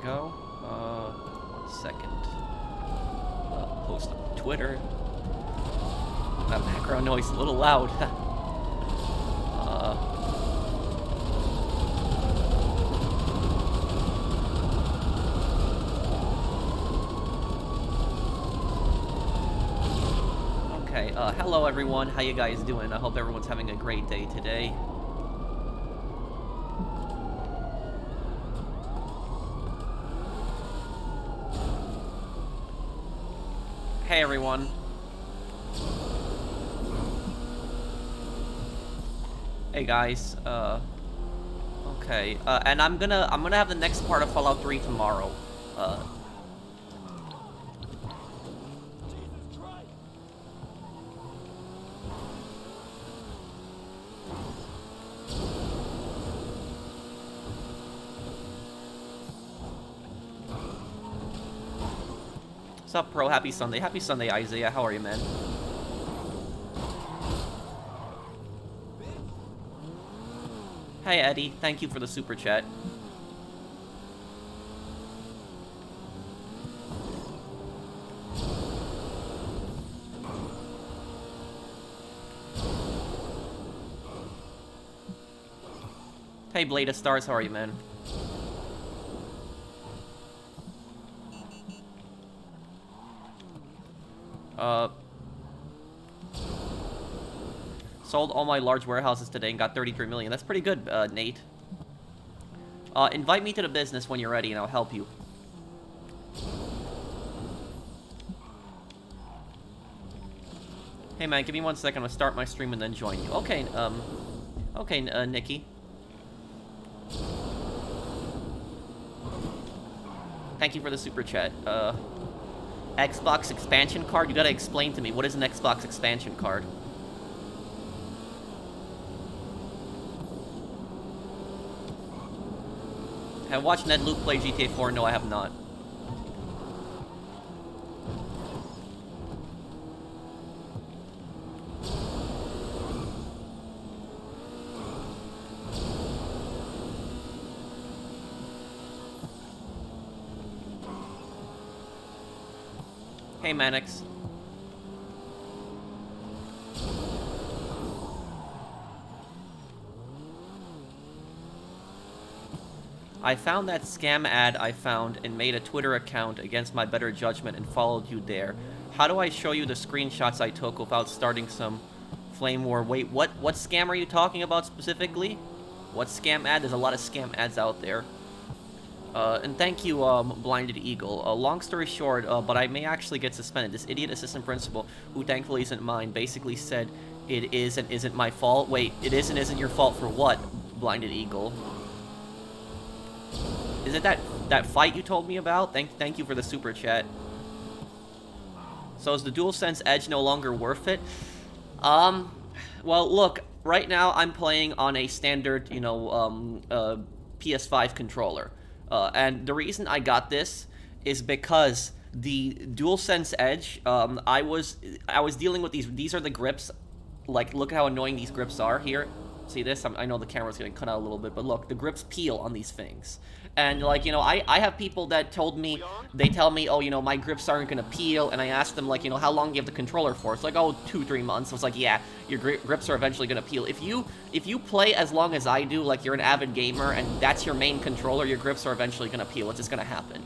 go. 1 second. Post on Twitter. That background noise is a little loud. Okay, hello everyone. How you guys doing? I hope everyone's having a great day today. Hey everyone. Hey guys. Okay. And I'm gonna have the next part of Fallout 3 tomorrow. What's up, Pro? Happy Sunday. Happy Sunday, Isaiah. How are you, man? Hey, Eddie. Thank you for the super chat. Hey, Blade of Stars. How are you, man? Sold all my large warehouses today and got 33 million. That's pretty good, Nate. Invite me to the business when you're ready and I'll help you. Hey man, give me 1 second. I'm gonna start my stream and then join you. Okay, Nikki. Thank you for the super chat. Xbox expansion card? You gotta explain to me, what is an Xbox expansion card? Have watched Ned Luke play GTA 4? No, I have not. Hey, Manix. I found that scam ad I found and made a Twitter account against my better judgment and followed you there. How do I show you the screenshots I took without starting some flame war? Wait, what scam are you talking about specifically? What scam ad? There's a lot of scam ads out there. And thank you, Blinded Eagle. Long story short, but I may actually get suspended. This idiot assistant principal, who thankfully isn't mine, basically said it is and isn't my fault. Wait, it is and isn't your fault for what, Blinded Eagle? Is it that fight you told me about? Thank you for the super chat. So is the DualSense Edge no longer worth it? Well, look, right now I'm playing on a standard, you know, PS5 controller. And the reason I got this is because the DualSense Edge, I was dealing with these are the grips. Like, look how annoying these grips are here. See this? I know the camera's gonna cut out a little bit, but look, the grips peel on these things. And, like, you know, I have people that told me, they tell me, oh, you know, my grips aren't gonna peel, and I asked them, like, you know, how long do you have the controller for? It's like, oh, 2-3 months. I was like, yeah, your grips are eventually gonna peel. If you play as long as I do, like, you're an avid gamer, and that's your main controller, your grips are eventually gonna peel. It's just gonna happen.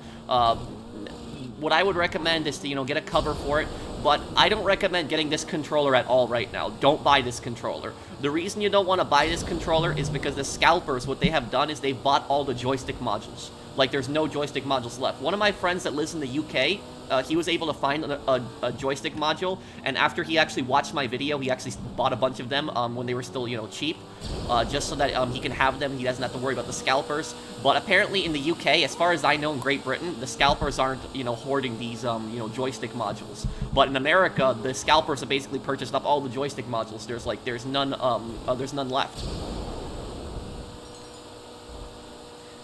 What I would recommend is to, you know, get a cover for it, but I don't recommend getting this controller at all right now. Don't buy this controller. The reason you don't want to buy this controller is because the scalpers, what they have done is they bought all the joystick modules. Like, there's no joystick modules left. One of my friends that lives in the UK, he was able to find a joystick module, and after he actually watched my video, he actually bought a bunch of them when they were still, you know, cheap, just so that he can have them. He doesn't have to worry about the scalpers. But apparently in the UK, as far as I know in Great Britain, the scalpers aren't, you know, hoarding these, you know, joystick modules. But in America, the scalpers have basically purchased up all the joystick modules. There's none left.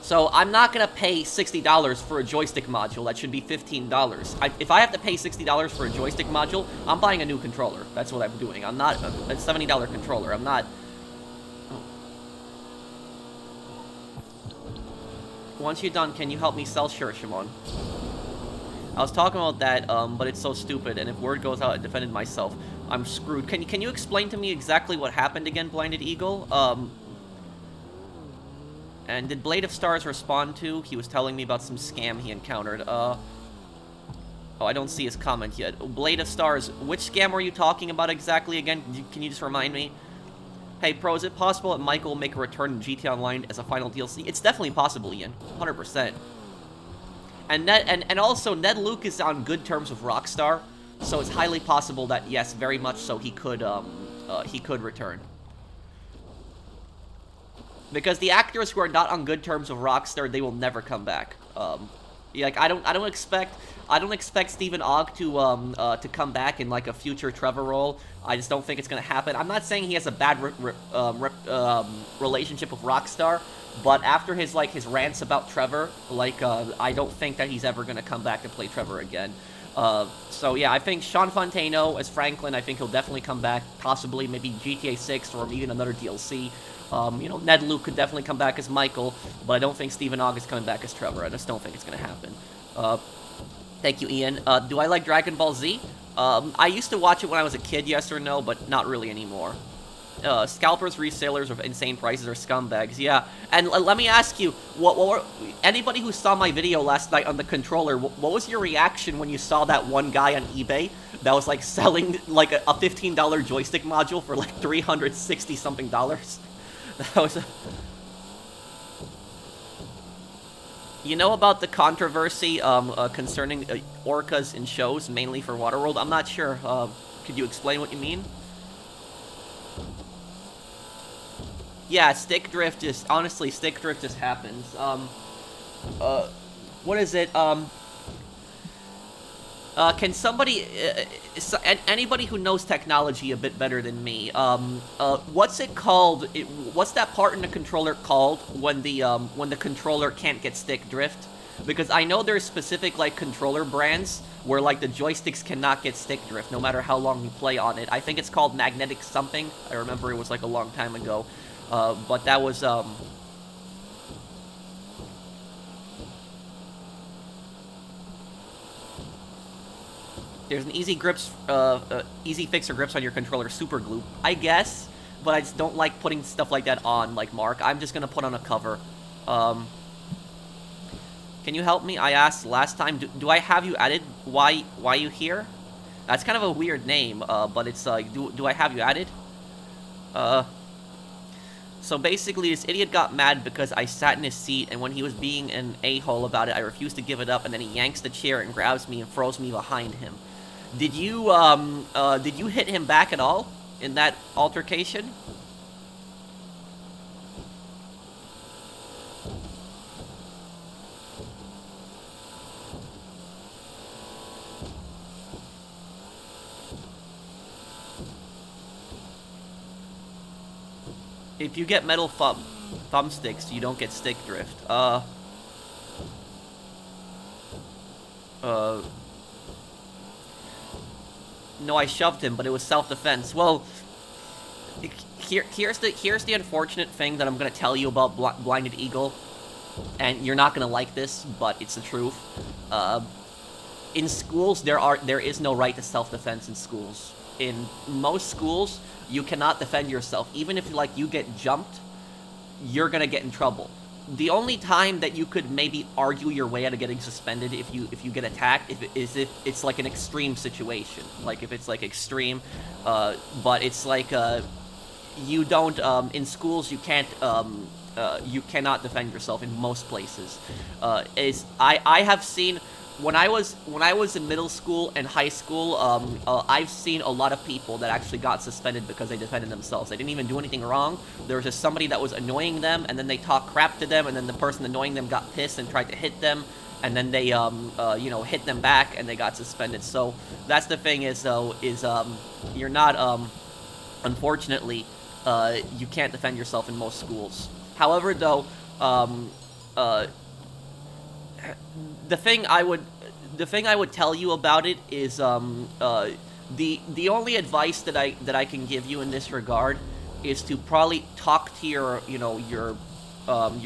So I'm not gonna pay $60 for a joystick module. That should be $15. If I have to pay $60 for a joystick module, I'm buying a new controller. That's what I'm doing. I'm not a $70 controller. I'm not. once you're done, can you help me sell Sure, Shimon? I was talking about that, but it's so stupid, and if word goes out I defended myself, I'm screwed. Can you explain to me exactly what happened again, Blinded Eagle? And did Blade of Stars respond to? He was telling me about some scam he encountered. Oh, I don't see his comment yet. Blade of Stars, which scam were you talking about exactly again? Can you just remind me? Hey, Pro, is it possible that Michael will make a return in GTA Online as a final DLC? It's definitely possible, Ian. 100%. And also, Ned Luke is on good terms with Rockstar, so it's highly possible that, yes, very much so, he could return. Because the actors who are not on good terms with Rockstar, they will never come back. Like I don't expect Stephen Ogg to come back in like a future Trevor role. I just don't think it's gonna happen. I'm not saying he has a bad relationship with Rockstar, but after his rants about Trevor, I don't think that he's ever gonna come back to play Trevor again. So yeah, I think Sean Fontano as Franklin, I think he'll definitely come back, possibly maybe GTA 6 or even another DLC. You know, Ned Luke could definitely come back as Michael, but I don't think Stephen Ogg is coming back as Trevor. I just don't think it's going to happen. Thank you, Ian. Do I like Dragon Ball Z? I used to watch it when I was a kid, yes or no, but not really anymore. Scalpers, resellers of insane prices are scumbags, yeah. And let me ask you, anybody who saw my video last night on the controller, what was your reaction when you saw that one guy on eBay that was like selling like a $15 joystick module for like $360 something? That was You know about the controversy concerning orcas in shows, mainly for Waterworld? I'm not sure. Could you explain what you mean? Yeah, stick drift just... Honestly, stick drift just happens. What is it? Can somebody... anybody who knows technology a bit better than me, what's it called? What's that part in the controller called when the controller can't get stick drift? Because I know there's specific, like, controller brands where, like, the joysticks cannot get stick drift no matter how long you play on it. I think it's called magnetic something. I remember it was, like, a long time ago. But that was, There's an easy fix for grips on your controller, super glue, I guess, but I just don't like putting stuff like that on, like Mark. I'm just gonna put on a cover. Can you help me? I asked last time, do I have you added? Why you here? That's kind of a weird name, but it's like, do I have you added? So basically, this idiot got mad because I sat in his seat, and when he was being an a-hole about it, I refused to give it up, and then he yanks the chair and grabs me and throws me behind him. Did you hit him back at all in that altercation? If you get metal thumbsticks, you don't get stick drift. No, I shoved him, but it was self-defense. Well, here's the unfortunate thing that I'm gonna tell you about Blinded Eagle, and you're not gonna like this, but it's the truth. In schools, there is no right to self-defense in schools. In most schools, you cannot defend yourself. Even if, like, you get jumped, you're gonna get in trouble. The only time that you could maybe argue your way out of getting suspended if you get attacked is if it's like an extreme situation. Like if it's like extreme, but it's like you don't in schools you can't you cannot defend yourself in most places. I have seen when I was in middle school and high school, I've seen a lot of people that actually got suspended because they defended themselves. They didn't even do anything wrong. There was just somebody that was annoying them, and then they talked crap to them, and then the person annoying them got pissed and tried to hit them, and then they, you know, hit them back, and they got suspended. So that's the thing is, though, is you're not, unfortunately, you can't defend yourself in most schools. However, though, the thing I would tell you about it is the only advice that I can give you in this regard is to probably talk to your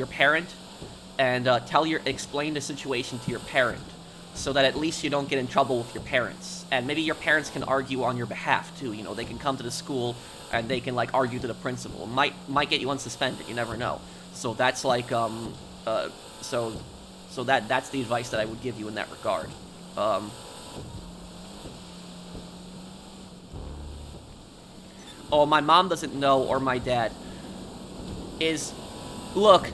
parent and explain the situation to your parent, so that at least you don't get in trouble with your parents. And maybe your parents can argue on your behalf too. You know, they can come to the school and they can like argue to the principal. Might get you unsuspended. You never know. So that's like so that's the advice that I would give you in that regard. Oh, my mom doesn't know, or my dad. Look,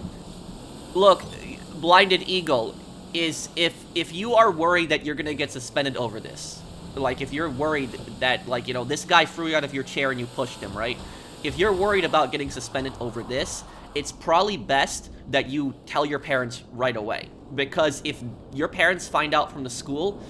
Blinded Eagle, if you are worried that you're gonna get suspended over this, like if you're worried that, like, you know, this guy threw you out of your chair and you pushed him, right? If you're worried about getting suspended over this, it's probably best that you tell your parents right away. Because if your parents find out from the school,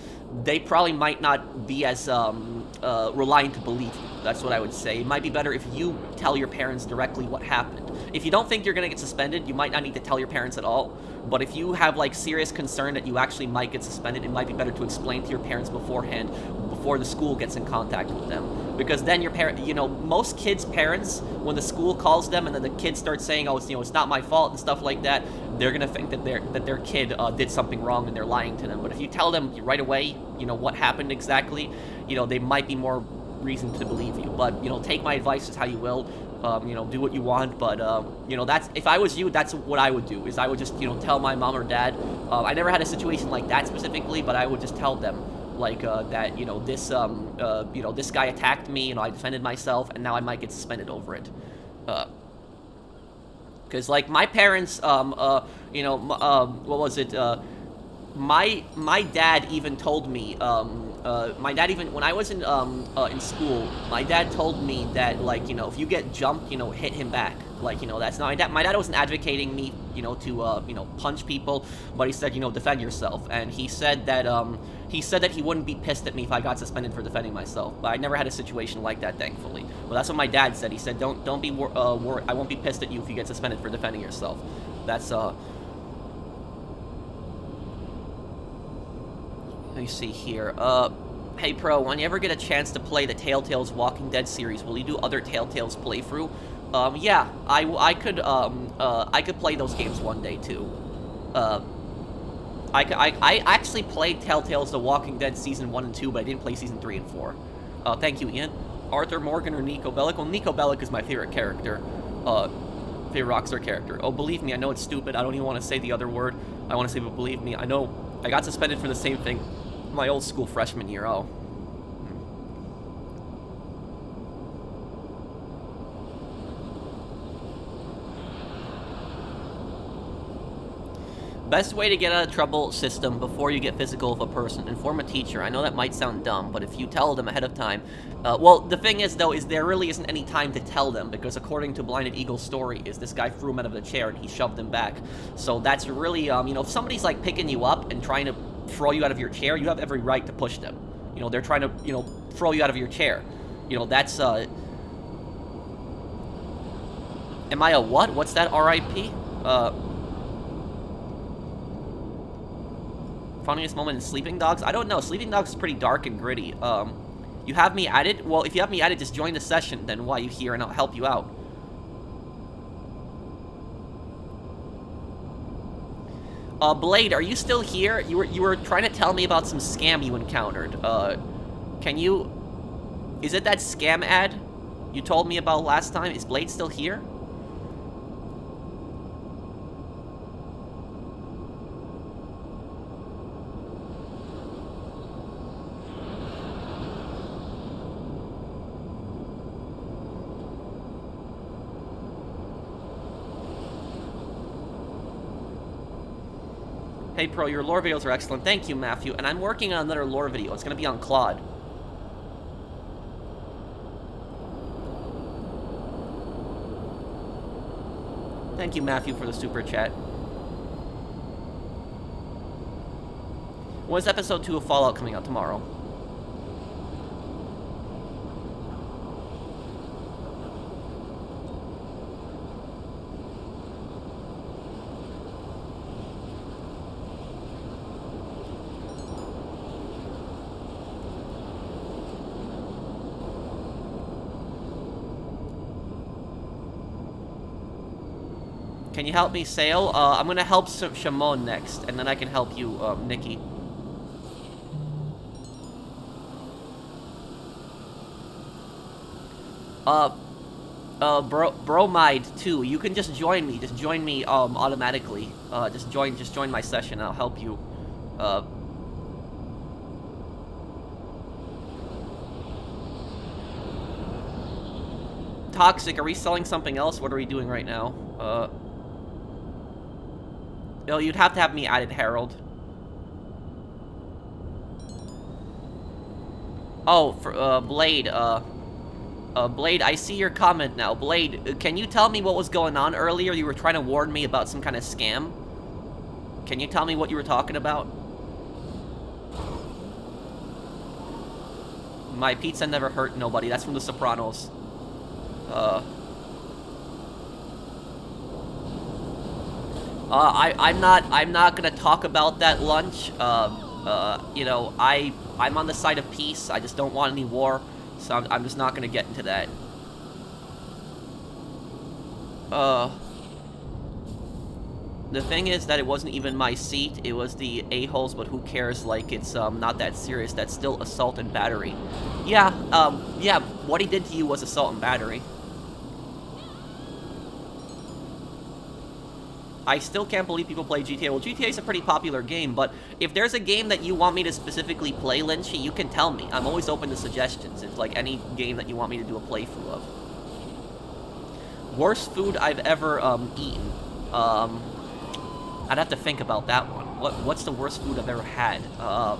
they probably might not be as reliant to believe you. That's what I would say. It might be better if you tell your parents directly what happened. If you don't think you're gonna get suspended, you might not need to tell your parents at all. But if you have like serious concern that you actually might get suspended, it might be better to explain to your parents beforehand, before the school gets in contact with them. Because then your parent, you know, most kids' parents, when the school calls them and then the kid starts saying, oh, it's not my fault and stuff like that, they're gonna think that their kid did something wrong and they're lying to them. But if you tell them right away, you know, what happened exactly, you know, they might be more reason to believe you. But, you know, take my advice as how you will. You know, do what you want, but, you know, if I was you, that's what I would do, is I would just, you know, tell my mom or dad. I never had a situation like that specifically, but I would just tell them, like, that, you know, this guy attacked me, you know, I defended myself, and now I might get suspended over it. Because, like, my parents, you know, what was it, my dad even told me, when I was in school, my dad told me that, like, you know, if you get jumped, you know, hit him back. Like, you know, that's not my dad wasn't advocating me, you know, to you know, punch people, but he said, you know, defend yourself. And he said that he wouldn't be pissed at me if I got suspended for defending myself. But I never had a situation like that, thankfully. But that's what my dad said. He said, don't be worried. I won't be pissed at you if you get suspended for defending yourself. That's let me see here. Hey Pro, when you ever get a chance to play the Telltale's Walking Dead series, will you do other Telltale's playthrough? Yeah, I could play those games one day too. I actually played Telltale's The Walking Dead Season 1 and 2, but I didn't play Season 3 and 4. Thank you, Ian. Arthur Morgan or Nico Bellic? Well, Nico Bellic is my favorite character. Favorite Rockstar character. Oh, believe me, I know it's stupid. I don't even want to say the other word. I want to say, but believe me, I know I got suspended for the same thing my old school freshman year. Oh. Best way to get out of trouble system before you get physical with a person. Inform a teacher. I know that might sound dumb, but if you tell them ahead of time... well, the thing is, though, is there really isn't any time to tell them, because according to Blinded Eagle's story, is this guy threw him out of the chair and he shoved him back. So that's really, you know, if somebody's, like, picking you up and trying to throw you out of your chair, you have every right to push them. You know, they're trying to, you know, throw you out of your chair. You know, that's, Am I a what? What's that, R.I.P.? Funniest moment in Sleeping Dogs? I don't know. Sleeping Dogs is pretty dark and gritty. You have me added? Well, if you have me added, just join the session then while you're here, and I'll help you out. Blade, are you still here? You were trying to tell me about some scam you encountered. Can you... Is it that scam ad you told me about last time? Is Blade still here? Hey Pro, your lore videos are excellent. Thank you, Matthew. And I'm working on another lore video. It's going to be on Claude. Thank you, Matthew, for the super chat. When's episode 2 of Fallout coming out? Tomorrow? Can you help me sail? I'm gonna help Shimon next, and then I can help you, Nikki. Bromide too. You can just join me. Just join me, automatically. Just join my session. I'll help you. Toxic, are we selling something else? What are we doing right now? No, you'd have to have me added, Harold. Oh, for, Blade, Blade, I see your comment now. Blade, can you tell me what was going on earlier? You were trying to warn me about some kind of scam. Can you tell me what you were talking about? My pizza never hurt nobody. That's from The Sopranos. I'm not gonna talk about that lunch. You know, I'm on the side of peace. I just don't want any war, so I'm just not gonna get into that. The thing is that it wasn't even my seat. It was the a-holes, but who cares? Like, it's not that serious. That's still assault and battery. Yeah, yeah, what he did to you was assault and battery. I still can't believe people play GTA. Well, GTA is a pretty popular game, but if there's a game that you want me to specifically play, Lynchy, you can tell me. I'm always open to suggestions. It's like any game that you want me to do a playthrough of. Worst food I've ever eaten. I'd have to think about that one. What's the worst food I've ever had? I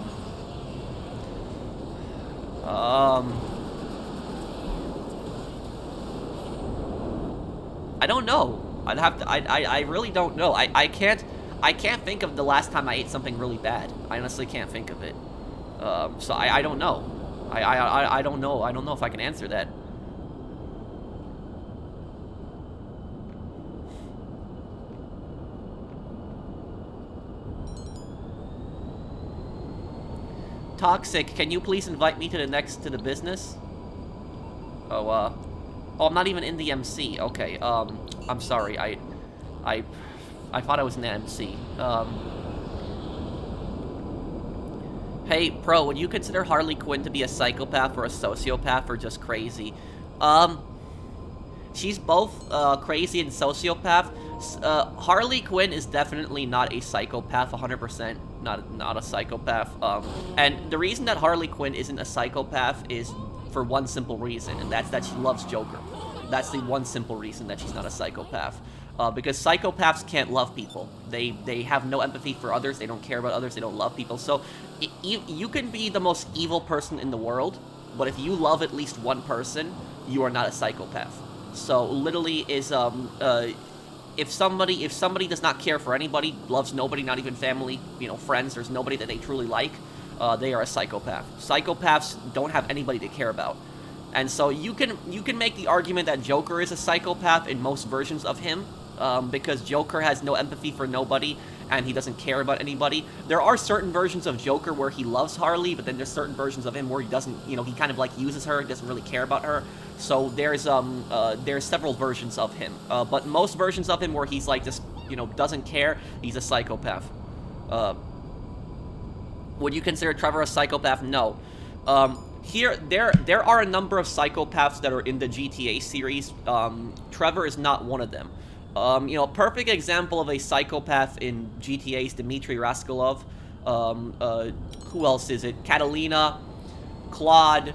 don't know. I'd have to. I really don't know. I can't think of the last time I ate something really bad. I honestly can't think of it. So I don't know. I don't know. I don't know if I can answer that. Toxic, can you please invite me to the business? Oh, I'm not even in the MC. Okay, I'm sorry. I thought I was in the MC. Hey, Pro, would you consider Harley Quinn to be a psychopath or a sociopath or just crazy? She's both, crazy and sociopath. Harley Quinn is definitely not a psychopath, 100%. Not a psychopath. And the reason that Harley Quinn isn't a psychopath is for one simple reason, and that's that she loves Joker. That's the one simple reason that she's not a psychopath. Because psychopaths can't love people. They have no empathy for others. They don't care about others. They don't love people. So you can be the most evil person in the world, but if you love at least one person, you are not a psychopath. So literally is if somebody does not care for anybody, loves nobody, not even family, you know, friends, there's nobody that they truly like, they are a psychopath. Psychopaths don't have anybody to care about. And so you can make the argument that Joker is a psychopath in most versions of him, because Joker has no empathy for nobody and he doesn't care about anybody. There are certain versions of Joker where he loves Harley, but then there's certain versions of him where he doesn't, you know, he kind of like uses her, doesn't really care about her. So there's several versions of him, but most versions of him where he's like just, you know, doesn't care, he's a psychopath. Would you consider Trevor a psychopath? No. There are a number of psychopaths that are in the GTA series. Trevor is not one of them. You know, a perfect example of a psychopath in GTA is Dmitry Raskolov. Who else is it? Catalina, Claude.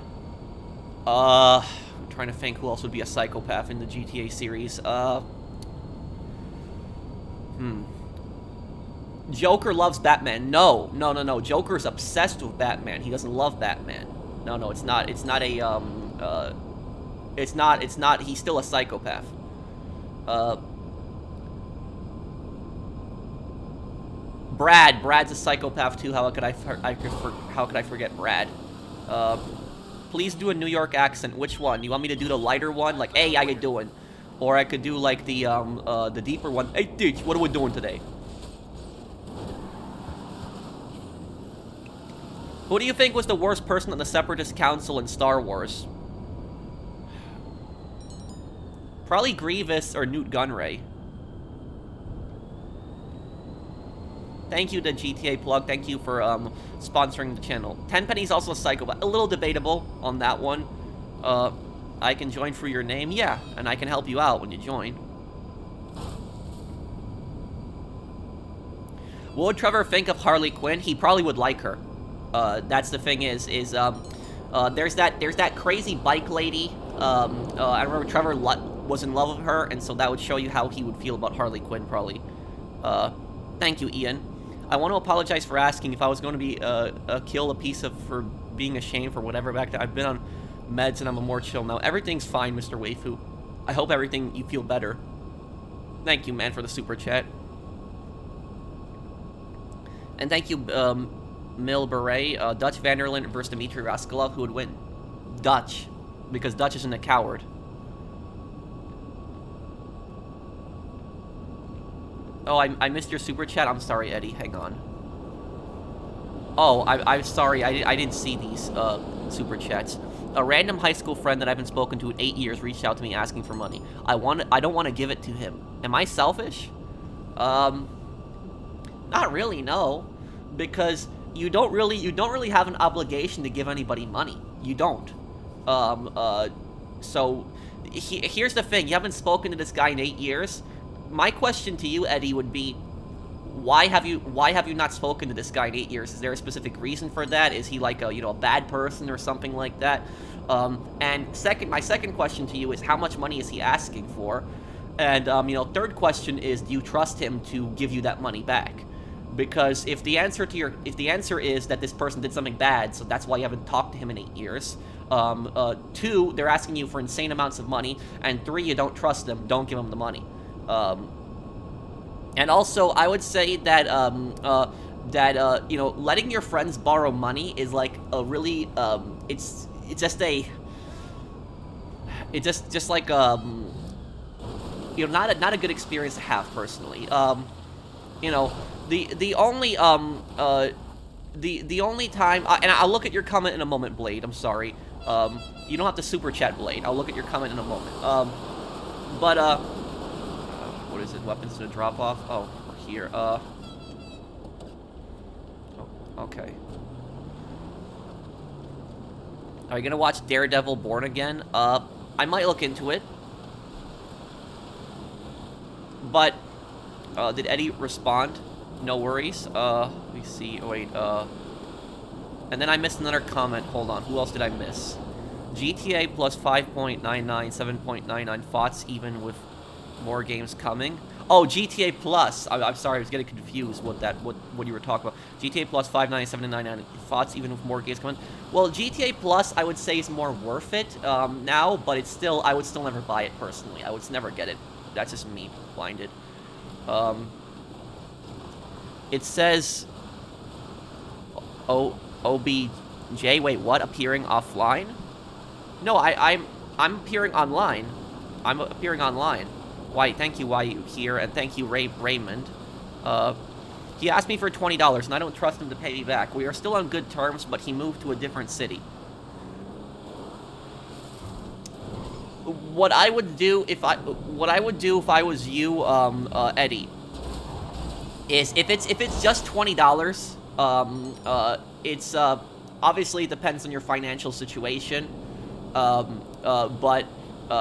I'm trying to think who else would be a psychopath in the GTA series. Joker loves Batman. No. Joker's obsessed with Batman. He doesn't love Batman. No, it's not he's still a psychopath. Brad's a psychopath too. How could I forget Brad? Please do a New York accent. Which one? You want me to do the lighter one? Like, hey, how you doing? Or I could do like the deeper one. Hey, dude, what are we doing today? Who do you think was the worst person on the Separatist Council in Star Wars? Probably Grievous or Newt Gunray. Thank you to GTA Plug. Thank you for sponsoring the channel. 10 pennies also a psychopath. A little debatable on that one. I can join for your name, yeah, and I can help you out when you join. What would Trevor think of Harley Quinn? He probably would like her. That's the thing is there's that crazy bike lady. I remember Trevor was in love with her, and so that would show you how he would feel about Harley Quinn, probably. Thank you, Ian. I want to apologize for asking if I was going to be killed a piece of for being ashamed for whatever back then. I've been on meds and I'm a more chill now. Everything's fine, Mr. Waifu. I hope you feel better. Thank you, man, for the super chat. And thank you, Mil Beret. Dutch Vanderland versus Dimitri Raskala, who would win? Dutch, because Dutch isn't a coward. Oh, I missed your super chat. I'm sorry, Eddie. Hang on. Oh, I'm sorry. I didn't see these super chats. A random high school friend that I've been spoken to in 8 years reached out to me asking for money. I don't want to give it to him. Am I selfish? Not really, no. Because you don't really have an obligation to give anybody money. You don't. So here's the thing. You haven't spoken to this guy in 8 years. My question to you, Eddie, would be, why have you not spoken to this guy in 8 years? Is there a specific reason for that? Is he like a bad person or something like that? And my second question to you is, how much money is he asking for? And third question is, do you trust him to give you that money back? Because if the answer is that this person did something bad, so that's why you haven't talked to him in 8 years. 2, they're asking you for insane amounts of money, and 3, you don't trust them. Don't give them the money. And also, I would say that letting your friends borrow money is like a really it's just like not a good experience to have personally. The only time, and I'll look at your comment in a moment, Blade. I'm sorry. You don't have to super chat, Blade. I'll look at your comment in a moment. What is it? Weapons to drop off? Oh, we're here. Oh, okay. Are you gonna watch Daredevil Born Again? I might look into it. But, did Eddie respond? No worries. Let me see. Oh, wait, and then I missed another comment. Hold on. Who else did I miss? GTA plus 5.99, 7.99 thoughts even with more games coming. Oh, GTA Plus. I'm sorry, I was getting confused what you were talking about. GTA Plus 5.97 and 99 thoughts even with more games coming. Well, GTA Plus I would say is more worth it now, but I would still never buy it personally. I would never get it. That's just me, blinded. It says OBJ. Wait, what? Appearing offline? No, I'm appearing online. I'm appearing online. Why? Thank you, why you here, and thank you, Raymond. He asked me for $20, and I don't trust him to pay me back. We are still on good terms, but he moved to a different city. What I would do if I was you, Eddie, is if it's just $20, it's obviously it depends on your financial situation, but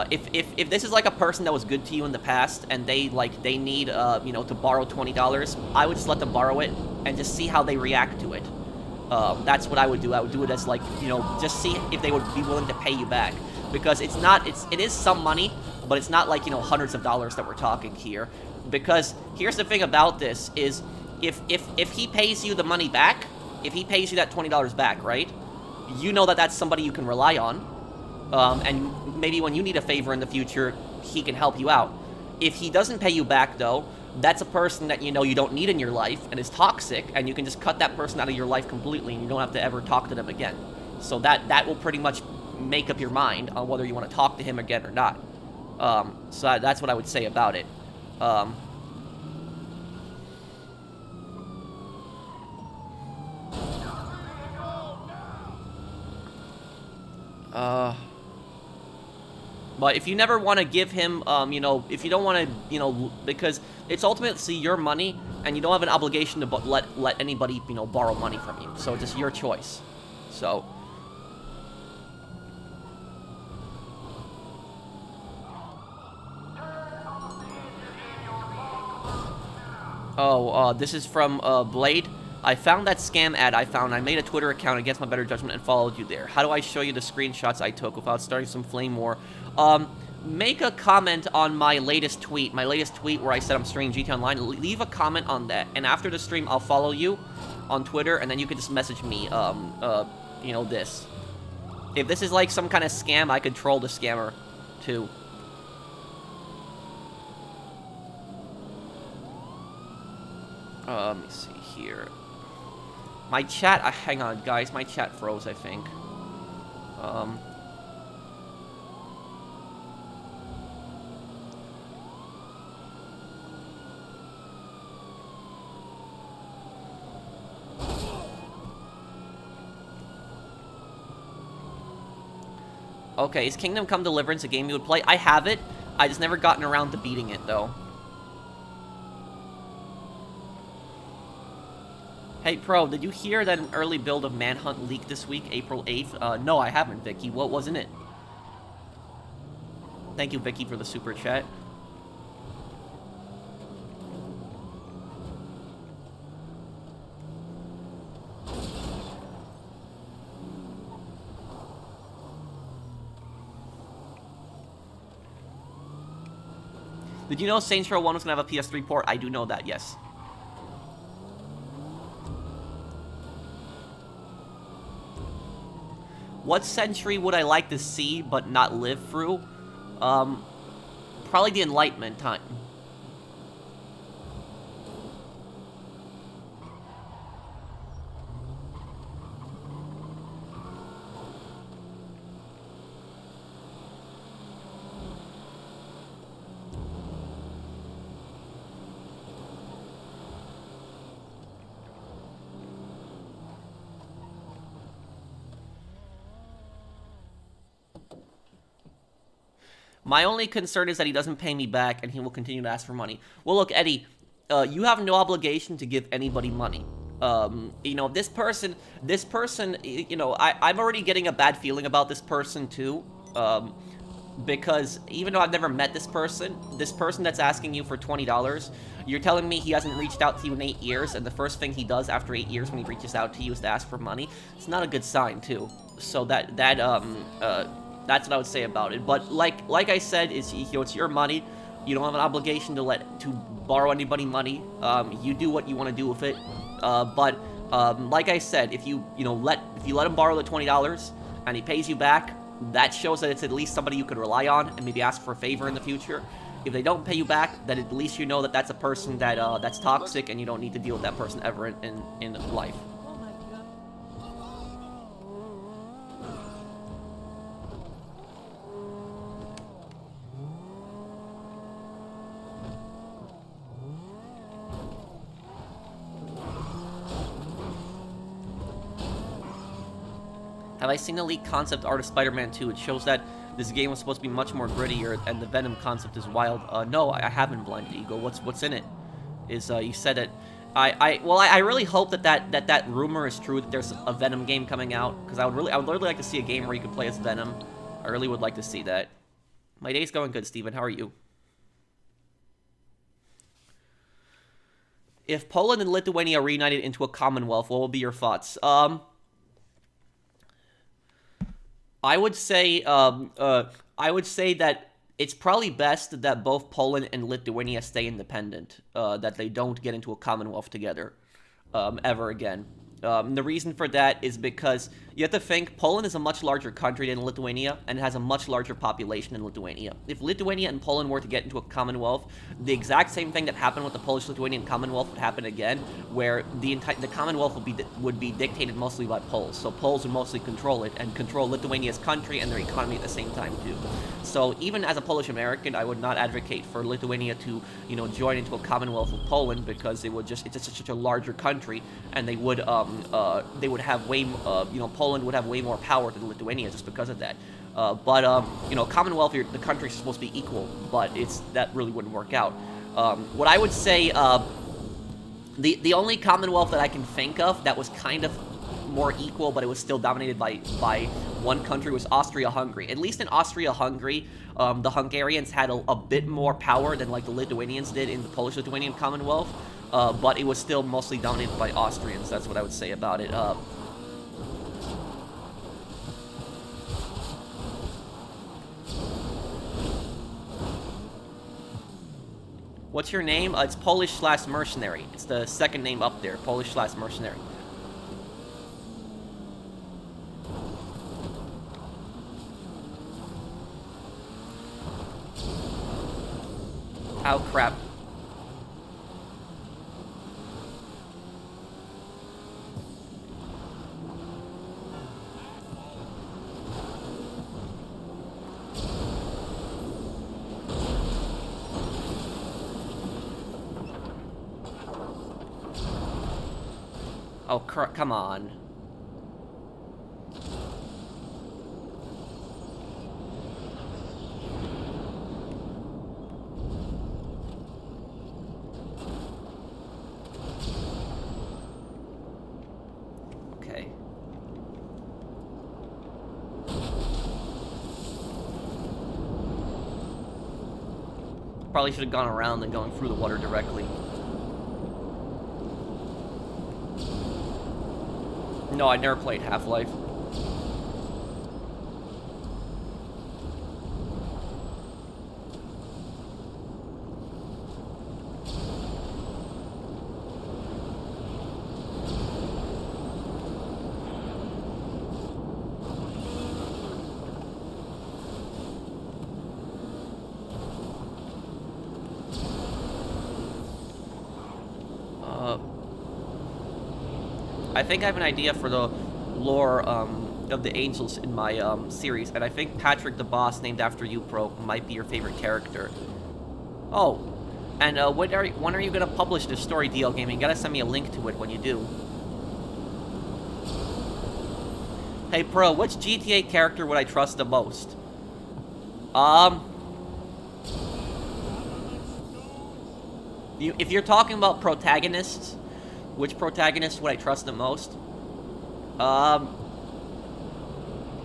if this is like a person that was good to you in the past and they need to borrow $20, I would just let them borrow it and just see how they react to it. That's what I would do. I would do it as just see if they would be willing to pay you back, because it is some money, but it's not like hundreds of dollars that we're talking here. Because here's the thing about this is if he pays you the money back, if he pays you that $20 back, right? You know that that's somebody you can rely on. And maybe when you need a favor in the future, he can help you out. If he doesn't pay you back, though, that's a person that you don't need in your life and is toxic, and you can just cut that person out of your life completely, and you don't have to ever talk to them again. So that will pretty much make up your mind on whether you want to talk to him again or not. So that's what I would say about it. But if you never want to give him, you know, if you don't want to, you know, because it's ultimately your money, and you don't have an obligation to let anybody, you know, borrow money from you. So it's just your choice. So. Oh, this is from Blade. I found that scam ad I made a Twitter account against my better judgment and followed you there. How do I show you the screenshots I took without starting some flame war? Make a comment on my latest tweet where I said I'm streaming GT Online. Leave a comment on that, and after the stream, I'll follow you on Twitter, and then you can just message me, you know, this. If this is like some kind of scam, I could troll the scammer, too. Let me see here. My chat, hang on, guys, my chat froze, I think. Okay, is Kingdom Come Deliverance a game you would play? I have it. I just never gotten around to beating it, though. Hey, Pro, did you hear that an early build of Manhunt leaked this week, April 8th? No, I haven't, Vicky. What was in it? Thank you, Vicky, for the super chat. Did you know Saints Row 1 was going to have a PS3 port? I do know that, yes. What century would I like to see but not live through? Probably the Enlightenment time. My only concern is that he doesn't pay me back, and he will continue to ask for money. Well, look, Eddie, you have no obligation to give anybody money. You know, this person, you know, I'm already getting a bad feeling about this person, too. Because even though I've never met this person that's asking you for $20, you're telling me he hasn't reached out to you in 8 years, and the first thing he does after 8 years when he reaches out to you is to ask for money. It's not a good sign, too. So that's what I would say about it. But like I said, you know, it's your money. You don't have an obligation to borrow anybody money. You do what you want to do with it. But like I said, if you let him borrow the $20 and he pays you back, that shows that it's at least somebody you could rely on and maybe ask for a favor in the future. If they don't pay you back, then at least you know that that's a person that's toxic, and you don't need to deal with that person ever in life. Have I seen the leaked concept art of Spider-Man 2? It shows that this game was supposed to be much more grittier, and the Venom concept is wild. No, I haven't, Blinded Eagle. What's in it? You said it. I really hope that rumor is true, that there's a Venom game coming out, because I would really like to see a game where you could play as Venom. I really would like to see that. My day's going good, Steven. How are you? If Poland and Lithuania reunited into a Commonwealth, what will be your thoughts? I would say that it's probably best that both Poland and Lithuania stay independent, that they don't get into a Commonwealth together, ever again. The reason for that is because you have to think Poland is a much larger country than Lithuania, and it has a much larger population than Lithuania. If Lithuania and Poland were to get into a Commonwealth, the exact same thing that happened with the Polish-Lithuanian Commonwealth would happen again, where the Commonwealth would be dictated mostly by Poles. So Poles would mostly control it, and control Lithuania's country and their economy at the same time too. So even as a Polish American, I would not advocate for Lithuania to, join into a Commonwealth with Poland, because it's just such a larger country, and they would have Poland would have way more power than Lithuania just because of that. You know, Commonwealth, the countries are supposed to be equal, but that really wouldn't work out. What I would say, the only Commonwealth that I can think of that was kind of more equal, but it was still dominated by one country, was Austria-Hungary. At least in Austria-Hungary, the Hungarians had a bit more power than like the Lithuanians did in the Polish-Lithuanian Commonwealth, but it was still mostly dominated by Austrians. That's what I would say about it. What's your name? It's Polish/mercenary. It's the second name up there, Polish/mercenary. Oh, crap. Oh, come on. Okay. Probably should have gone around than going through the water directly. No, I never played Half-Life. I think I have an idea for the lore of the angels in my series, and I think Patrick the Boss, named after you, Pro, might be your favorite character. Oh, and when are you gonna publish this story, DL Gaming? You gotta send me a link to it when you do. Hey, Pro, which GTA character would I trust the most? If you're talking about protagonists, which protagonist would I trust the most?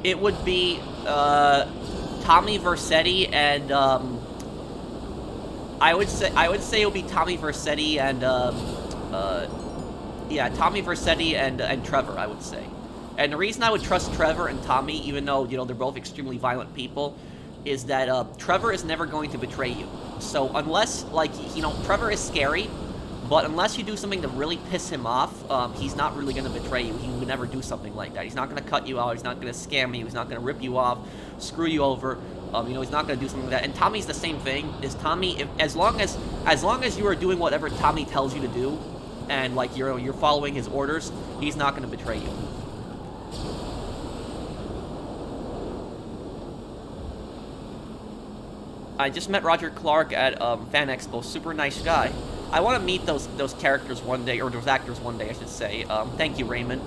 It would be Tommy Vercetti and I would say it would be Tommy Vercetti and yeah, Tommy Vercetti and Trevor, I would say. And the reason I would trust Trevor and Tommy, even though, you know, they're both extremely violent people, is that Trevor is never going to betray you. So unless, like, you know, Trevor is scary, but unless you do something to really piss him off, he's not really going to betray you. He would never do something like that. He's not going to cut you out. He's not going to scam you. He's not going to rip you off, screw you over. You know, he's not going to do something like that. And Tommy's the same thing. Is Tommy, as long as you are doing whatever Tommy tells you to do, and like you're following his orders, he's not going to betray you. I just met Roger Clark at Fan Expo. Super nice guy. I want to meet those characters one day, or those actors one day, I should say. Thank you, Raymond.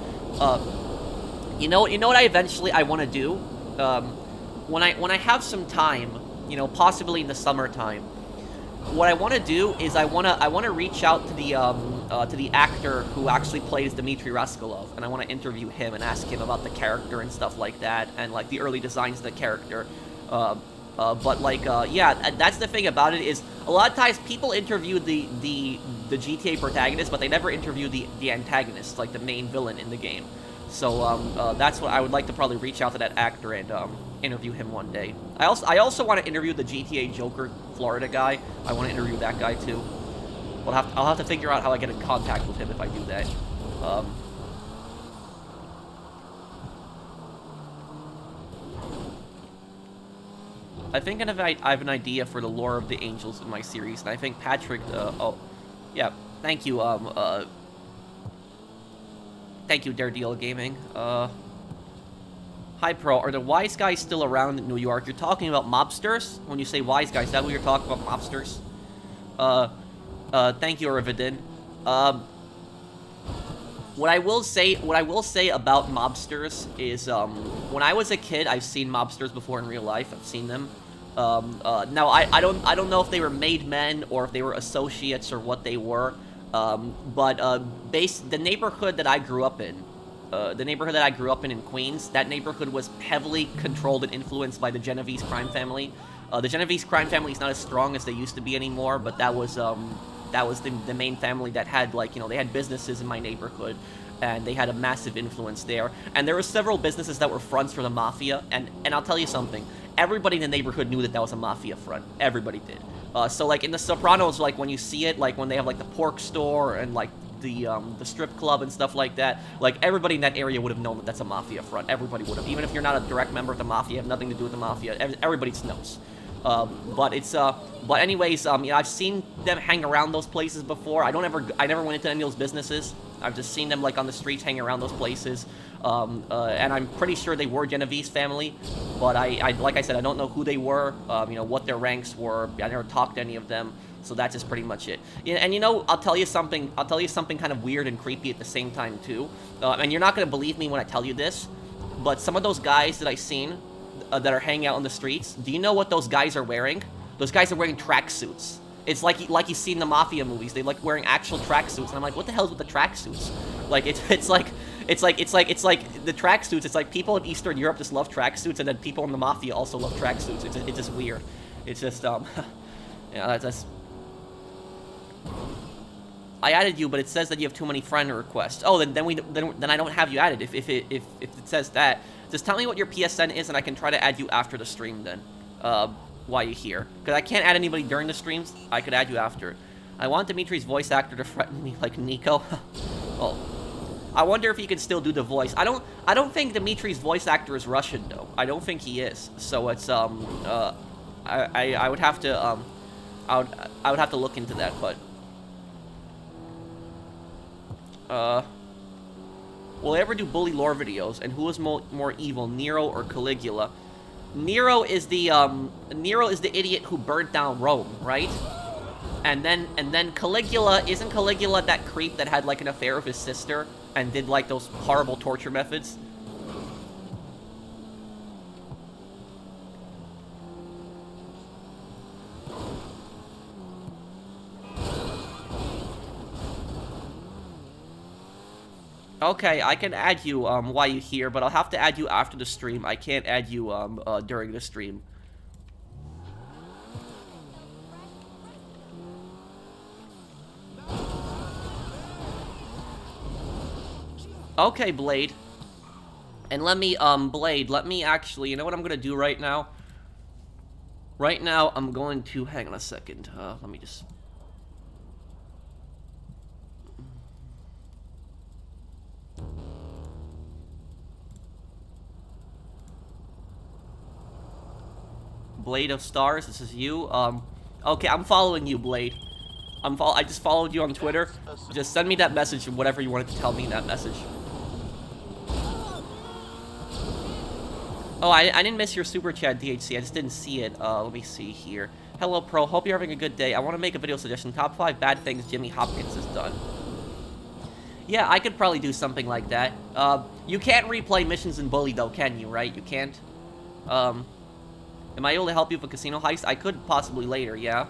You know what I want to do? When I have some time, you know, possibly in the summertime, what I want to do is I want to reach out to the actor who actually plays Dmitry Raskolov, and I want to interview him and ask him about the character and stuff like that, and like the early designs of the character. But like, yeah, that's the thing about it, is a lot of times people interview the GTA protagonist, but they never interview the antagonist, like the main villain in the game. So that's what I would like to probably reach out to that actor and interview him one day. I also want to interview the GTA Joker Florida guy. I want to interview that guy too. I'll have to figure out how I get in contact with him if I do that. I think I have an idea for the lore of the angels in my series, and I think Patrick, oh, yeah, thank you, thank you, Daredevil Gaming. Hi, Pro, are the wise guys still around in New York? You're talking about mobsters? When you say wise guys, is that what you're talking about, mobsters? Thank you, Rividin. what I will say about mobsters is, when I was a kid, I've seen mobsters before in real life. I've seen them. Now I don't know if they were made men or if they were associates or what they were. But the neighborhood that I grew up in, in Queens, that neighborhood was heavily controlled and influenced by the Genovese crime family. The Genovese crime family is not as strong as they used to be anymore, but that was the main family that had, like, they had businesses in my neighborhood, and they had a massive influence there. And there were several businesses that were fronts for the mafia, and I'll tell you something. Everybody in the neighborhood knew that that was a mafia front. Everybody did. So, like, in The Sopranos, like, when you see it, like, when they have, like, the pork store and, like, the strip club and stuff like that, like, everybody in that area would have known that that's a mafia front. Everybody would have. Even if you're not a direct member of the mafia, you have nothing to do with the mafia, everybody knows. But anyways, I've seen them hang around those places before. I never went into any of those businesses. I've just seen them, like, on the streets hanging around those places. And I'm pretty sure they were Genovese family, but like I said, I don't know who they were, what their ranks were. I never talked to any of them, so that's just pretty much it. And I'll tell you something kind of weird and creepy at the same time, too. And you're not going to believe me when I tell you this, but some of those guys that I've seen that are hanging out on the streets, do you know what those guys are wearing? Those guys are wearing tracksuits. It's like you see in the mafia movies. They like wearing actual tracksuits, and I'm like, what the hell is with the tracksuits? Like, it's like the tracksuits. It's like people in Eastern Europe just love tracksuits, and then people in the mafia also love tracksuits. It's just weird. It's just yeah, that's. I added you, but it says that you have too many friend requests. Oh, then I don't have you added. If it says that, just tell me what your PSN is, and I can try to add you after the stream then. While you're here, because I can't add anybody during the streams. I could add you after. I want Dimitri's voice actor to threaten me like Nico. Well, I wonder if he can still do the voice. I don't think Dimitri's voice actor is Russian though. I don't think he is. So it's I would have to I would have to look into that, but will I ever do bully lore videos? And who is more evil, Nero or Caligula? Nero is the idiot who burnt down Rome, right? And then Caligula, isn't Caligula that creep that had, like, an affair with his sister and did, like, those horrible torture methods? Okay, I can add you while you're here, but I'll have to add you after the stream. I can't add you during the stream. Okay, Blade. And Blade, let me actually, you know what I'm gonna do right now? Right now, I'm going to, hang on a second, let me just... Blade of Stars, this is you. Okay, I'm following you, Blade. I just followed you on Twitter. Just send me that message and whatever you wanted to tell me in that message. Oh, I didn't miss your super chat, DHC. I just didn't see it. Let me see here. Hello, Pro. Hope you're having a good day. I want to make a video suggestion. Top 5 bad things Jimmy Hopkins has done. Yeah, I could probably do something like that. You can't replay missions in Bully, though, can you, right? You can't? Am I able to help you with a casino heist? I could possibly later, yeah.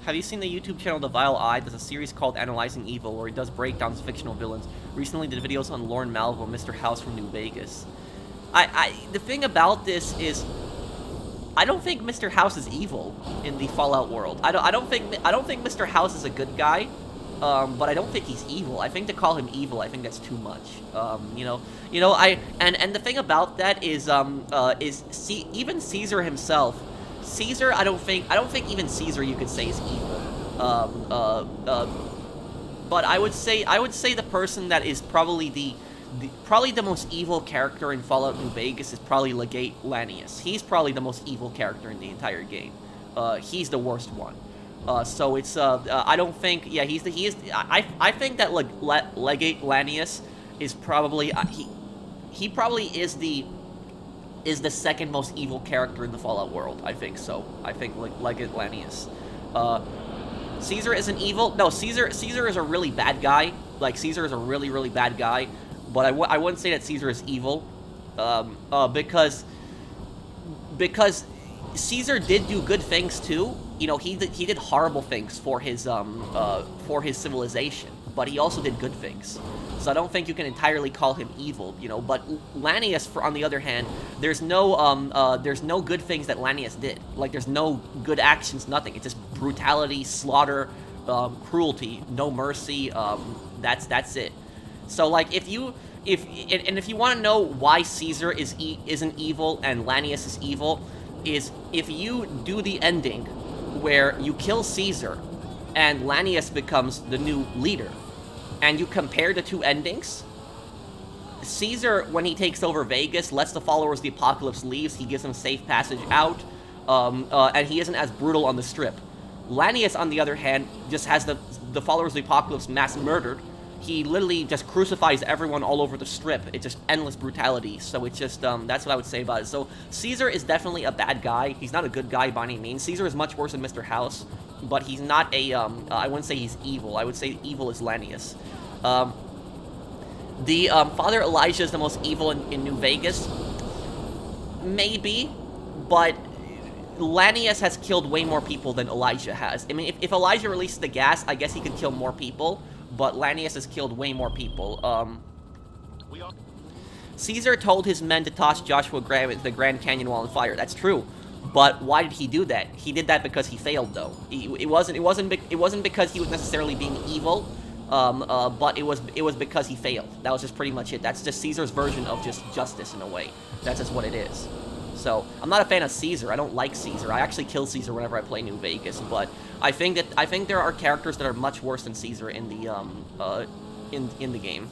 Have you seen the YouTube channel The Vile Eye? There's a series called Analyzing Evil where he does breakdowns of fictional villains. Recently did videos on Lorne Malvo, Mr. House from New Vegas. The thing about this is, I don't think Mr. House is evil in the Fallout world. I don't think Mr. House is a good guy, but I don't think he's evil. I think to call him evil, I think that's too much. And the thing about that is even Caesar himself. Caesar, I don't think even Caesar you could say is evil. but I would say the person that is probably probably the most evil character in Fallout New Vegas is probably Legate Lanius. He's probably the most evil character in the entire game. He's the worst one. So it's I don't think I think that Legate Lanius is probably he probably is the second most evil character in the Fallout world. I think so. I think Legate Lanius. Caesar isn't evil. No, Caesar is a really bad guy. Like, Caesar is a really, really bad guy. But I wouldn't say that Caesar is evil. Because Caesar did do good things too. You know, he did horrible things for his civilization. But he also did good things. So I don't think you can entirely call him evil, you know. But Lanius, on the other hand, there's no good things that Lanius did. Like, there's no good actions, nothing. It's just brutality, slaughter, cruelty, no mercy. That's it. So, like, if you want to know why Caesar isn't evil and Lanius is evil, is if you do the ending where you kill Caesar and Lanius becomes the new leader, and you compare the two endings, Caesar, when he takes over Vegas, lets the followers of the apocalypse leaves. He gives them safe passage out, and he isn't as brutal on the strip. Lanius, on the other hand, just has the followers of the apocalypse mass murdered. He literally just crucifies everyone all over the strip. It's just endless brutality. So it's just, that's what I would say about it. So Caesar is definitely a bad guy. He's not a good guy by any means. Caesar is much worse than Mr. House, but he's not I wouldn't say he's evil. I would say evil is Lanius. Father Elijah is the most evil in New Vegas. Maybe, but Lanius has killed way more people than Elijah has. I mean, if Elijah releases the gas, I guess he could kill more people, but Lanius has killed way more people. Caesar told his men to toss Joshua Graham into the Grand Canyon while on fire. That's true. But why did he do that? He did that because he failed, though. It wasn't because he was necessarily being evil, but it was because he failed. That was just pretty much it. That's just Caesar's version of just justice in a way. That's just what it is. So I'm not a fan of Caesar. I don't like Caesar. I actually kill Caesar whenever I play New Vegas. But I think there are characters that are much worse than Caesar in the game.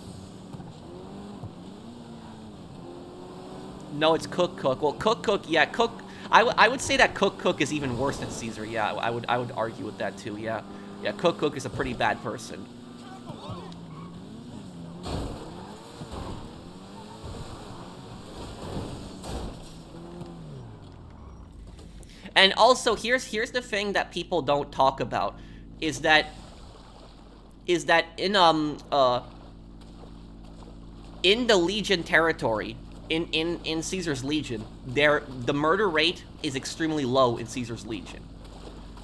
No, it's Cook. Well, Cook. Yeah, Cook. I would say that Cook is even worse than Caesar. Yeah, I would argue with that too. Yeah, Cook is a pretty bad person. And also, here's the thing that people don't talk about, is that in the Legion territory, in Caesar's Legion, the murder rate is extremely low in Caesar's Legion.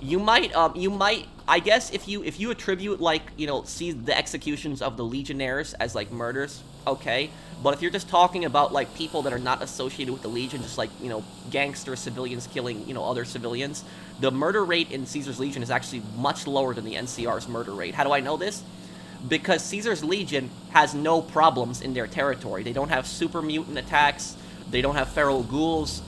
You might, I guess, if you attribute, like, you know, see the executions of the Legionnaires as, like, murders, okay, but if you're just talking about, like, people that are not associated with the Legion, just, like, you know, gangster civilians killing, you know, other civilians, the murder rate in Caesar's Legion is actually much lower than the NCR's murder rate. How do I know this? Because Caesar's Legion has no problems in their territory. They don't have super mutant attacks, they don't have feral ghouls,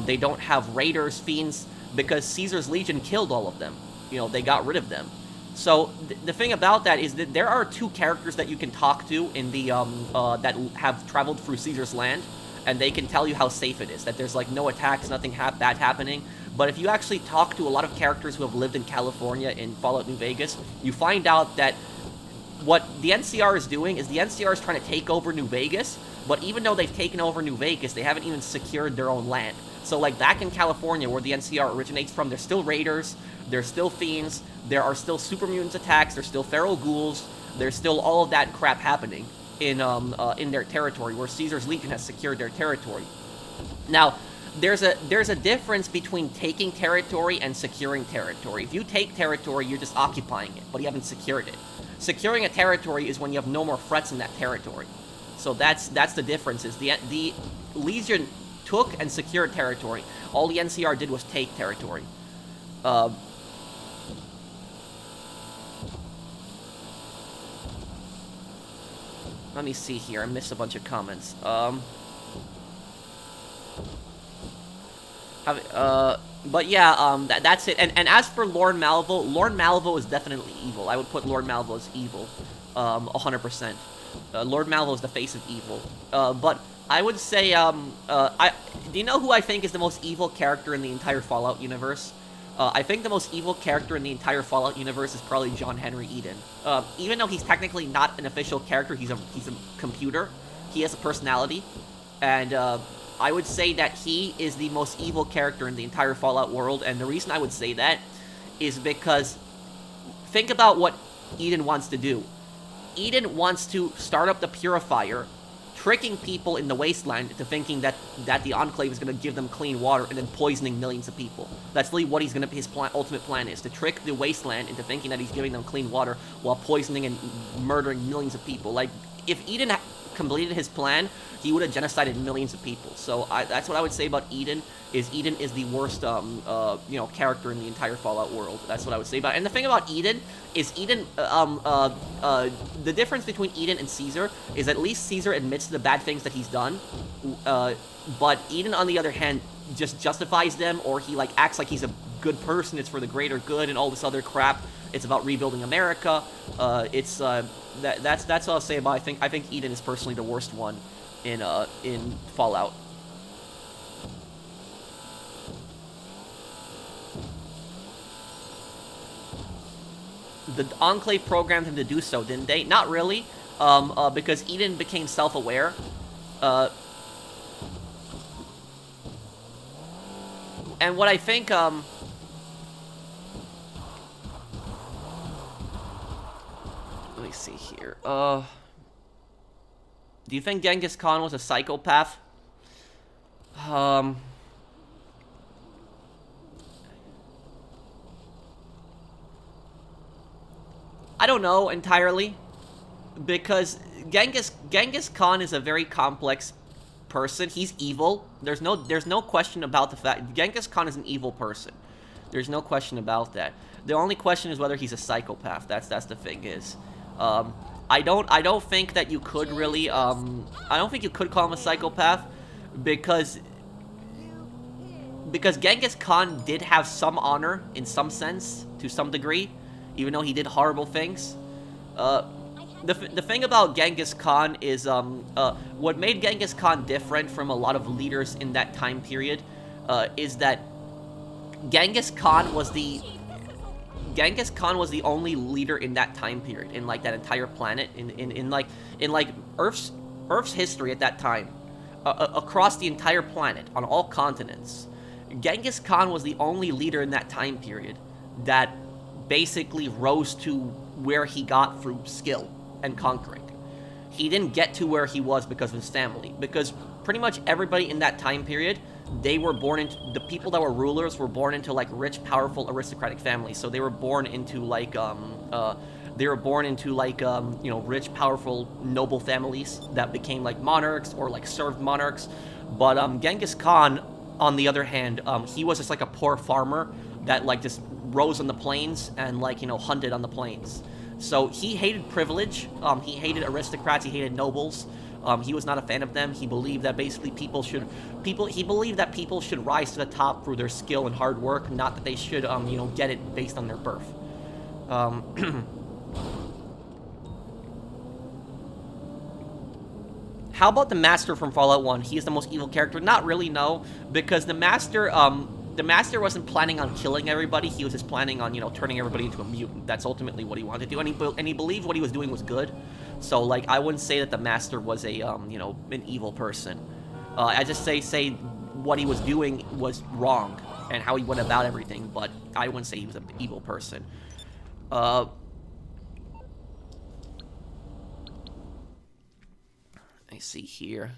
they don't have raiders, fiends, because Caesar's Legion killed all of them. You know, they got rid of them. So the thing about that is that there are two characters that you can talk to in the that have traveled through Caesar's land, and they can tell you how safe it is. That there's like no attacks, nothing bad happening. But if you actually talk to a lot of characters who have lived in California in Fallout New Vegas, you find out that what the NCR is doing is the NCR is trying to take over New Vegas. But even though they've taken over New Vegas, they haven't even secured their own land. So, like, back in California, where the NCR originates from, there's still raiders, there's still fiends, there are still super mutants attacks, there's still feral ghouls, there's still all of that crap happening in their territory, where Caesar's Legion has secured their territory. Now, there's a difference between taking territory and securing territory. If you take territory, you're just occupying it, but you haven't secured it. Securing a territory is when you have no more threats in that territory. So that's the difference. Is the Legion took and secured territory. All the NCR did was take territory. Let me see here. I missed a bunch of comments. But yeah, that's it. And as for Lord Malvo is definitely evil. I would put Lord Malvo as evil, 100%. Lord Malvo is the face of evil. But I would say, do you know who I think is the most evil character in the entire Fallout universe? I think the most evil character in the entire Fallout universe is probably John Henry Eden. Even though he's technically not an official character, he's a computer. He has a personality, and I would say that he is the most evil character in the entire Fallout world. And the reason I would say that is because think about what Eden wants to do. Eden wants to start up the Purifier, tricking people in the wasteland into thinking that the Enclave is going to give them clean water and then poisoning millions of people. That's really what his ultimate plan is, to trick the wasteland into thinking that he's giving them clean water while poisoning and murdering millions of people. Like, if Eden completed his plan, he would have genocided millions of people. So that's what I would say about Eden. Eden is the worst, character in the entire Fallout world. That's what I would say about it. And the thing about Eden is the difference between Eden and Caesar is at least Caesar admits to the bad things that he's done, but Eden, on the other hand, just justifies them, or he like acts like he's a good person. It's for the greater good and all this other crap. It's about rebuilding America. That's what I'll say about. I think Eden is personally the worst one in Fallout. The Enclave programmed him to do so, didn't they? Not really, because Eden became self-aware. And what I think, let me see here. Do you think Genghis Khan was a psychopath? I don't know entirely, because Genghis Khan is a very complex person. He's evil. There's no question about the fact Genghis Khan is an evil person. There's no question about that. The only question is whether he's a psychopath. That's the thing is. I don't think that you could really I don't think you could call him a psychopath, because Genghis Khan did have some honor in some sense, to some degree, even though he did horrible things. The thing about Genghis Khan is what made Genghis Khan different from a lot of leaders in that time period is that Genghis Khan was the only leader in that time period, in like that entire planet, in Earth's history at that time, across the entire planet, on all continents. Genghis Khan was the only leader in that time period that basically rose to where he got through skill and conquering. He didn't get to where he was because of his family, because pretty much everybody in that time period, they were born into, the people that were rulers were born into like rich, powerful, aristocratic families. So they were born into like rich, powerful, noble families that became like monarchs or like served monarchs. But Genghis Khan, on the other hand, he was just like a poor farmer that like just rose on the plains and like, hunted on the plains. So he hated privilege, he hated aristocrats, he hated nobles. He was not a fan of them. He believed that basically people should rise to the top through their skill and hard work, not that they should get it based on their birth. How about the Master from Fallout 1? He is the most evil character. Not really, no, because the Master wasn't planning on killing everybody. He was just planning on, turning everybody into a mutant. That's ultimately what he wanted to do, and he believed what he was doing was good. So, like, I wouldn't say that the Master was a, an evil person. I just say what he was doing was wrong, and how he went about everything, but I wouldn't say he was an evil person. I see here.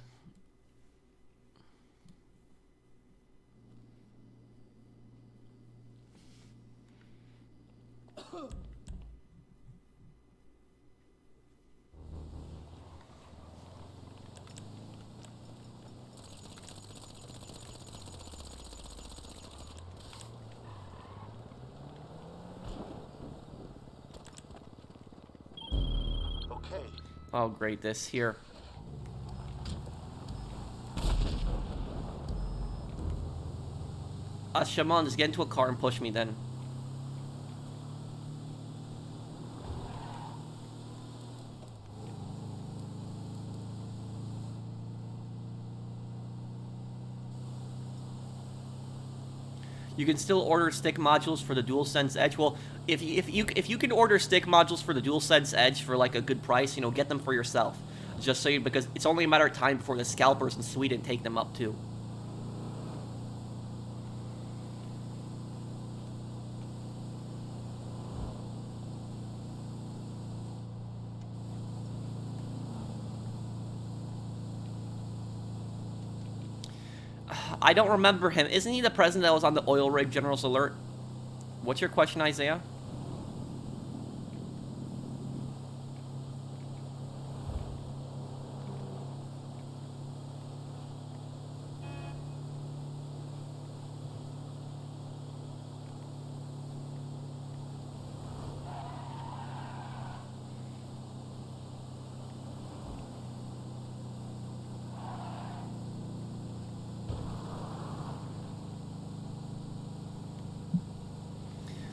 Oh, great, this here. Shaman, just get into a car and push me then. You can still order stick modules for the DualSense Edge. Well, if you can order stick modules for the DualSense Edge for like a good price, you know, get them for yourself. Just so you, because it's only a matter of time before the scalpers in Sweden take them up too. I don't remember him. Isn't he the president that was on the oil rig general's alert? What's your question, Isaiah?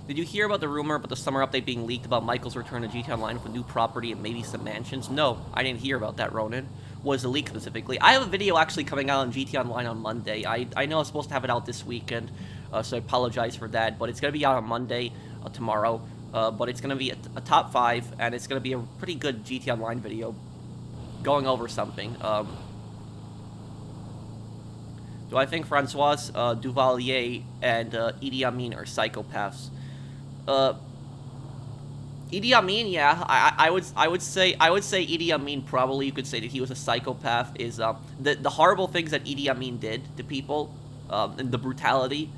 Did you hear about the rumor about the summer update being leaked about Michael's return to GTA Online with a new property and maybe some mansions? No, I didn't hear about that, Ronan. Was the leak specifically? I have a video actually coming out on GTA Online on Monday. I know I was supposed to have it out this weekend, so I apologize for that. But it's going to be out on Monday, tomorrow. But it's going to be a top 5, and it's going to be a pretty good GTA Online video going over something. Do I think Francois Duvalier and Idi Amin are psychopaths? Idi Amin, yeah, I would say Idi Amin, probably you could say that he was a psychopath. Is the horrible things that Idi Amin did to people, and the brutality,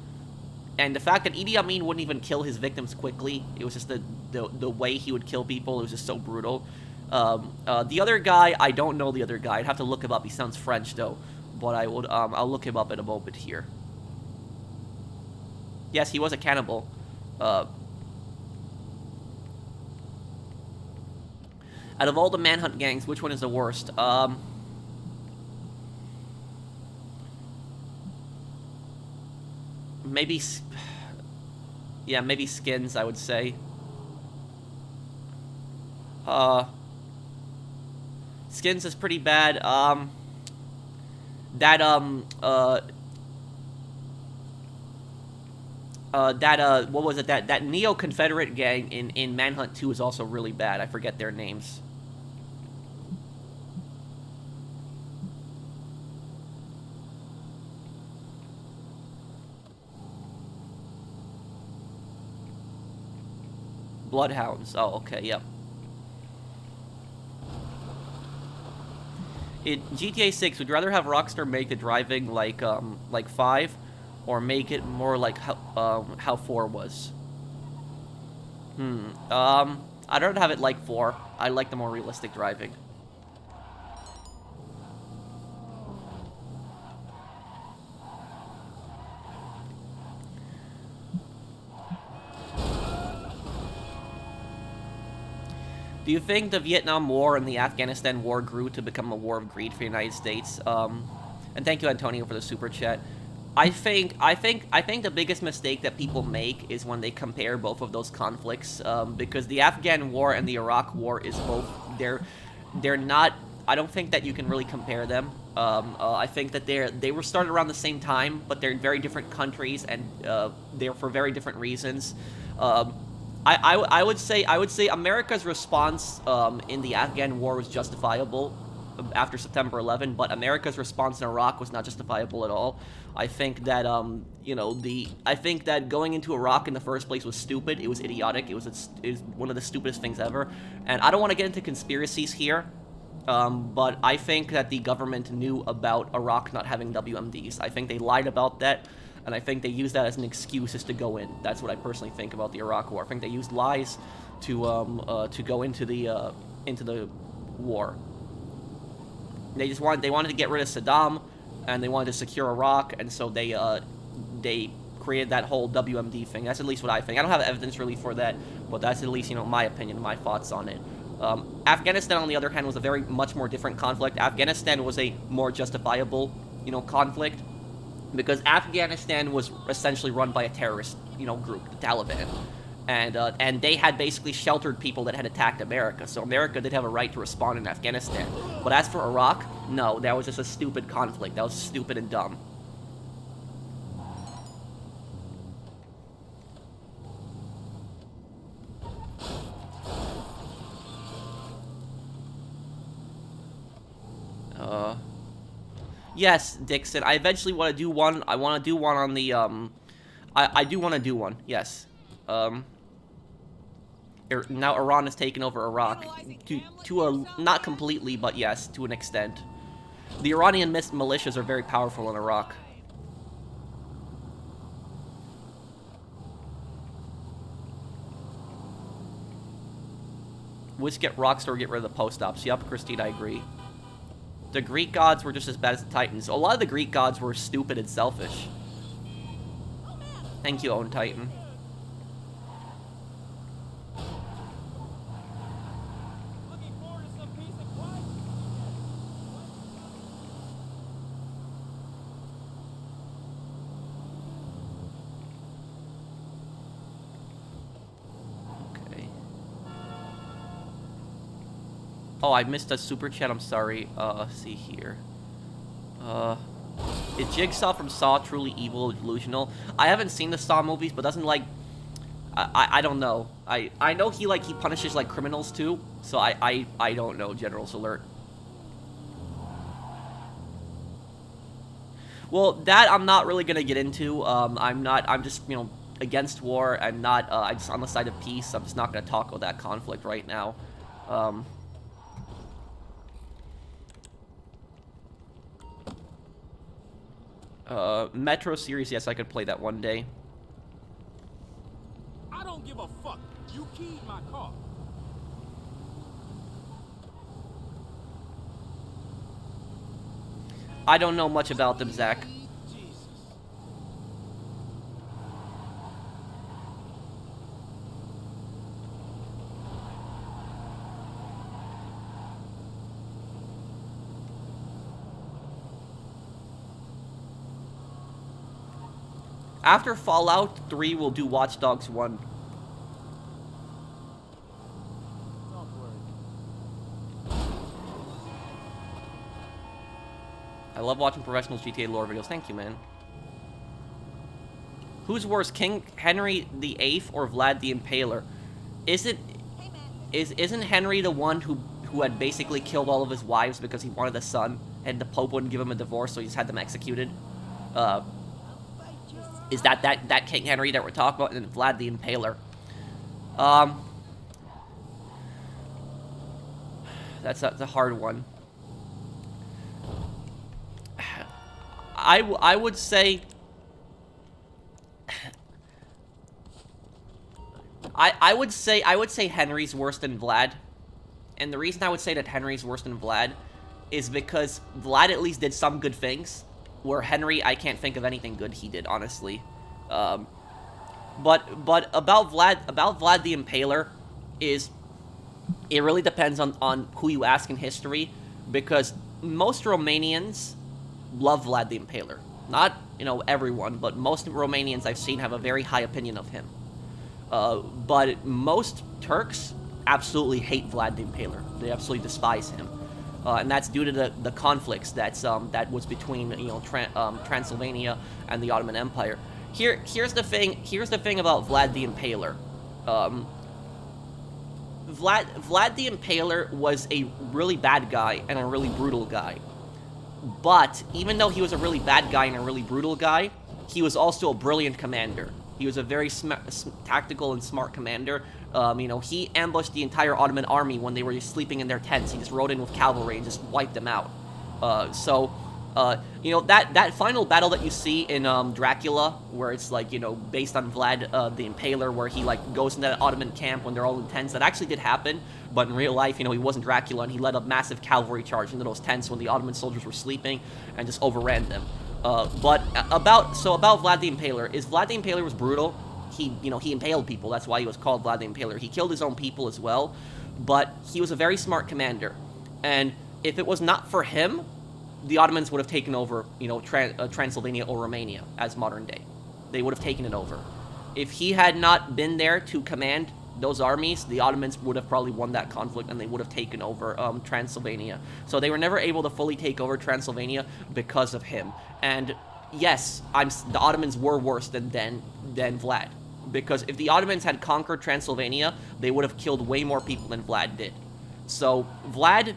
and the fact that Idi Amin wouldn't even kill his victims quickly. It was just the way he would kill people. It was just so brutal. The other guy, I don't know the other guy. I'd have to look him up. He sounds French though, but I'll look him up in a moment here. Yes, he was a cannibal. Out of all the manhunt gangs, which one is the worst? Maybe, yeah, maybe Skins, I would say. Skins is pretty bad. What was it? That Neo-Confederate gang in Manhunt 2 is also really bad. I forget their names. Bloodhounds. Oh, okay, yep. In GTA 6, would you rather have Rockstar make the driving like 5, or make it more like how 4 was? I'd rather have it like 4. I like the more realistic driving. Do you think the Vietnam War and the Afghanistan War grew to become a war of greed for the United States? And thank you, Antonio, for the super chat. I think the biggest mistake that people make is when they compare both of those conflicts, because the Afghan War and the Iraq War is both they're not. I don't think that you can really compare them. I think that they were started around the same time, but they're in very different countries, and they're for very different reasons. I would say America's response in the Afghan War was justifiable after September 11, but America's response in Iraq was not justifiable at all. I think that I think that going into Iraq in the first place was stupid. It was idiotic. It was one of the stupidest things ever. And I don't want to get into conspiracies here, but I think that the government knew about Iraq not having WMDs. I think they lied about that. And I think they used that as an excuse just to go in. That's what I personally think about the Iraq War. I think they used lies to go into the war. They wanted to get rid of Saddam, and they wanted to secure Iraq, and so they created that whole WMD thing. That's at least what I think. I don't have evidence really for that, but that's at least my opinion, my thoughts on it. Afghanistan, on the other hand, was a very much more different conflict. Afghanistan was a more justifiable conflict. because Afghanistan was essentially run by a terrorist, group, the Taliban, and they had basically sheltered people that had attacked America. So America did have a right to respond in Afghanistan. But as for Iraq, no, that was just a stupid conflict. That was stupid and dumb. Yes, Dixon. I eventually want to do one. I want to do one on the, I do want to do one, yes. Now Iran has taken over Iraq. To a, not completely, but yes, to an extent. The Iranian militias are very powerful in Iraq. Which get Rockstar, get rid of the post-ops. Yup, Christine, I agree. The Greek gods were just as bad as the Titans. A lot of the Greek gods were stupid and selfish. Thank you, Own Titan. Oh, I missed a super chat, I'm sorry. See here. Is Jigsaw from Saw truly evil, delusional? I haven't seen the Saw movies, but doesn't, like... I don't know. I know he punishes, like, criminals, too. So I don't know, General's alert. Well, that I'm not really gonna get into. I'm just, against war. I'm just on the side of peace. I'm just not gonna talk about that conflict right now. Metro series, yes, I could play that one day. I don't give a fuck. You keyed my car. I don't know much about them, Zach. After Fallout 3, we'll do Watch Dogs 1. I love watching professional GTA lore videos. Thank you, man. Who's worse, King Henry VIII or Vlad the Impaler? Isn't Henry the one who had basically killed all of his wives because he wanted a son, and the Pope wouldn't give him a divorce, so he just had them executed? Is that King Henry that we're talking about, and then Vlad the Impaler? That's a hard one. I would say I would say Henry's worse than Vlad, and the reason I would say that Henry's worse than Vlad is because Vlad at least did some good things, where Henry, I can't think of anything good he did, honestly. But about Vlad the Impaler is, it really depends on who you ask in history, because most Romanians love Vlad the Impaler. Not, everyone, but most Romanians I've seen have a very high opinion of him. But most Turks absolutely hate Vlad the Impaler. They absolutely despise him. And that's due to the conflicts that was between, Transylvania and the Ottoman Empire. Here's the thing about Vlad the Impaler. Vlad the Impaler was a really bad guy and a really brutal guy. But even though he was a really bad guy and a really brutal guy, he was also a brilliant commander. He was a very tactical and smart commander. He ambushed the entire Ottoman army when they were just sleeping in their tents. He just rode in with cavalry and just wiped them out. That final battle that you see in Dracula, where it's based on Vlad the Impaler, where he goes into that Ottoman camp when they're all in tents, that actually did happen. But in real life, he wasn't Dracula, and he led a massive cavalry charge into those tents when the Ottoman soldiers were sleeping and just overran them. But about Vlad the Impaler, Vlad the Impaler was brutal. He impaled people. That's why he was called Vlad the Impaler. He killed his own people as well, but he was a very smart commander. And if it was not for him, the Ottomans would have taken over, Transylvania or Romania as modern day. They would have taken it over. If he had not been there to command those armies, the Ottomans would have probably won that conflict and they would have taken over Transylvania. So they were never able to fully take over Transylvania because of him. And yes, the Ottomans were worse than Vlad. Because if the Ottomans had conquered Transylvania, they would have killed way more people than Vlad did. So Vlad,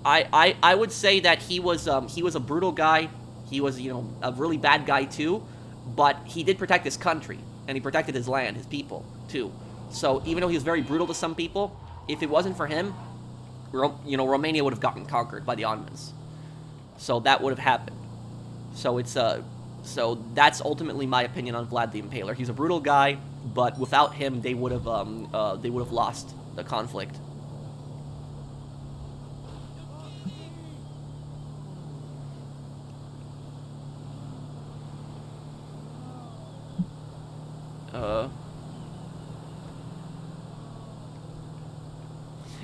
I would say that he was a brutal guy. He was, a really bad guy too, but he did protect his country and he protected his land, his people too. So even though he was very brutal to some people, if it wasn't for him, Romania would have gotten conquered by the Ottomans. So that would have happened. So so that's ultimately my opinion on Vlad the Impaler. He's a brutal guy, but without him, they would have lost the conflict.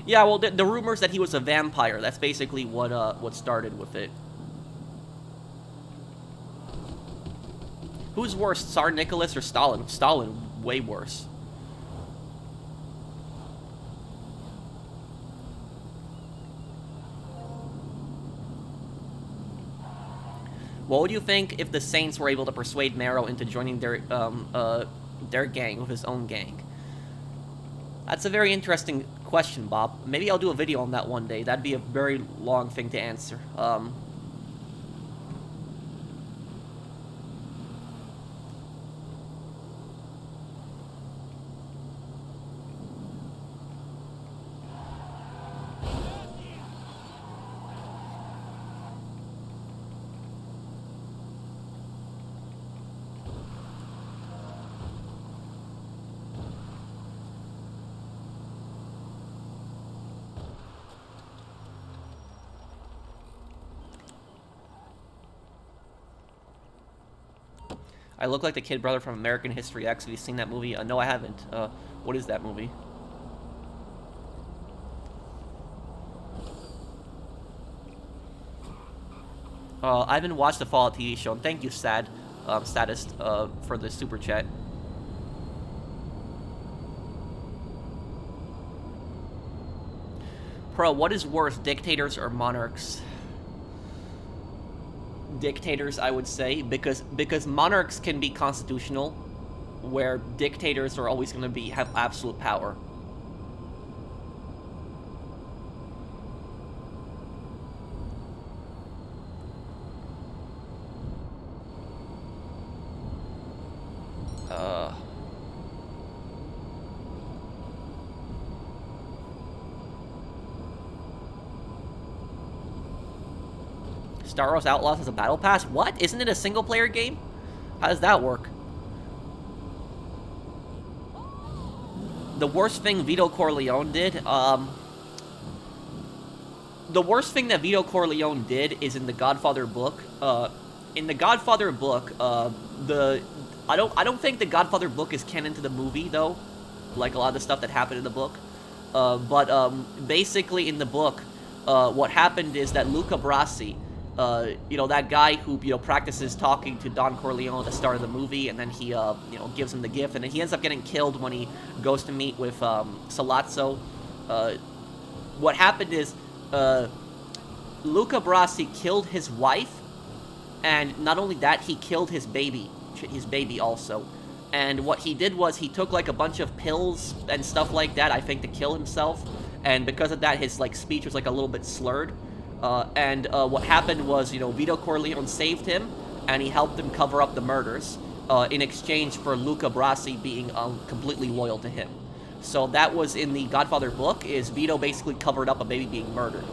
Yeah, well, the rumors that he was a vampire, that's basically what started with it. Who's worse, Tsar Nicholas or Stalin? Stalin, way worse. What would you think if the Saints were able to persuade Marrow into joining their gang with his own gang? That's a very interesting question, Bob. Maybe I'll do a video on that one day. That'd be a very long thing to answer. I look like the kid brother from American History X. Have you seen that movie? No, I haven't. What is that movie? I haven't watched the Fallout TV show. And thank you, Statist, for the super chat. Pro, what is worse, dictators or monarchs? Dictators, I would say, because monarchs can be constitutional, where dictators are always going to have absolute power. Star Wars Outlaws has a battle pass? What? Isn't it a single-player game? How does that work? The worst thing Vito Corleone did, the worst thing that Vito Corleone did is in the Godfather book. In the Godfather book, I don't think the Godfather book is canon to the movie, though, like a lot of the stuff that happened in the book. But basically in the book, what happened is that Luca Brasi, that guy who, practices talking to Don Corleone at the start of the movie, and then he, gives him the gift, and then he ends up getting killed when he goes to meet with, Salazzo. What happened is, Luca Brasi killed his wife, and not only that, he killed his baby also. And what he did was he took, like, a bunch of pills and stuff like that, I think, to kill himself, and because of that, his, like, speech was, like, a little bit slurred. And what happened was, Vito Corleone saved him, and he helped him cover up the murders, in exchange for Luca Brasi being completely loyal to him. So that was in the Godfather book, is Vito basically covered up a baby being murdered.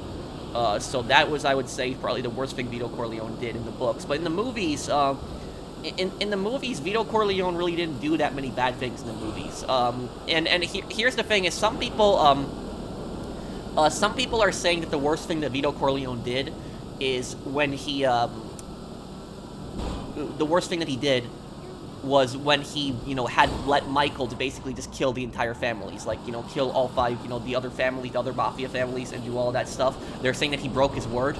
So that was, I would say, probably the worst thing Vito Corleone did in the books. But in the movies, in the movies, Vito Corleone really didn't do that many bad things in the movies. Here's the thing, is some people are saying that the worst thing that Vito Corleone did is when he, the worst thing that he did was when he, had let Michael to basically just kill the entire families, like, kill all 5, the other family, the other mafia families, and do all that stuff. They're saying that he broke his word.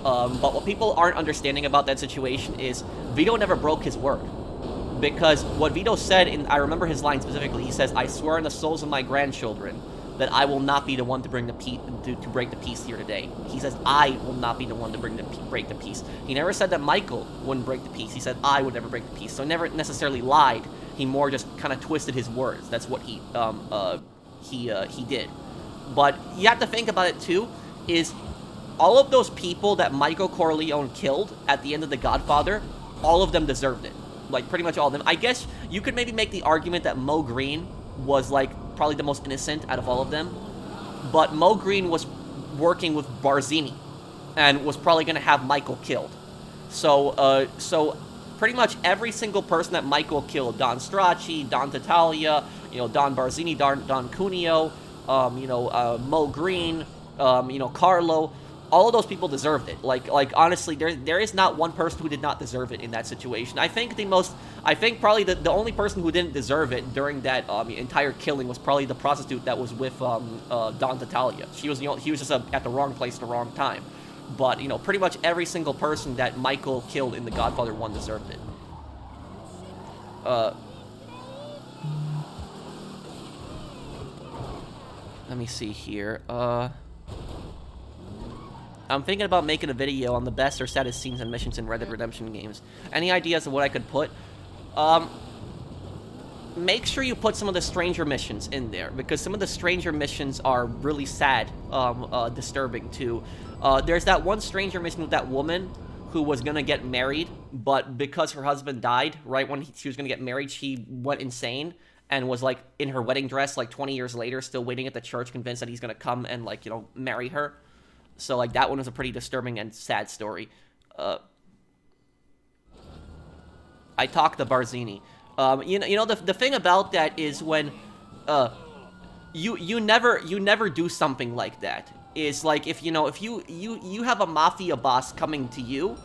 But what people aren't understanding about that situation is Vito never broke his word. Because what Vito said, I remember his line specifically, he says, "I swear on the souls of my grandchildren that I will not be the one to bring the to break the peace here today." He says, "I will not be the one to break the peace." He never said that Michael wouldn't break the peace. He said, "I would never break the peace." So he never necessarily lied. He more just kind of twisted his words. That's what he did. But you have to think about it too, is all of those people that Michael Corleone killed at the end of The Godfather, all of them deserved it. Like, pretty much all of them. I guess you could maybe make the argument that Mo Green was, like, probably the most innocent out of all of them. But Mo Green was working with Barzini and was probably going to have Michael killed. So pretty much every single person that Michael killed, Don Stracci, Don Tatalia, Don Barzini, Don Cuneo, Mo Green, Carlo, all of those people deserved it. Like honestly, there is not one person who did not deserve it in that situation. I think probably the only person who didn't deserve it during that entire killing was probably the prostitute that was with Don Tatalia. He was just at the wrong place at the wrong time. But pretty much every single person that Michael killed in The Godfather 1 deserved it. Let me see here. I'm thinking about making a video on the best or saddest scenes and missions in Red Dead Redemption games. Any ideas of what I could put? Make sure you put some of the stranger missions in there, because some of the stranger missions are really sad, disturbing too. There's that one stranger mission with that woman who was gonna get married, but because her husband died right when she was gonna get married, she went insane and was like in her wedding dress like 20 years later, still waiting at the church, convinced that he's gonna come and marry her. So, like, that one was a pretty disturbing and sad story. I talked to Barzini. The thing about that is when, you never do something like that. Is like, if you have a mafia boss coming to you,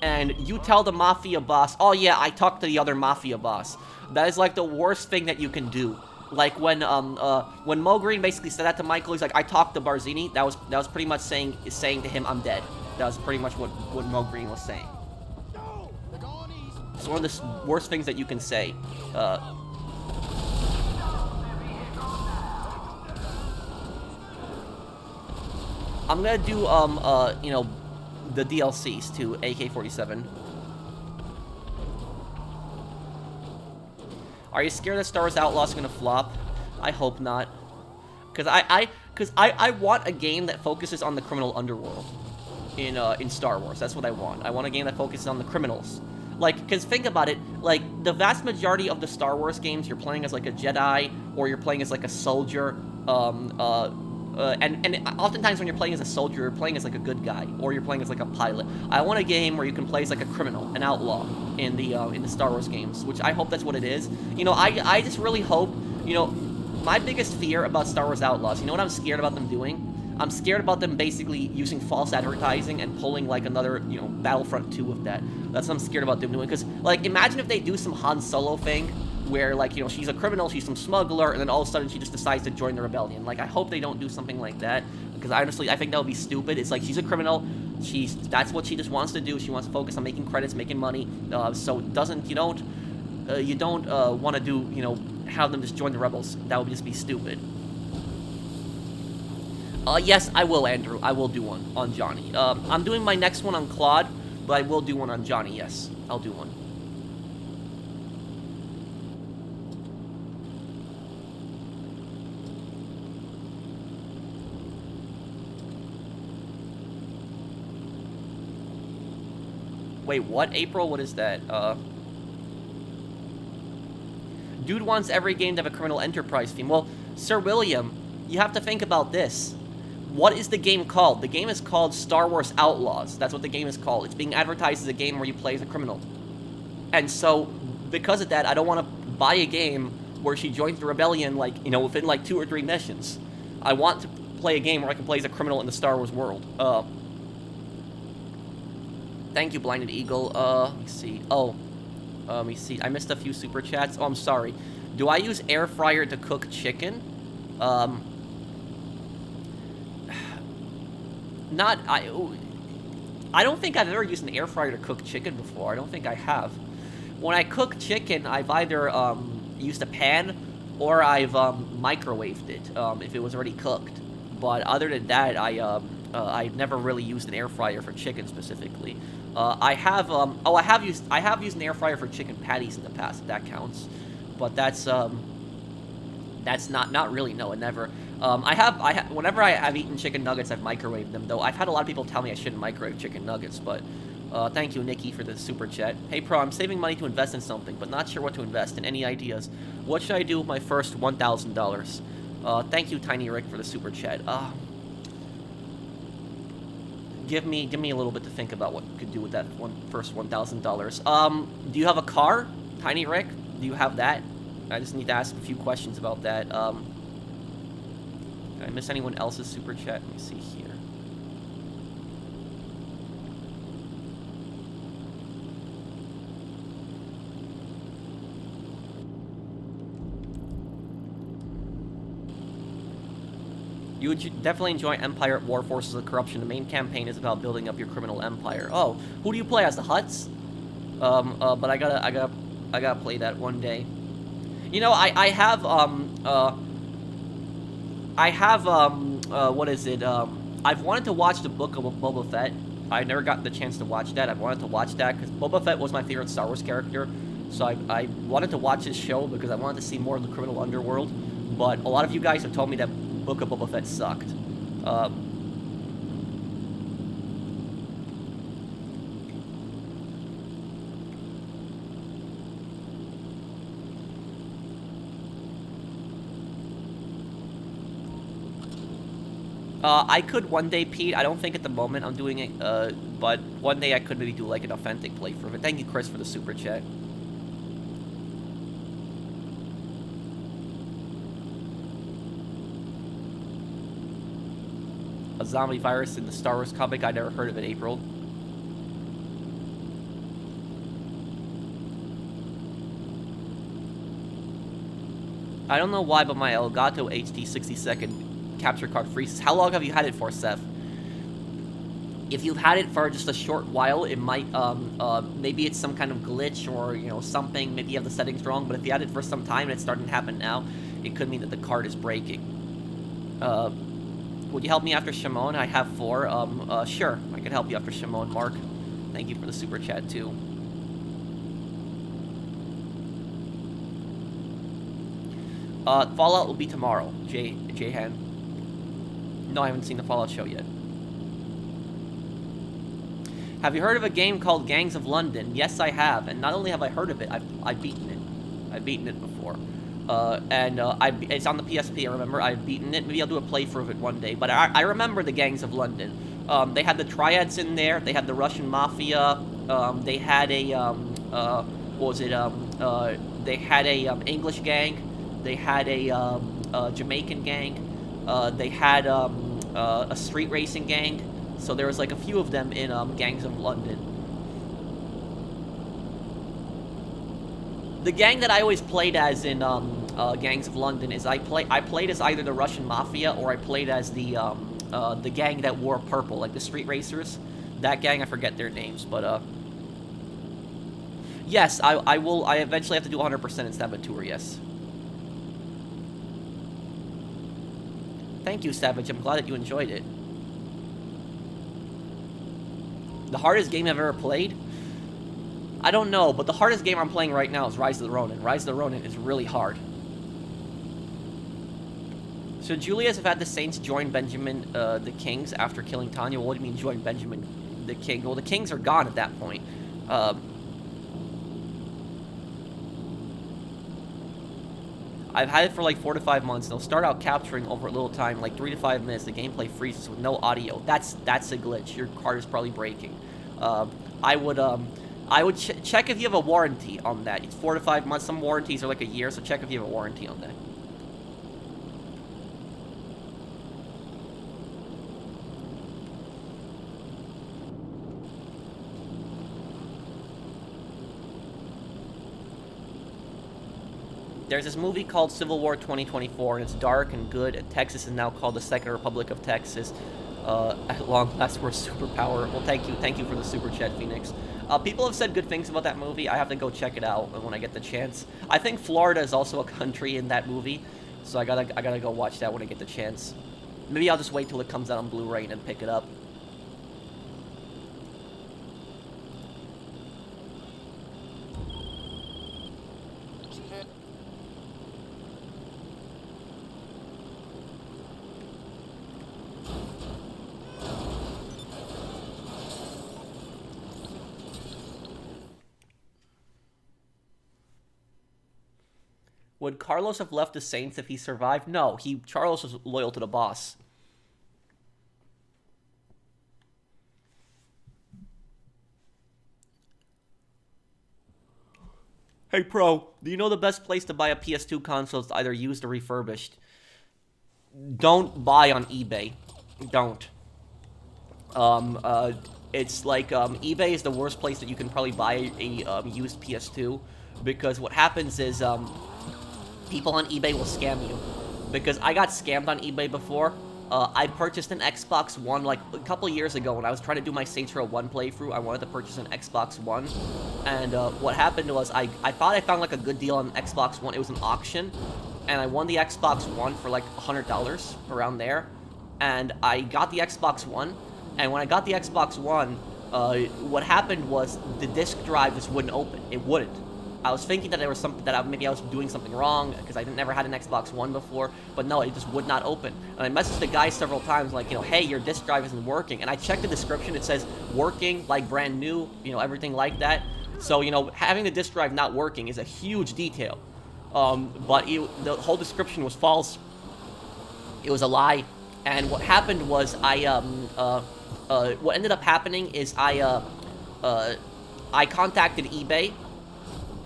and you tell the mafia boss, "Oh yeah, I talked to the other mafia boss." That is like the worst thing that you can do. Like when Mo Green basically said that to Michael, he's like, "I talked to Barzini." That was pretty much saying to him, "I'm dead." That was pretty much what Mo Green was saying. It's one of the worst things that you can say. I'm gonna do the DLCs to AK-47. Are you scared that Star Wars Outlaws is gonna flop? I hope not. Cause I want a game that focuses on the criminal underworld in Star Wars. That's what I want. I want a game that focuses on the criminals. Like, cause think about it, like, the vast majority of the Star Wars games, you're playing as like a Jedi, or you're playing as like a soldier, and oftentimes when you're playing as a soldier, you're playing as like a good guy, or you're playing as like a pilot. I want a game where you can play as like a criminal, an outlaw, in the Star Wars games, which I hope that's what it is. I just really hope, my biggest fear about Star Wars Outlaws, what I'm scared about them doing? I'm scared about them basically using false advertising and pulling like another, Battlefront 2 with that. That's what I'm scared about them doing, because, like, imagine if they do some Han Solo thing, where, like, she's a criminal, she's some smuggler, and then all of a sudden she just decides to join the rebellion. Like, I hope they don't do something like that, because honestly, I think that would be stupid. It's like, she's a criminal, that's what she just wants to do. She wants to focus on making credits, making money, so you don't want to do, have them just join the rebels. That would just be stupid. Yes, I will, Andrew. I will do one on Johnny. I'm doing my next one on Claude, but I will do one on Johnny, yes. I'll do one. Wait, what? April? What is that? Dude wants every game to have a criminal enterprise theme. Well, Sir William, you have to think about this. What is the game called? The game is called Star Wars Outlaws. That's what the game is called. It's being advertised as a game where you play as a criminal. And so, because of that, I don't want to buy a game where she joins the rebellion, like, within, like, 2 or 3 missions. I want to play a game where I can play as a criminal in the Star Wars world. Thank you, Blinded Eagle. Let me see. Let me see. I missed a few super chats. Oh, I'm sorry. Do I use air fryer to cook chicken? I don't think I've ever used an air fryer to cook chicken before. I don't think I have. When I cook chicken, I've either used a pan or I've microwaved it if it was already cooked. But other than that, I've never really used an air fryer for chicken specifically. I have used an air fryer for chicken patties in the past. If that counts, but that's not really, no, it never. Whenever I have eaten chicken nuggets, I've microwaved them, though. I've had a lot of people tell me I shouldn't microwave chicken nuggets, but thank you, Nikki, for the super chat. Hey, Pro, I'm saving money to invest in something, but not sure what to invest in. Any ideas? What should I do with my first $1,000? Thank you, Tiny Rick, for the super chat. Give me a little bit to think about what you could do with that first $1,000. Do you have a car, Tiny Rick? Do you have that? I just need to ask a few questions about that. Did I miss anyone else's super chat? Let me see here. You would definitely enjoy Empire at War Forces of Corruption. The main campaign is about building up your criminal empire. Oh, who do you play as? The Hutts? But I gotta play that one day. You know, I have what is it? I've wanted to watch the Book of Boba Fett. I've never gotten the chance to watch that. I've wanted to watch that because Boba Fett was my favorite Star Wars character. So I wanted to watch this show because I wanted to see more of the criminal underworld. But a lot of you guys have told me that Book of Boba Fett sucked. I could one day, Pete. I don't think at the moment I'm doing it, but one day I could maybe do like an authentic playthrough of it. Thank you, Chris, for the super chat. A zombie virus in the Star Wars comic. I never heard of it, April. I don't know why, but my Elgato HD 60-second capture card freezes. How long have you had it for, Seth? If you've had it for just a short while, it might, maybe it's some kind of glitch or, you know, something. Maybe you have the settings wrong, but if you had it for some time and it's starting to happen now, it could mean that the card is breaking. Would you help me after Shimon? I have 4. Sure, I could help you after Shimon, Mark. Thank you for the super chat, too. Fallout will be tomorrow, J-Han. No, I haven't seen the Fallout show yet. Have you heard of a game called Gangs of London? Yes, I have. And not only have I heard of it, I've beaten it. I've beaten it before. It's on the PSP, I remember. I've beaten it. Maybe I'll do a playthrough of it one day. But I remember the Gangs of London. They had the Triads in there. They had the Russian Mafia. They had a, what was it? They had a English gang. They had a Jamaican gang. They had a street racing gang. So there was like a few of them in Gangs of London. The gang that I always played as in Gangs of London is I played as either the Russian Mafia or I played as the gang that wore purple, like the street racers. That gang, I forget their names, but yes, I will. I eventually have to do 100% in Saboteur. Yes. Thank you, Savage. I'm glad that you enjoyed it. The hardest game I've ever played? I don't know, but the hardest game I'm playing right now is Rise of the Ronin. Rise of the Ronin is really hard. So Julius have had the Saints join Benjamin the Kings after killing Tanya. What do you mean join Benjamin the King? Well, the Kings are gone at that point. I've had it for like 4 to 5 months. They'll start out capturing over a little time, like 3 to 5 minutes. The gameplay freezes with no audio. That's a glitch. Your card is probably breaking. I would check if you have a warranty on that. It's 4 to 5 months. Some warranties are like a year, so check if you have a warranty on that. There's this movie called Civil War 2024, and it's dark and good, and Texas is now called the Second Republic of Texas. At long last for a superpower. Well, thank you for the super chat, Phoenix. People have said good things about that movie. I have to go check it out when I get the chance. I think Florida is also a country in that movie, so I gotta go watch that when I get the chance. Maybe I'll just wait till it comes out on Blu-ray and then pick it up. Would Carlos have left the Saints if he survived? No, Carlos was loyal to the boss. Hey, Pro, do you know the best place to buy a PS2 console is either used or refurbished? Don't buy on eBay. Don't. It's like, eBay is the worst place that you can probably buy a used PS2, because what happens is, people on eBay will scam you. Because I got scammed on eBay before. I purchased an Xbox One like a couple years ago when I was trying to do my Saints Row 1 playthrough. I wanted to purchase an Xbox One. And what happened was I thought I found like a good deal on Xbox One. It was an auction. And I won the Xbox One for like $100 around there. And I got the Xbox One. And when I got the Xbox One, what happened was the disc drive just wouldn't open. It wouldn't. I was thinking that there was something that maybe I was doing something wrong because I never had an Xbox One before, but no, it just would not open. And I messaged the guy several times, like, hey, your disk drive isn't working. And I checked the description; it says working, like brand new, everything like that. So, having the disk drive not working is a huge detail. But the whole description was false. It was a lie. And what happened was what ended up happening is I contacted eBay.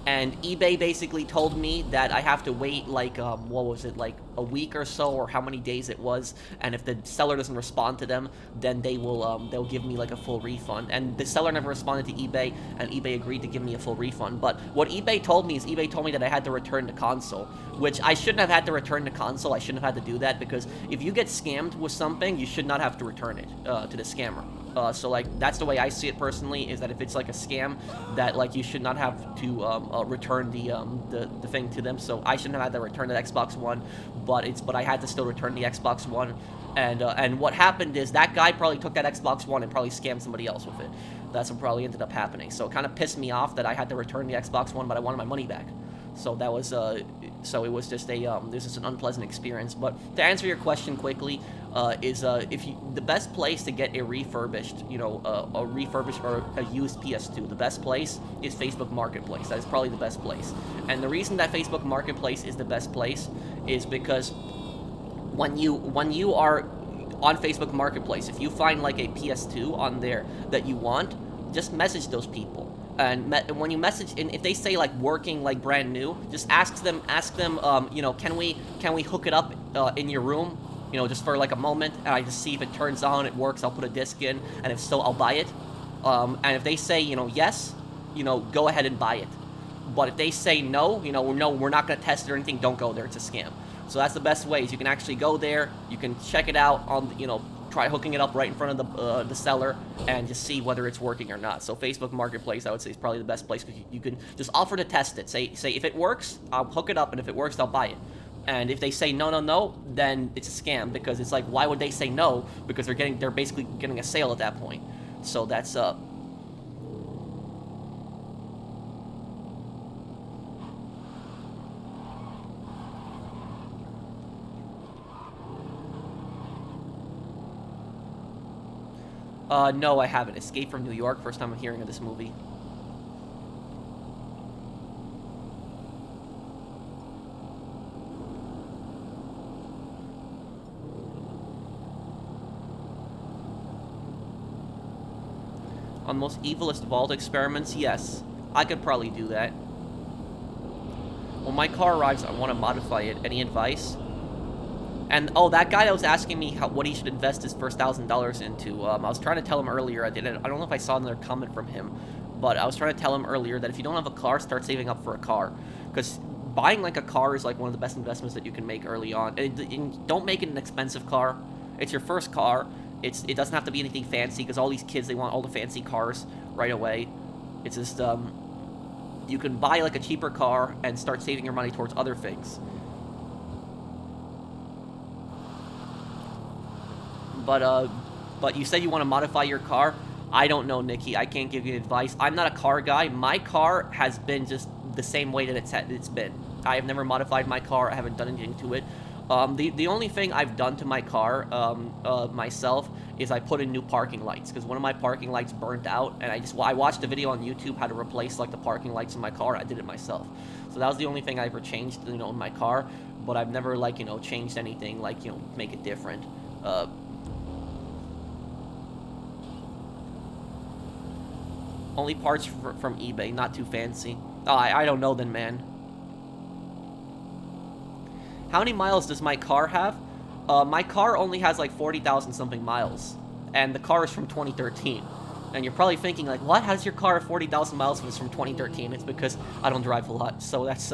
And eBay basically told me that I have to wait like, what was it, like a week or so, or how many days it was. And if the seller doesn't respond to them, then they'll give me like a full refund. And the seller never responded to eBay, and eBay agreed to give me a full refund. But what eBay told me is eBay told me that I had to return the console, which I shouldn't have had to return the console. I shouldn't have had to do that, because if you get scammed with something, you should not have to return it to the scammer. So, like, that's the way I see it personally, is that if it's, like, a scam, that, like, you should not have to return the thing to them. So I shouldn't have had to return the Xbox One, but I had to still return the Xbox One. And what happened is that guy probably took that Xbox One and probably scammed somebody else with it. That's what probably ended up happening. So it kind of pissed me off that I had to return the Xbox One, but I wanted my money back. So that was, so it was just this is an unpleasant experience. But to answer your question quickly, the best place to get a refurbished, a refurbished or a used PS2, the best place is Facebook Marketplace. That is probably the best place. And the reason that Facebook Marketplace is the best place is because when you are on Facebook Marketplace, if you find like a PS2 on there that you want, just message those people. And when you message, and if they say like working, like brand new, just ask them, can we hook it up in your room, just for like a moment, and I just see if it turns on, it works, I'll put a disc in, and if so, I'll buy it. And if they say, yes, go ahead and buy it. But if they say no, no, we're not gonna test it or anything, don't go there, it's a scam. So that's the best way, is you can actually go there, you can check it out on, try hooking it up right in front of the seller, and just see whether it's working or not. So Facebook Marketplace, I would say, is probably the best place, because you can just offer to test it. Say if it works, I'll hook it up, and if it works, I'll buy it. And if they say no, then it's a scam, because it's like, why would they say no? Because they're basically getting a sale at that point. So that's no, I haven't. Escape from New York, first time I'm hearing of this movie. On most evilest vault experiments, yes. I could probably do that. When my car arrives, I want to modify it. Any advice? And, oh, that guy that was asking me what he should invest his first $1,000 into, I was trying to tell him earlier, I don't know if I saw another comment from him, but I was trying to tell him earlier that if you don't have a car, start saving up for a car. Because buying, like, a car is, like, one of the best investments that you can make early on. And don't make it an expensive car. It's your first car. It doesn't have to be anything fancy, because all these kids, they want all the fancy cars right away. It's just, you can buy, like, a cheaper car and start saving your money towards other things. But you said you want to modify your car. I don't know, Nikki. I can't give you advice. I'm not a car guy. My car has been just the same way that it's been. I have never modified my car. I haven't done anything to it. The only thing I've done to my car myself is I put in new parking lights, because one of my parking lights burnt out, and I watched a video on YouTube how to replace, like, the parking lights in my car. I did it myself. So that was the only thing I ever changed, in my car. But I've never, like, changed anything, like, make it different. Only parts from eBay, not too fancy. Oh, I don't know then, man. How many miles does my car have? My car only has like 40,000 something miles, and the car is from 2013. And you're probably thinking, like, what? How does your car have 40,000 miles if it's from 2013? It's because I don't drive a lot, so that's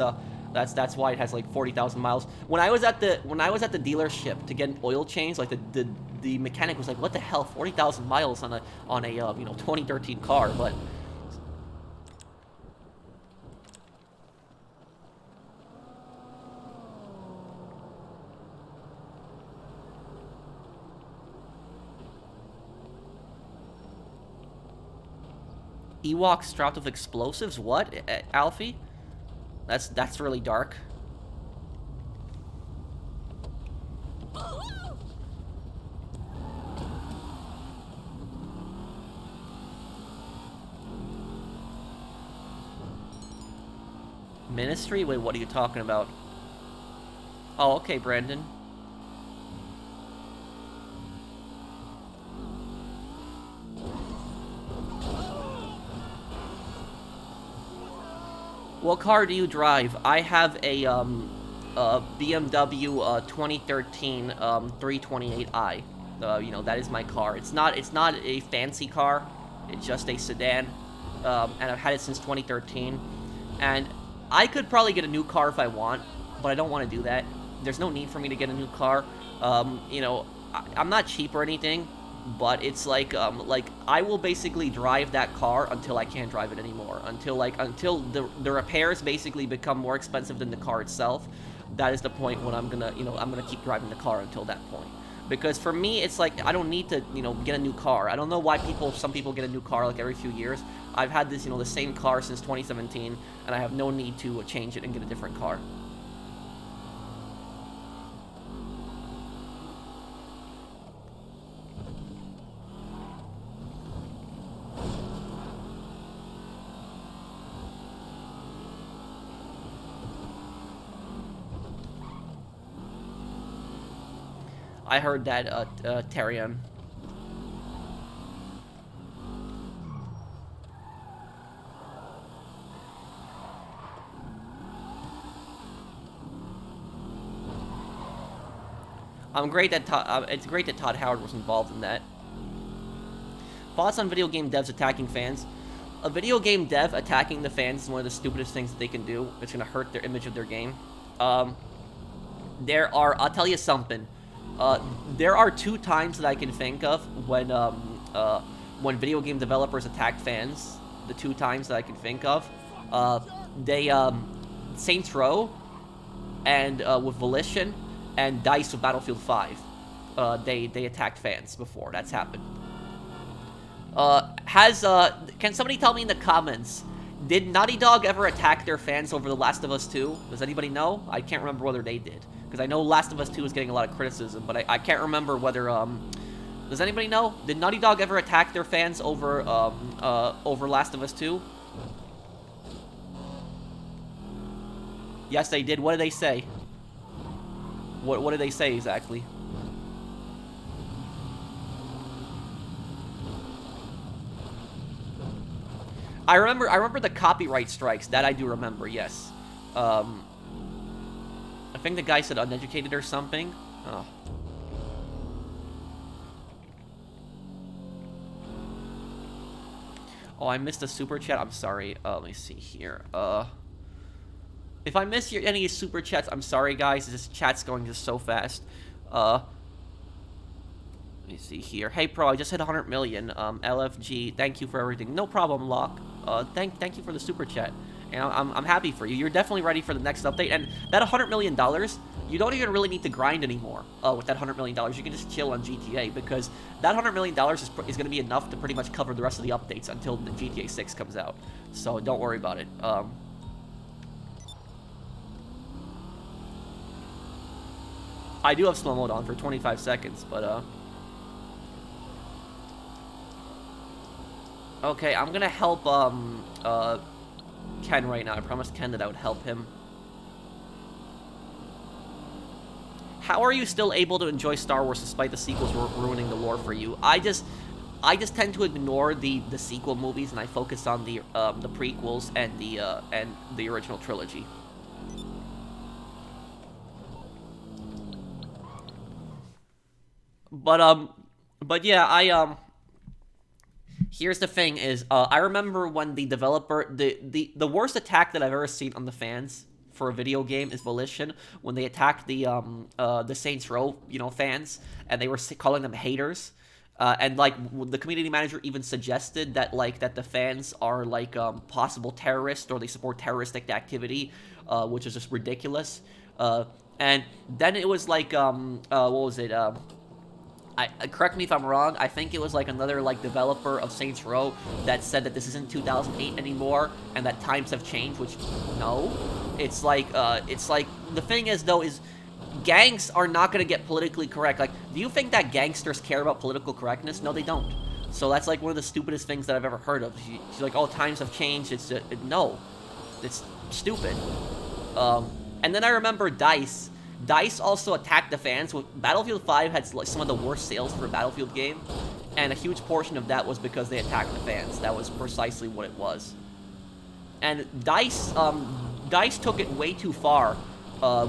why it has like 40,000 miles. When I was at the dealership to get an oil change, like the mechanic was like, "What the hell? 40,000 miles on a 2013 car?" But Ewok strapped with explosives? What, Alfie? That's really dark. Ministry? Wait, what are you talking about? Oh, okay, Brandon. What car do you drive? I have a BMW 2013 328i. That is my car. It's not a fancy car. It's just a sedan, and I've had it since 2013. And I could probably get a new car if I want, but I don't want to do that. There's no need for me to get a new car. I'm not cheap or anything, but it's like I will basically drive that car until I can't drive it anymore. Until the repairs basically become more expensive than the car itself. That is the point when I'm gonna keep driving the car until that point. Because for me, it's like I don't need to get a new car. I don't know why some people get a new car like every few years. I've had this the same car since 2017, and I have no need to change it and get a different car. I heard that, Tyrion. It's great that Todd Howard was involved in that. Thoughts on video game devs attacking fans? A video game dev attacking the fans is one of the stupidest things that they can do. It's gonna hurt their image of their game. I'll tell you something. There are 2 times that I can think of when video game developers attacked fans. The 2 times that I can think of, Saints Row, and with Volition, and DICE with Battlefield 5. They attacked fans before. That's happened. Can somebody tell me in the comments? Did Naughty Dog ever attack their fans over The Last of Us 2? Does anybody know? I can't remember whether they did. Because I know Last of Us 2 is getting a lot of criticism, but I can't remember whether, does anybody know? Did Naughty Dog ever attack their fans over Last of Us 2? Yes, they did. What did they say? What did they say exactly? I remember the copyright strikes. That I do remember, yes. I think the guy said uneducated or something. Oh. Oh, I missed a super chat. I'm sorry. Let me see here. If I miss any super chats, I'm sorry, guys. This chat's going just so fast. Let me see here. Hey, Pro, I just hit 100 million. LFG, thank you for everything. No problem, Locke. Thank you for the super chat. And I'm happy for you. You're definitely ready for the next update. And that $100 million, you don't even really need to grind anymore with that $100 million. You can just chill on GTA because that $100 million is going to be enough to pretty much cover the rest of the updates until the GTA 6 comes out. So don't worry about it. I do have slow mode on for 25 seconds, but okay, I'm gonna help Ken right now. I promised Ken that I would help him. How are you still able to enjoy Star Wars despite the sequels ruining the lore for you? I just tend to ignore the sequel movies and I focus on the prequels and the original trilogy. But yeah, here's the thing is, I remember when the developer, the worst attack that I've ever seen on the fans for a video game is Volition, when they attacked the Saints Row, fans, and they were calling them haters. And like the community manager even suggested that that the fans are possible terrorists or they support terroristic activity, which is just ridiculous. And then it was what was it? Correct me if I'm wrong, I think it was another developer of Saints Row that said that this isn't 2008 anymore and that times have changed, which no. It's the thing is though is gangs are not going to get politically correct. Do you think that gangsters care about political correctness? No, they don't. So that's one of the stupidest things that I've ever heard of. She's like, oh, times have changed. No, it's stupid. And then I remember DICE. DICE also attacked the fans. Battlefield 5 had some of the worst sales for a Battlefield game, and a huge portion of that was because they attacked the fans. That was precisely what it was. And DICE took it way too far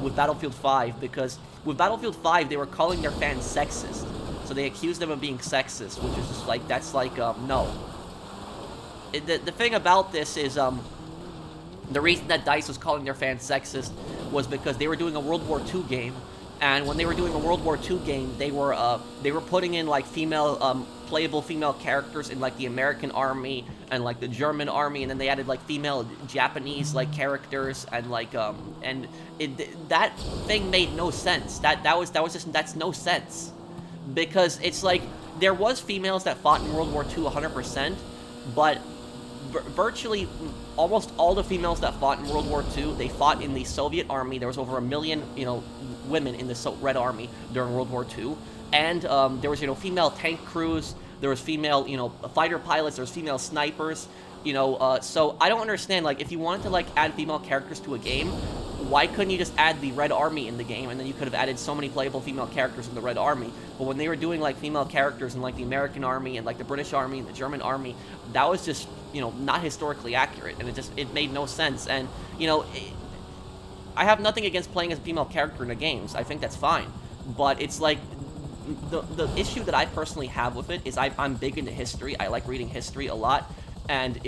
with Battlefield 5, because with Battlefield 5 they were calling their fans sexist. So they accused them of being sexist, which is just no. The thing about this is the reason that DICE was calling their fans sexist was because they were doing a World War II game, and when they were doing a World War II game, they were putting in playable female characters in the American army and the German army, and then they added female Japanese characters and that thing made no sense. That's no sense, because it's there was females that fought in World War II 100%, but virtually almost all the females that fought in World War II, they fought in the Soviet army. There was over 1 million, women in the Red Army during World War II, and there was, female tank crews. There was female, fighter pilots. There was female snipers. So I don't understand. If you wanted to add female characters to a game, why couldn't you just add the Red Army in the game, and then you could have added so many playable female characters in the Red Army? But when they were doing female characters in the American Army and the British Army and the German Army, that was just not historically accurate, and it made no sense. And I have nothing against playing as a female character in the games. I think that's fine, but it's the issue that I personally have with it is I'm big into history. I like reading history a lot, and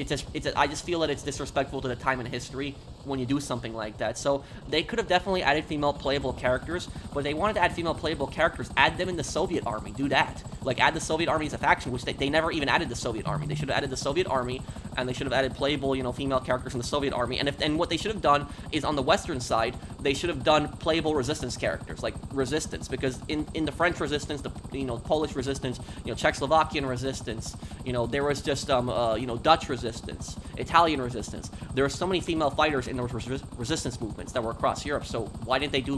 I just feel that it's disrespectful to the time in history when you do something like that. So they could have definitely added female playable characters, but they wanted to add female playable characters, add them in the Soviet army. Do that. Add the Soviet army as a faction, which they never even added the Soviet army. They should have added the Soviet army, and they should have added playable, female characters in the Soviet army. And what they should have done is, on the Western side, they should have done playable resistance characters, resistance, because in the French resistance, the Polish resistance, Czechoslovakian resistance, there was just Dutch resistance, Italian resistance. There were so many female fighters in those resistance movements that were across Europe. So why didn't they do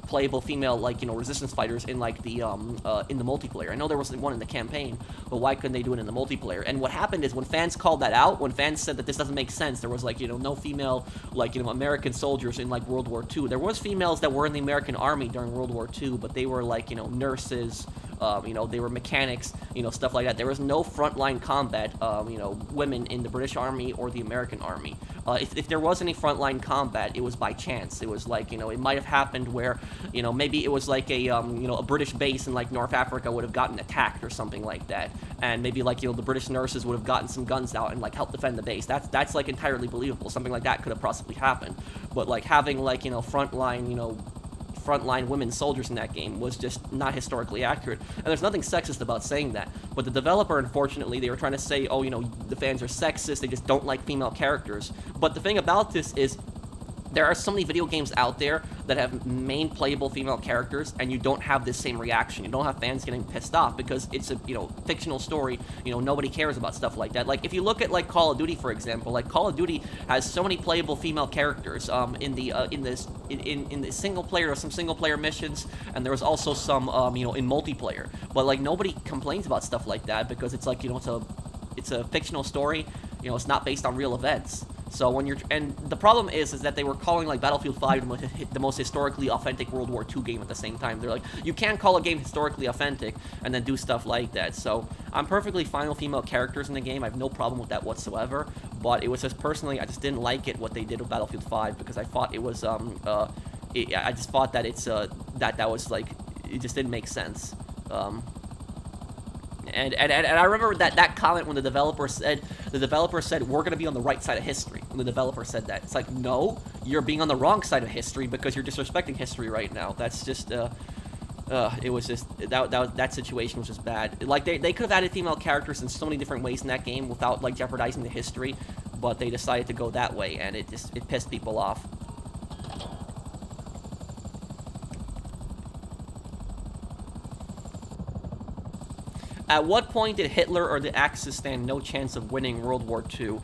playable female resistance fighters in in the multiplayer? I know there was one in the campaign, but why couldn't they do it in the multiplayer? And what happened is, when fans called that out, when fans said that this doesn't make sense, there was no female American soldiers in World War II. There was females that were in the American army during World War II, but they were nurses. They were mechanics, stuff like that. There was no frontline combat, women in the British Army or the American Army. If there was any frontline combat, it was by chance. It was it might have happened where, maybe it was a British base in North Africa would have gotten attacked or something like that, and maybe the British nurses would have gotten some guns out and helped defend the base. That's entirely believable. Something like that could have possibly happened. But having frontline, frontline women soldiers in that game was just not historically accurate. And there's nothing sexist about saying that. But the developer, unfortunately, they were trying to say, oh, you know, the fans are sexist, they just don't like female characters. But the thing about this is, there are so many video games out there that have main playable female characters, and you don't have this same reaction. You don't have fans getting pissed off because it's a, you know, fictional story. You know, nobody cares about stuff like that. Like, if you look at, like, Call of Duty, for example, like, Call of Duty has so many playable female characters in the single player, or some single player missions, and there was also some, you know, in multiplayer. But, like, nobody complains about stuff like that because it's like, you know, it's a fictional story. You know, it's not based on real events. So when you're, and the problem is that they were calling, like, Battlefield 5 the most historically authentic World War II game at the same time. They're like, you can't call a game historically authentic and then do stuff like that. So I'm perfectly fine with female characters in the game. I have no problem with that whatsoever. But it was just, personally, I just didn't like it, what they did with Battlefield 5, because I thought it was, I just thought that it's, that was, like, it just didn't make sense. And I remember that comment when the developer said, we're going to be on the right side of history. When the developer said that, it's like, no, you're being on the wrong side of history because you're disrespecting history right now. That's just, it was just, that situation was just bad. Like, they could have added female characters in so many different ways in that game without, like, jeopardizing the history, but they decided to go that way, and it pissed people off. At what point did Hitler or the Axis stand no chance of winning World War II?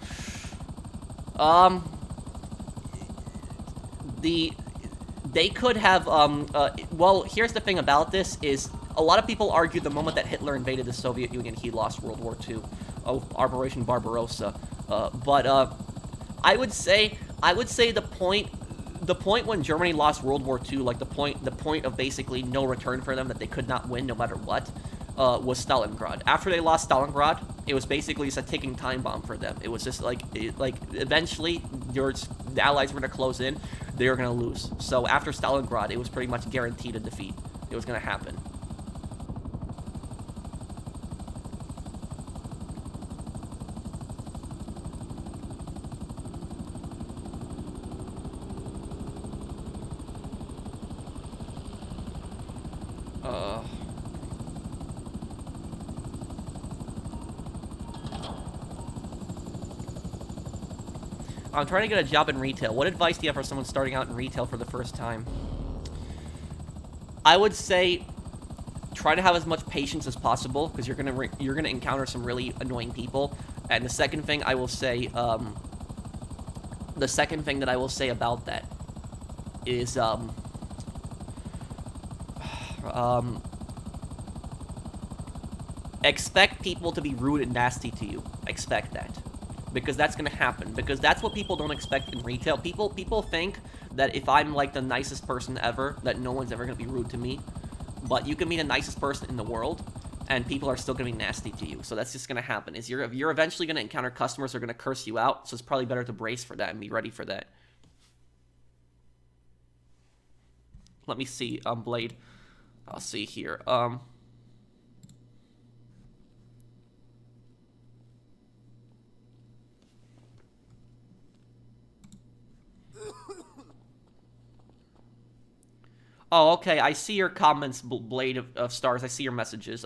They could have, well, here's the thing about this, is a lot of people argue the moment that Hitler invaded the Soviet Union, he lost World War II, Operation Barbarossa. I would say the point when Germany lost World War II, like the point of basically no return for them, that they could not win no matter what, was Stalingrad. After they lost Stalingrad, it was basically just a ticking time bomb for them. It was just like, eventually, the Allies were going to close in, they were going to lose. So after Stalingrad, it was pretty much guaranteed a defeat. It was going to happen. I'm trying to get a job in retail. What advice do you have for someone starting out in retail for the first time? I would say try to have as much patience as possible, because you're gonna encounter some really annoying people. And the second thing I will say, about that is expect people to be rude and nasty to you. Expect that. Because that's going to happen. Because that's what people don't expect in retail. People think that if I'm, like, the nicest person ever, that no one's ever going to be rude to me. But you can be the nicest person in the world, and people are still going to be nasty to you. So that's just going to happen. Is you're eventually going to encounter customers who are going to curse you out, so it's probably better to brace for that and be ready for that. Let me see, Blade. I'll see here. Oh, okay, I see your comments, Blade of Stars. I see your messages.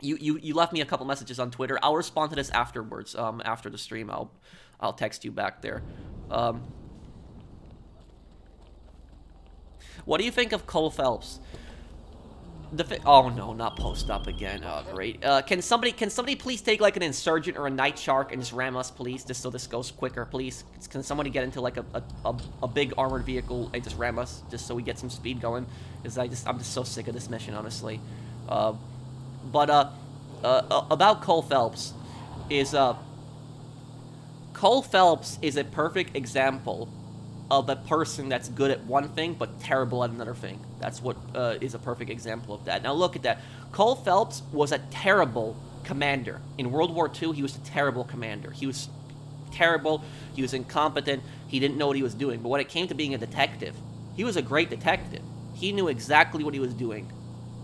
You left me a couple messages on Twitter. I'll respond to this afterwards, after the stream. I'll text you back there. What do you think of Cole Phelps? Oh no, not post up again. Oh great. Can somebody please take like an insurgent or a night shark and just ram us, please, just so this goes quicker, please? Can somebody get into like a big armored vehicle and just ram us, just so we get some speed going? Because I'm just so sick of this mission, honestly. About Cole Phelps is Cole Phelps is a perfect example of a person that's good at one thing but terrible at another thing. That's what is a perfect example of that. Now look at that. Cole Phelps was a terrible commander. In World War II, he was a terrible commander. He was terrible. He was incompetent. He didn't know what he was doing. But when it came to being a detective, he was a great detective. He knew exactly what he was doing.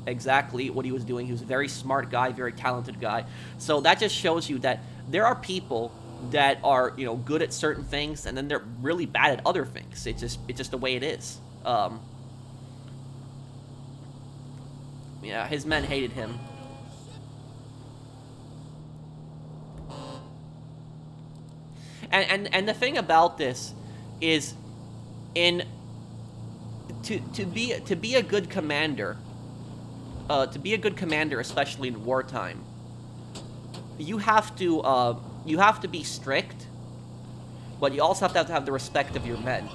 Exactly what he was doing. He was a very smart guy, very talented guy. So that just shows you that there are people that are, you know, good at certain things, and then they're really bad at other things. It's just the way it is. Yeah, his men hated him. And the thing about this is, in to be a good commander, especially in wartime, you have to be strict, but you also have to have the respect of your men.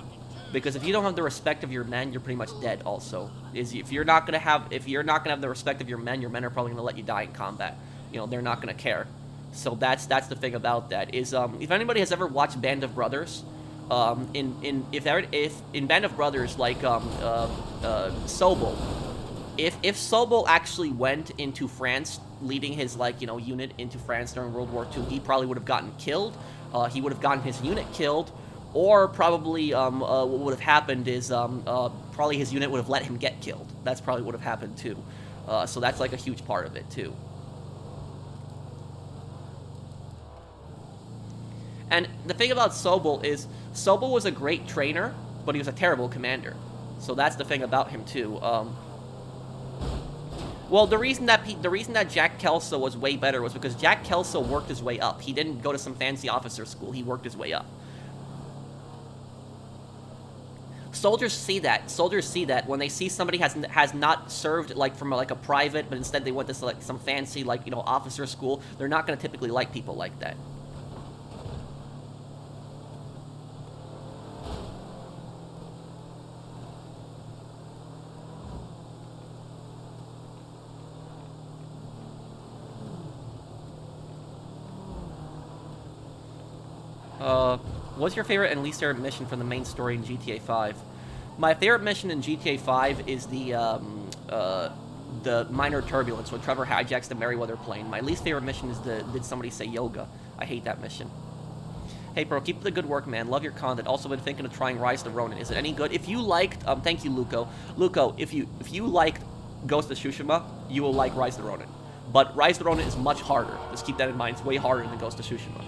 Because if you don't have the respect of your men, you're pretty much dead. Also, if you're not gonna have the respect of your men are probably gonna let you die in combat. You know, they're not gonna care. So that's the thing about that. Is if anybody has ever watched Band of Brothers, if in Band of Brothers, like Sobel, if Sobel actually went into France, leading his unit into France during World War II, he probably would have gotten killed. He would have gotten his unit killed. Or probably what would have happened is probably his unit would have let him get killed. That's probably what would have happened too. So that's like a huge part of it too. And the thing about Sobel is Sobel was a great trainer, but he was a terrible commander. So that's the thing about him too. Well, the reason that Jack Kelso was way better was because Jack Kelso worked his way up. He didn't go to some fancy officer school. He worked his way up. Soldiers see that. Soldiers see that when they see somebody has not served from a private, but instead they went to some fancy officer school. They're not going to typically like people like that. What's your favorite and least favorite mission from the main story in GTA 5? My favorite mission in GTA 5 is the minor turbulence when Trevor hijacks the Merryweather plane. My least favorite mission is the did somebody say yoga? I hate that mission. Hey bro, keep up the good work, man. Love your content. Also been thinking of trying Rise to Ronin. Is it any good? If you liked, thank you, Luco. Luco, if you liked Ghost of Tsushima, you will like Rise to Ronin. But Rise to Ronin is much harder. Just keep that in mind. It's way harder than Ghost of Tsushima.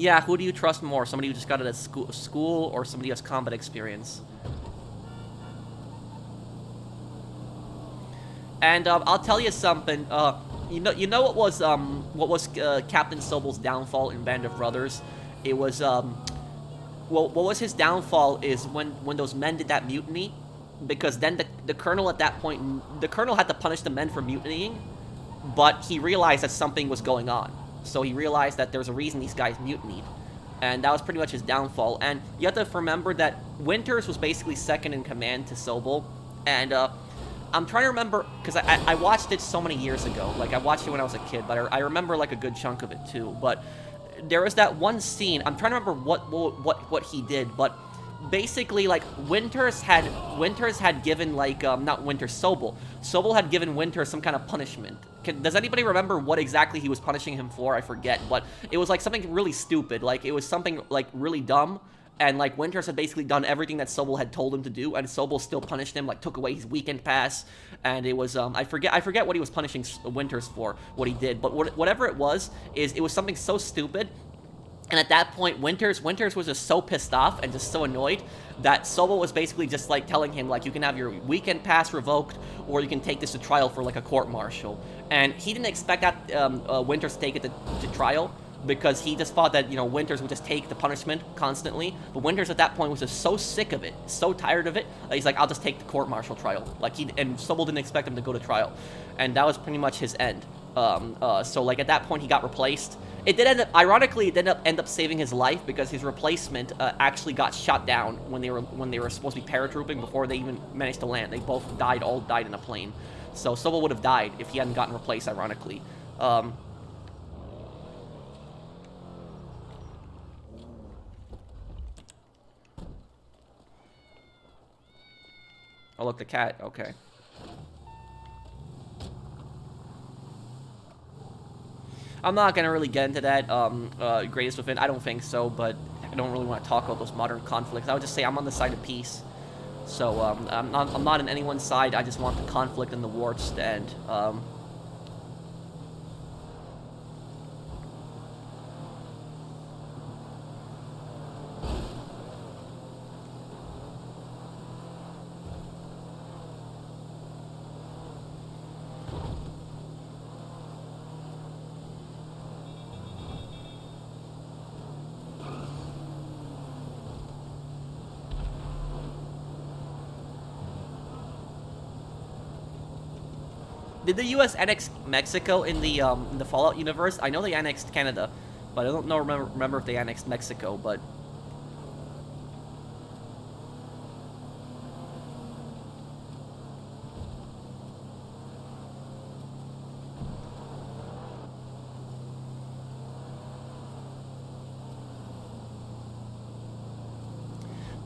Yeah, who do you trust more? Somebody who just got it at school or somebody who has combat experience? And I'll tell you something. You know what was Captain Sobel's downfall in Band of Brothers? It was what was his downfall is when those men did that mutiny, because then the colonel at that point, the colonel had to punish the men for mutinying, but he realized that something was going on. So he realized that there's a reason these guys mutinied. And that was pretty much his downfall. And you have to remember that Winters was basically second in command to Sobel. And I'm trying to remember, because I watched it so many years ago. Like, I watched it when I was a kid, but I remember, like, a good chunk of it, too. But there was that one scene, I'm trying to remember what he did, but basically, like, Winters had given, like, not Winters, Sobel. Sobel had given Winters some kind of punishment. Does anybody remember what exactly he was punishing him for? I forget, but it was, like, something really stupid. Like, it was something, like, really dumb, and, like, Winters had basically done everything that Sobel had told him to do, and Sobel still punished him, like, took away his weekend pass, and it was, I forget what he was punishing Winters for, what he did, but whatever it was something so stupid. And at that point, Winters was just so pissed off and just so annoyed that Sobel was basically just, like, telling him, like, you can have your weekend pass revoked, or you can take this to trial for, like, a court-martial. And he didn't expect that Winters to take it to trial, because he just thought that, you know, Winters would just take the punishment constantly. But Winters at that point was just so sick of it, so tired of it, that he's like, I'll just take the court-martial trial. Like, and Sobel didn't expect him to go to trial. And that was pretty much his end. So, like, at that point, he got replaced. It did end up, ironically, it did end up saving his life, because his replacement actually got shot down when they were supposed to be paratrooping before they even managed to land. They both all died in a plane. So Sobel would have died if he hadn't gotten replaced, ironically. Oh, look, the cat. Okay. I'm not gonna really get into that, greatest within. I don't think so, but I don't really want to talk about those modern conflicts. I would just say I'm on the side of peace. So, I'm not on anyone's side. I just want the conflict and the wars to end. Did the U.S. annex Mexico in the Fallout universe? I know they annexed Canada, but I don't know remember if they annexed Mexico. But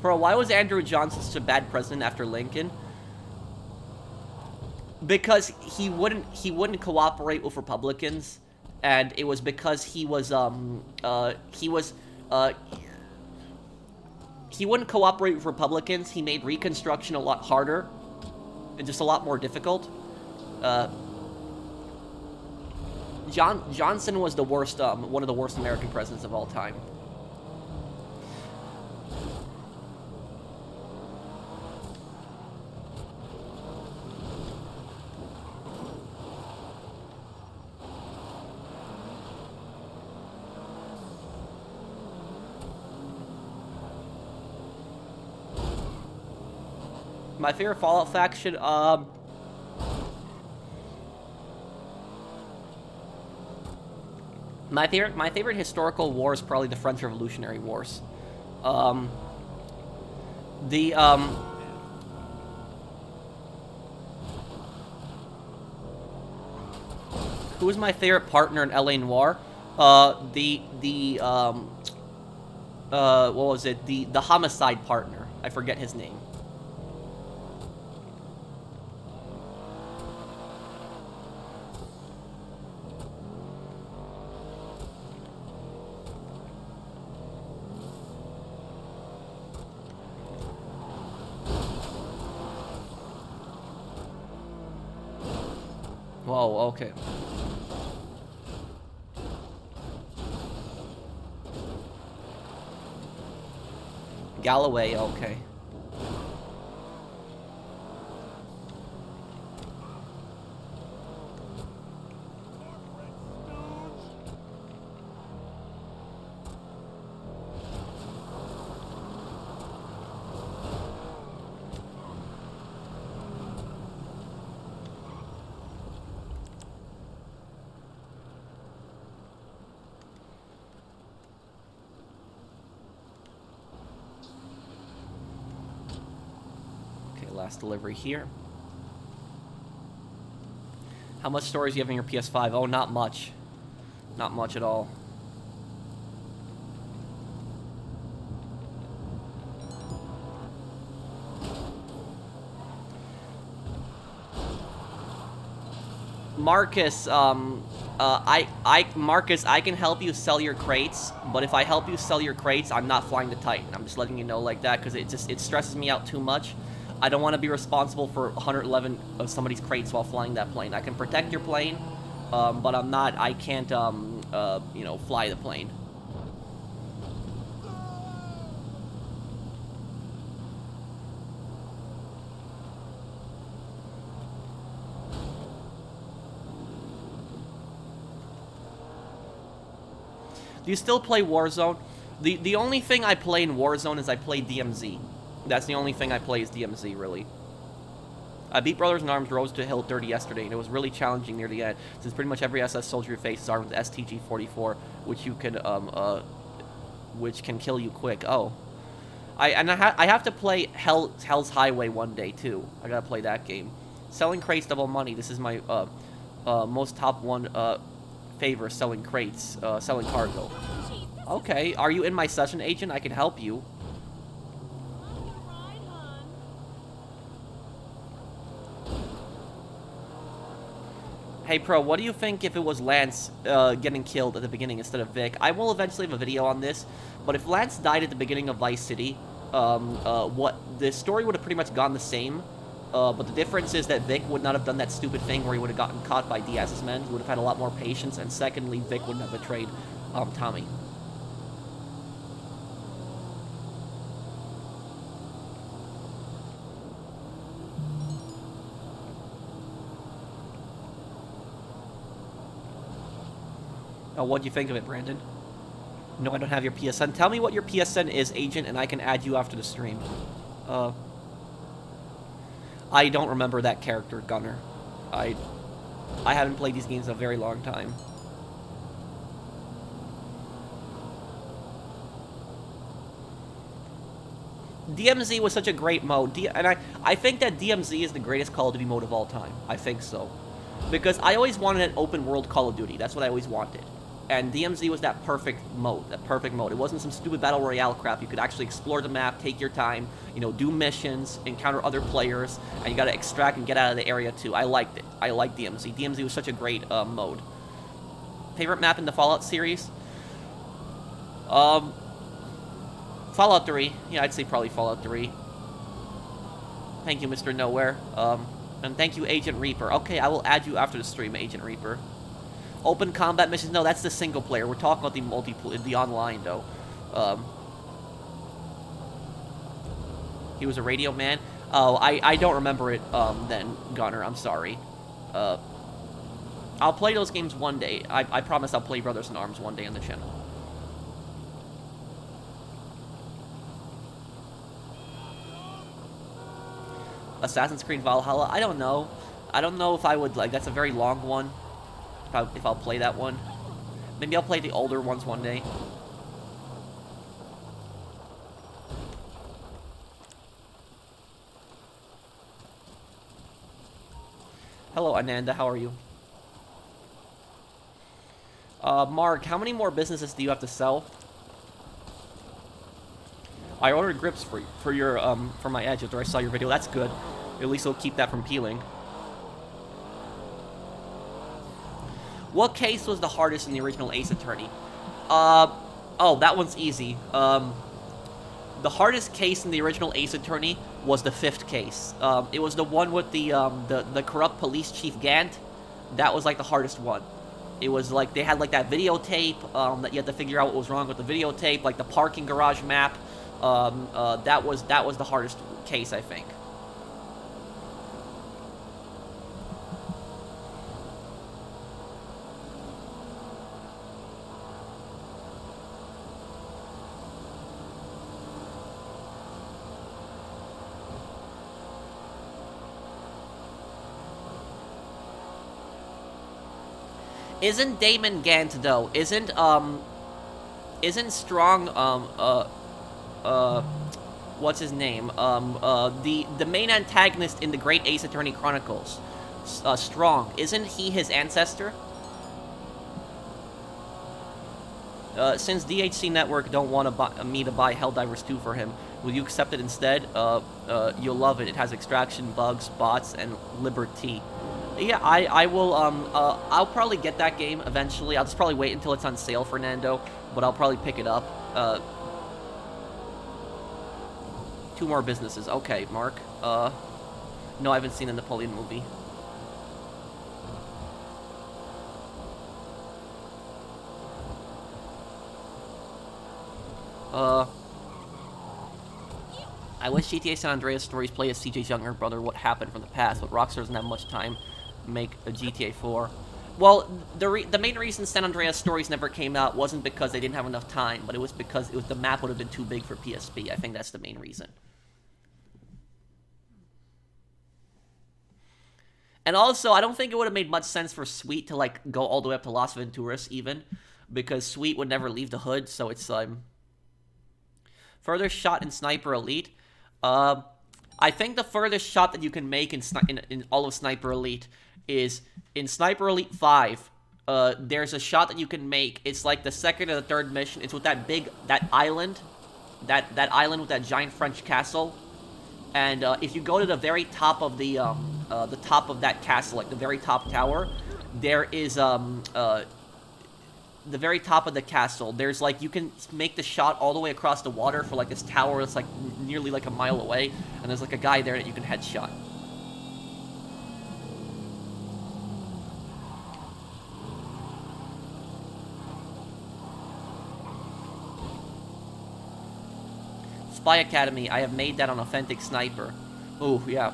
bro, why was Andrew Johnson such a bad president after Lincoln? Because he wouldn't cooperate with Republicans, and it was because he wouldn't cooperate with Republicans. He made Reconstruction a lot harder and just a lot more difficult. Johnson was the worst, one of the worst American presidents of all time. My favorite Fallout faction, my favorite historical war is probably the French Revolutionary Wars. Who was my favorite partner in LA Noire? What was it? The homicide partner. I forget his name. Whoa, okay. Galloway, okay. Last delivery here. How much storage do you have in your PS5? Oh, not much. Not much at all. Marcus, Marcus, I can help you sell your crates, but if I help you sell your crates, I'm not flying the Titan. I'm just letting you know like that, because it stresses me out too much. I don't want to be responsible for 111 of somebody's crates while flying that plane. I can protect your plane, but I can't, you know, fly the plane. Do you still play Warzone? The only thing I play in Warzone is I play DMZ. That's the only thing I play is DMZ, really. I beat Brothers in Arms Rose to Hill 30 yesterday, and it was really challenging near the end, since pretty much every SS soldier you face is armed with STG-44, which can kill you quick. Oh. I have to play Hell's Highway one day, too. I gotta play that game. Selling crates, double money. This is my most top one favor, selling crates, selling cargo. Okay, are you in my session, agent? I can help you. Hey, Pro, what do you think if it was Lance getting killed at the beginning instead of Vic? I will eventually have a video on this, but if Lance died at the beginning of Vice City, the story would have pretty much gone the same, but the difference is that Vic would not have done that stupid thing where he would have gotten caught by Diaz's men. He would have had a lot more patience, and secondly, Vic wouldn't have betrayed Tommy. Oh, what do you think of it, Brandon? No, I don't have your PSN. Tell me what your PSN is, agent, and I can add you after the stream. I don't remember that character, Gunner. I haven't played these games in a very long time. DMZ was such a great mode, and I think that DMZ is the greatest Call of Duty mode of all time. I think so. Because I always wanted an open world Call of Duty. That's what I always wanted. And DMZ was that perfect mode. It wasn't some stupid Battle Royale crap. You could actually explore the map, take your time, you know, do missions, encounter other players, and you gotta extract and get out of the area too. I liked it. I liked DMZ. DMZ was such a great mode. Favorite map in the Fallout series? Fallout 3. Yeah, I'd say probably Fallout 3. Thank you, Mr. Nowhere. And thank you, Agent Reaper. Okay, I will add you after the stream, Agent Reaper. Open combat missions? No, that's the single player. We're talking about the online, though. He was a radio man? Oh, I don't remember it, then, Gunner. I'm sorry. I'll play those games one day. I promise I'll play Brothers in Arms one day on the channel. Assassin's Creed Valhalla? I don't know. I don't know if I would, like, that's a very long one. If I'll play that one. Maybe I'll play the older ones one day. Hello, Ananda. How are you? Mark, how many more businesses do you have to sell? I ordered grips for your for my edge after I saw your video. That's good. At least it'll keep that from peeling. What case was the hardest in the original Ace Attorney? Oh, that one's easy. The hardest case in the original Ace Attorney was the 5th case. It was the one with the corrupt police chief Gant. That was like the hardest one. It was like they had like that videotape that you had to figure out what was wrong with the videotape, like the parking garage map. That was the hardest case, I think. Isn't Damon Gant though? Isn't Strong what's his name? The main antagonist in the Great Ace Attorney Chronicles, Strong. Isn't he his ancestor? Since DHC Network don't want me to buy Helldivers 2 for him, will you accept it instead? You'll love it. It has extraction, bugs, bots, and liberty. Yeah, I will, I'll probably get that game eventually. I'll just probably wait until it's on sale, Fernando, but I'll probably pick it up. 2 more businesses. Okay, Mark. No, I haven't seen the Napoleon movie. I wish GTA San Andreas stories play as CJ's younger brother what happened from the past, but Rockstar doesn't have much time to make a GTA 4. Well, the main reason San Andreas stories never came out wasn't because they didn't have enough time, but it was because the map would have been too big for PSP. I think that's the main reason. And also, I don't think it would have made much sense for Sweet to, like, go all the way up to Las Venturas, even, because Sweet would never leave the hood, so it's, further shot in Sniper Elite. I think the furthest shot that you can make in all of Sniper Elite is in Sniper Elite 5. There's a shot that you can make. It's like the second or the third mission. It's with that island, that island with that giant French castle. And if you go to the very top of the top of that castle, like the very top tower, there is the very top of the castle, there's like, you can make the shot all the way across the water for like this tower that's like nearly like a mile away, and there's like a guy there that you can headshot. Spy Academy, I have made that on Authentic Sniper. Ooh, yeah.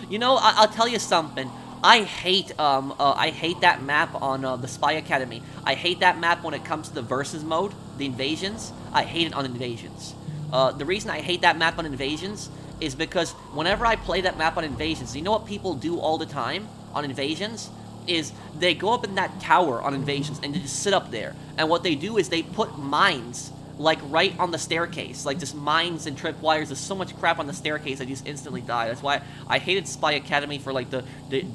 You know, I'll tell you something. I hate that map on the Spy Academy. I hate that map when it comes to the versus mode, the invasions. I hate it on invasions. The reason I hate that map on invasions is because whenever I play that map on invasions, you know what people do all the time on invasions? is they go up in that tower on invasions and they just sit up there. And what they do is they put mines, like, right on the staircase. Like, just mines and tripwires. There's so much crap on the staircase I just instantly die. That's why I hated Spy Academy for, like, the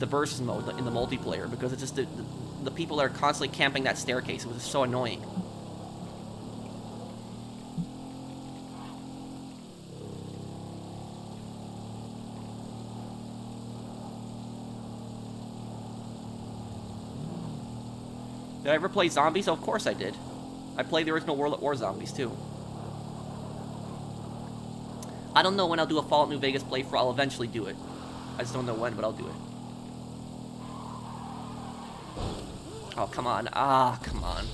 versus mode in the multiplayer. Because it's just the people that are constantly camping that staircase. It was just so annoying. Did I ever play zombies? Of course I did. I played the original World at War zombies, too. I don't know when I'll do a Fallout New Vegas playthrough. I'll eventually do it. I just don't know when, but I'll do it. Oh, come on. Ah, come on.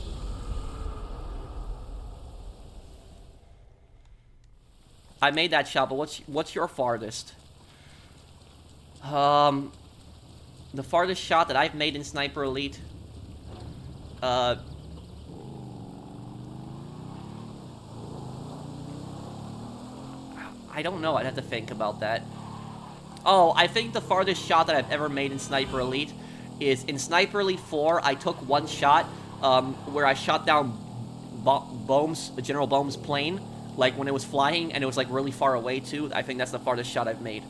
I made that shot, but what's your farthest? The farthest shot that I've made in Sniper Elite... I don't know. I'd have to think about that. Oh, I think the farthest shot that I've ever made in Sniper Elite is in Sniper Elite 4. I took one shot where I shot down General Boehm's plane, like when it was flying, and it was like really far away too. I think that's the farthest shot I've made.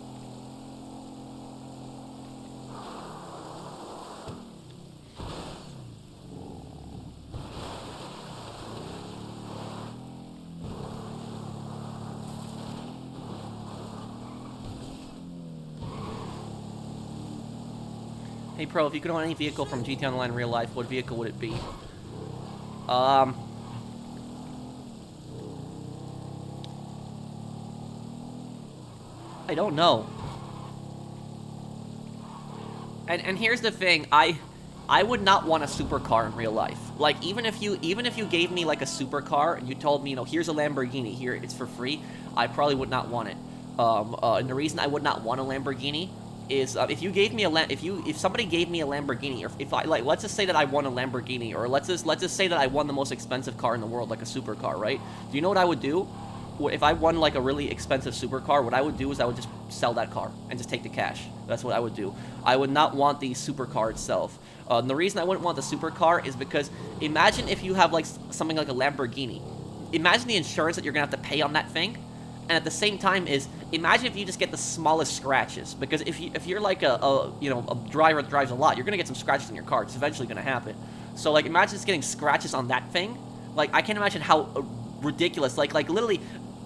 Hey Pro, if you could own any vehicle from GTA Online in real life, what vehicle would it be? I don't know. And here's the thing, I would not want a supercar in real life. Like, even if you gave me like a supercar and you told me, you know, here's a Lamborghini, here it's for free, I probably would not want it. And the reason I would not want a Lamborghini is if you gave me if somebody gave me a Lamborghini, or if I, like, let's just say that I won a Lamborghini, or let's just say that I won the most expensive car in the world, like a supercar, right? Do you know what I would do? If I won like a really expensive supercar, what I would do is I would just sell that car and just take the cash. That's what I would do. I would not want the supercar itself. And the reason I wouldn't want the supercar is because imagine if you have like something like a Lamborghini. Imagine the insurance that you're gonna have to pay on that thing. And at the same time is, imagine if you just get the smallest scratches. Because if you're like a driver that drives a lot, you're gonna get some scratches in your car. It's eventually gonna happen. So like, imagine just getting scratches on that thing. Like, I can't imagine how ridiculous. Like literally,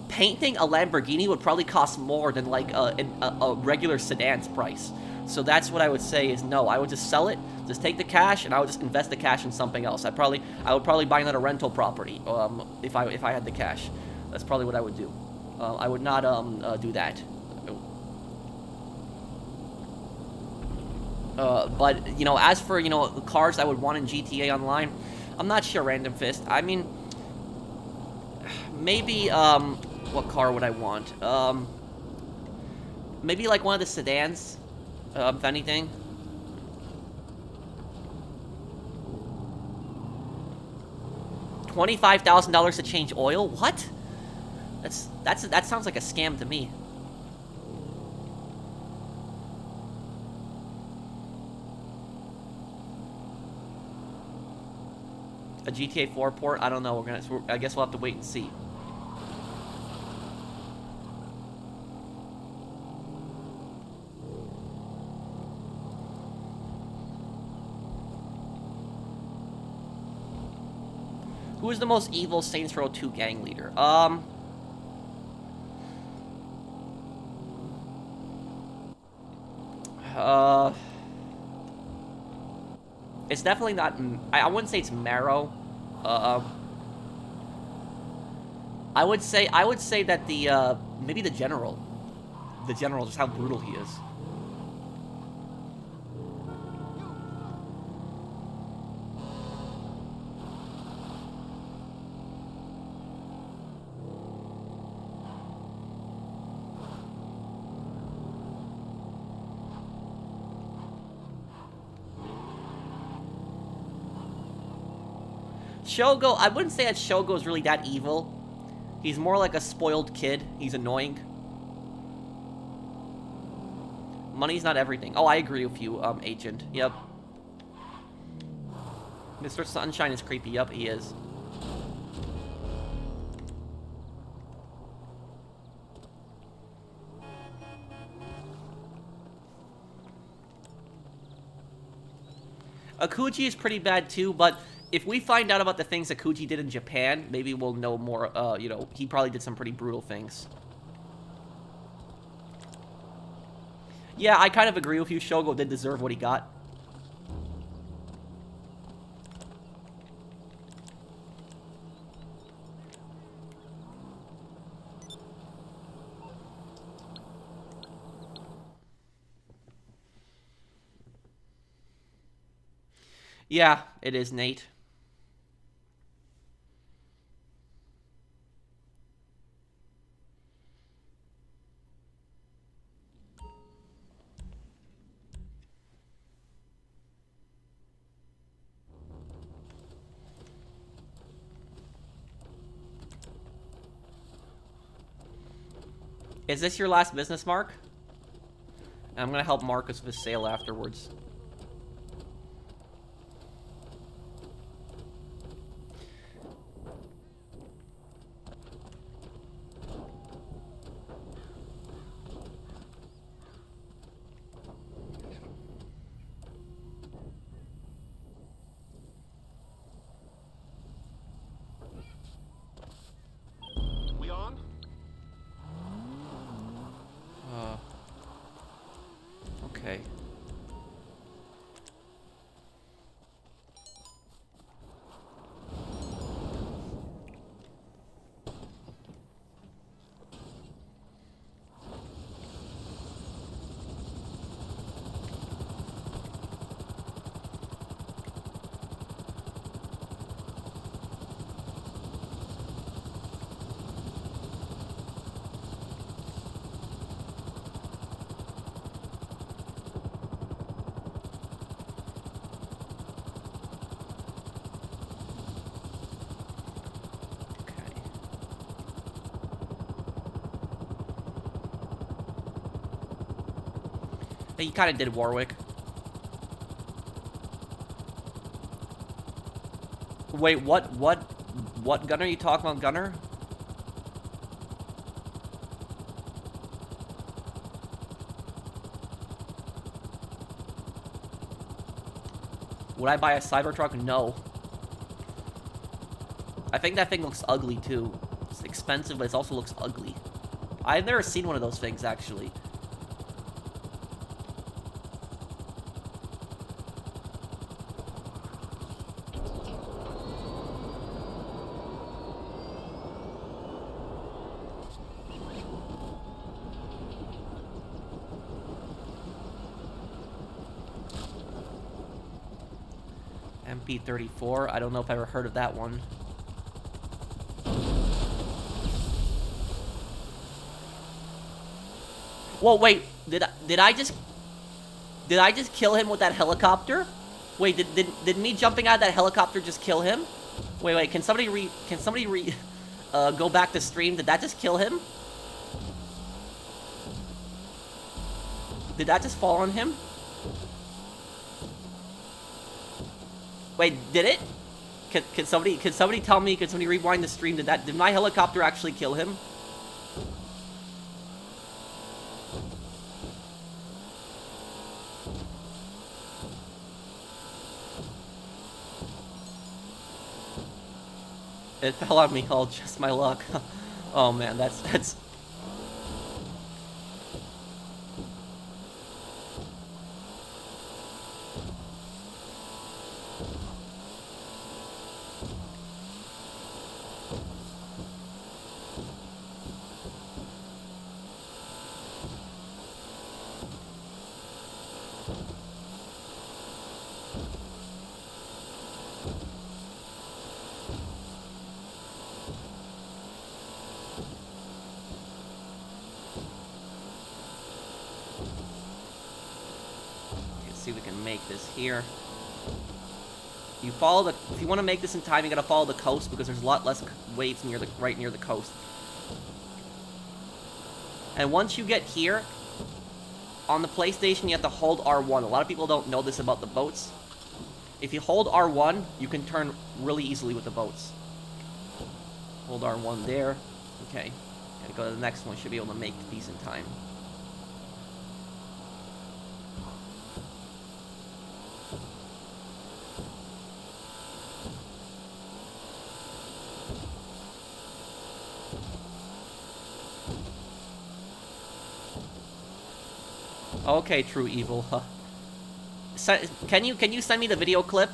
painting a Lamborghini would probably cost more than like a regular sedan's price. So that's what I would say is no. I would just sell it, just take the cash, and I would just invest the cash in something else. I would probably buy another rental property if I had the cash. That's probably what I would do. I would not do that. But, you know, as for, you know, the cars I would want in GTA Online, I'm not sure, Random Fist. I mean, maybe, what car would I want? Maybe, like, one of the sedans, if anything. $25,000 to change oil? What? That sounds like a scam to me. A GTA 4 port? I don't know. I guess we'll have to wait and see. Who is the most evil Saints Row 2 gang leader? It's definitely not. I wouldn't say it's Marrow. I would say that the maybe the general, just how brutal he is. Shogo, I wouldn't say that Shogo is really that evil. He's more like a spoiled kid. He's annoying. Money's not everything. Oh, I agree with you, Agent. Yep. Mr. Sunshine is creepy. Yup, he is. Akuji is pretty bad too, but if we find out about the things Akuji did in Japan, maybe we'll know more, you know, he probably did some pretty brutal things. Yeah, I kind of agree with you. Shogo did deserve what he got. Yeah, it is, Nate. Is this your last business, Mark? I'm gonna help Marcus with his sale afterwards. We on? Okay. He kind of did Warwick. Wait, what Gunner are you talking about, Gunner? Would I buy a Cybertruck? No. I think that thing looks ugly, too. It's expensive, but it also looks ugly. I've never seen one of those things, actually. MP34. I don't know if I ever heard of that one. Whoa, wait. Did I just kill him with that helicopter? Wait, did me jumping out of that helicopter just kill him? Wait. Can somebody go back to stream? Did that just kill him? Did that just fall on him? Wait, did it? Can somebody tell me? Can somebody rewind the stream? Did my helicopter actually kill him? It fell on me. Oh, just my luck. Oh man, that's. See if we can make this here. You follow the. If you want to make this in time, you gotta follow the coast because there's a lot less waves right near the coast. And once you get here, on the PlayStation, you have to hold R1. A lot of people don't know this about the boats. If you hold R1, you can turn really easily with the boats. Hold R1 there. Okay. Gotta go to the next one. Should be able to make decent time. Okay, True Evil. Huh. Can you send me the video clip,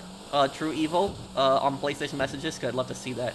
True Evil, on PlayStation Messages? Cause I'd love to see that.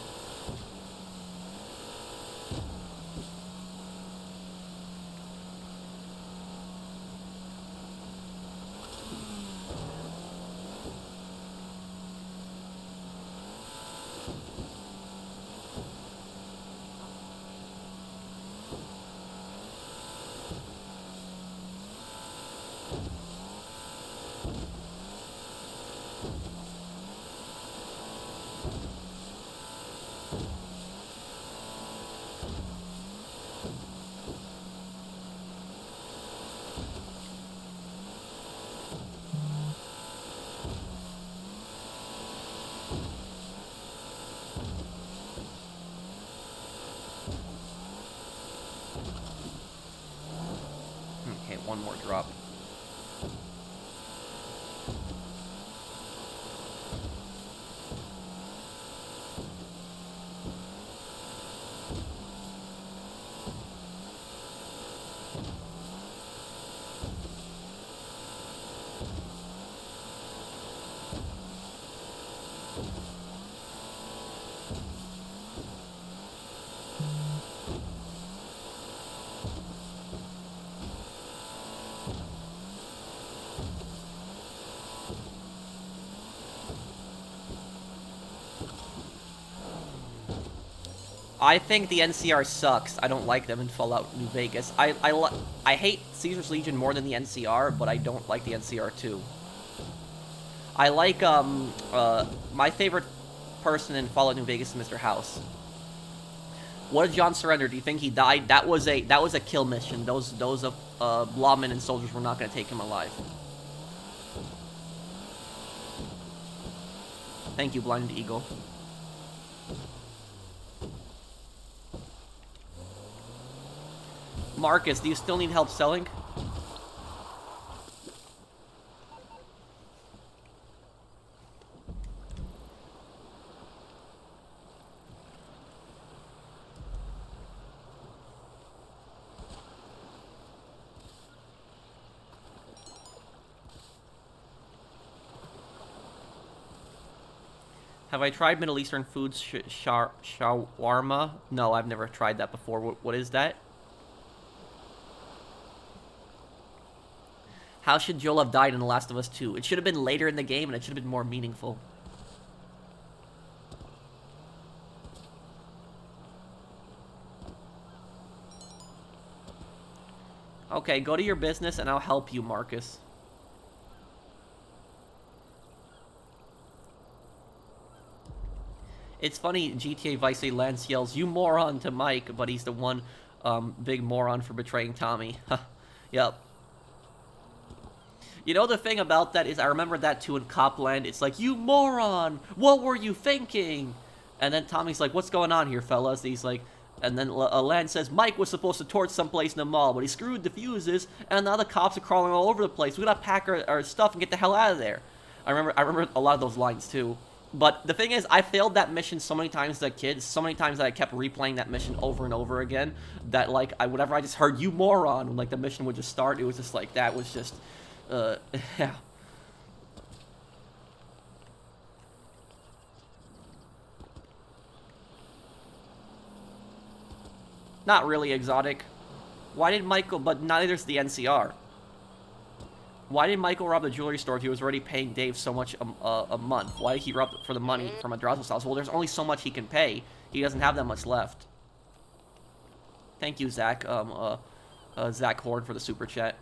Okay, one more drop. I think the NCR sucks. I don't like them in Fallout New Vegas. I hate Caesar's Legion more than the NCR, but I don't like the NCR too. I like my favorite person in Fallout New Vegas is Mr. House. What did John surrender? Do you think he died? That was a kill mission. Those lawmen and soldiers were not going to take him alive. Thank you, Blinded Eagle. Marcus, do you still need help selling? Have I tried Middle Eastern foods, shawarma? No, I've never tried that before. What is that? How should Joel have died in The Last of Us 2? It should have been later in the game, and it should have been more meaningful. Okay, go to your business, and I'll help you, Marcus. It's funny, GTA Vice City Lance yells, "You moron," to Mike, but he's the one big moron for betraying Tommy. Yep. You know, the thing about that is I remember that too in Copland. It's like, "You moron! What were you thinking?" And then Tommy's like, "What's going on here, fellas?" He's like, and then Lance says, "Mike was supposed to torch someplace in the mall, but he screwed the fuses, and now the cops are crawling all over the place. We gotta pack our stuff and get the hell out of there." I remember a lot of those lines too. But the thing is, I failed that mission so many times as a kid, so many times that I kept replaying that mission over and over again, that, like, whenever I just heard, "You moron," when, like, the mission would just start, it was just like, that was just, yeah. Not really exotic. Why did Michael, but neither's the NCR. Why did Michael rob the jewelry store if he was already paying Dave so much a month? Why did he rob for the money from Adrazo's house? Well, there's only so much he can pay. He doesn't have that much left. Thank you, Zach. Zach Horde for the super chat.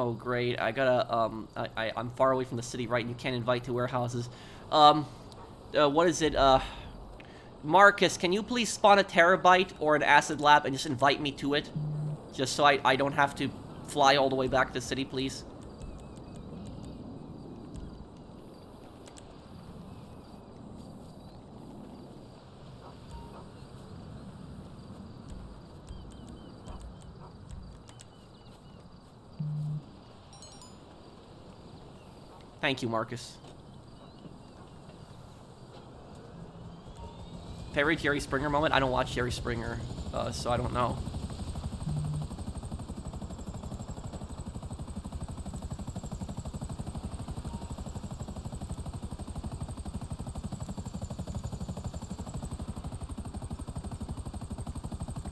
Oh, great. I gotta, I'm far away from the city, right? And you can't invite to warehouses. What is it? Marcus, can you please spawn a terabyte or an acid lab and just invite me to it? Just so I don't have to fly all the way back to the city, please. Thank you, Marcus. Favorite Jerry Springer moment? I don't watch Jerry Springer, so I don't know.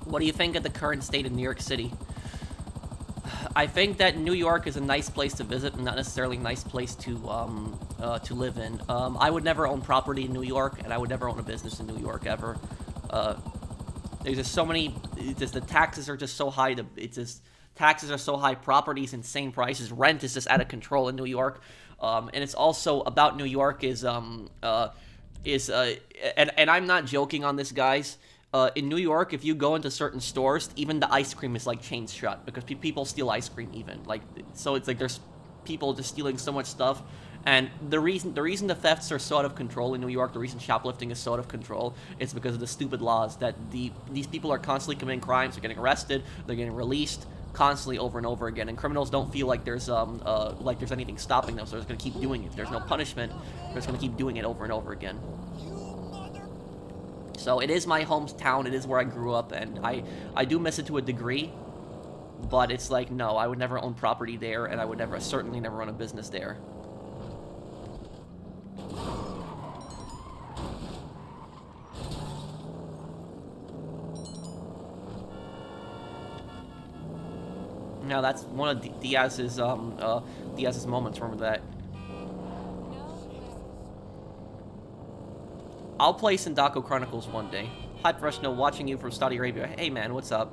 What do you think of the current state of New York City? I think that New York is a nice place to visit, and not necessarily a nice place to live in. I would never own property in New York, and I would never own a business in New York ever. There's just so many. The taxes are just so high. Taxes are so high. Property's insane prices. Rent is just out of control in New York, and it's also about New York and I'm not joking on this, guys. In New York, if you go into certain stores, even the ice cream is like chained shut because people steal ice cream. Even so, it's like there's people just stealing so much stuff, and the reason the thefts are so out of control in New York, the reason shoplifting is so out of control, is because of the stupid laws that these people are constantly committing crimes. They're getting arrested, they're getting released constantly over and over again, and criminals don't feel like there's anything stopping them, so they're just gonna keep doing it. There's no punishment. They're just gonna keep doing it over and over again. So it is my hometown, it is where I grew up, and I do miss it to a degree, but it's like, no, I would never own property there, and I would certainly never run a business there. Now that's one of Diaz's moments, remember that. I'll play Sindako Chronicles one day. Hi, Professional, watching you from Saudi Arabia. Hey, man, what's up?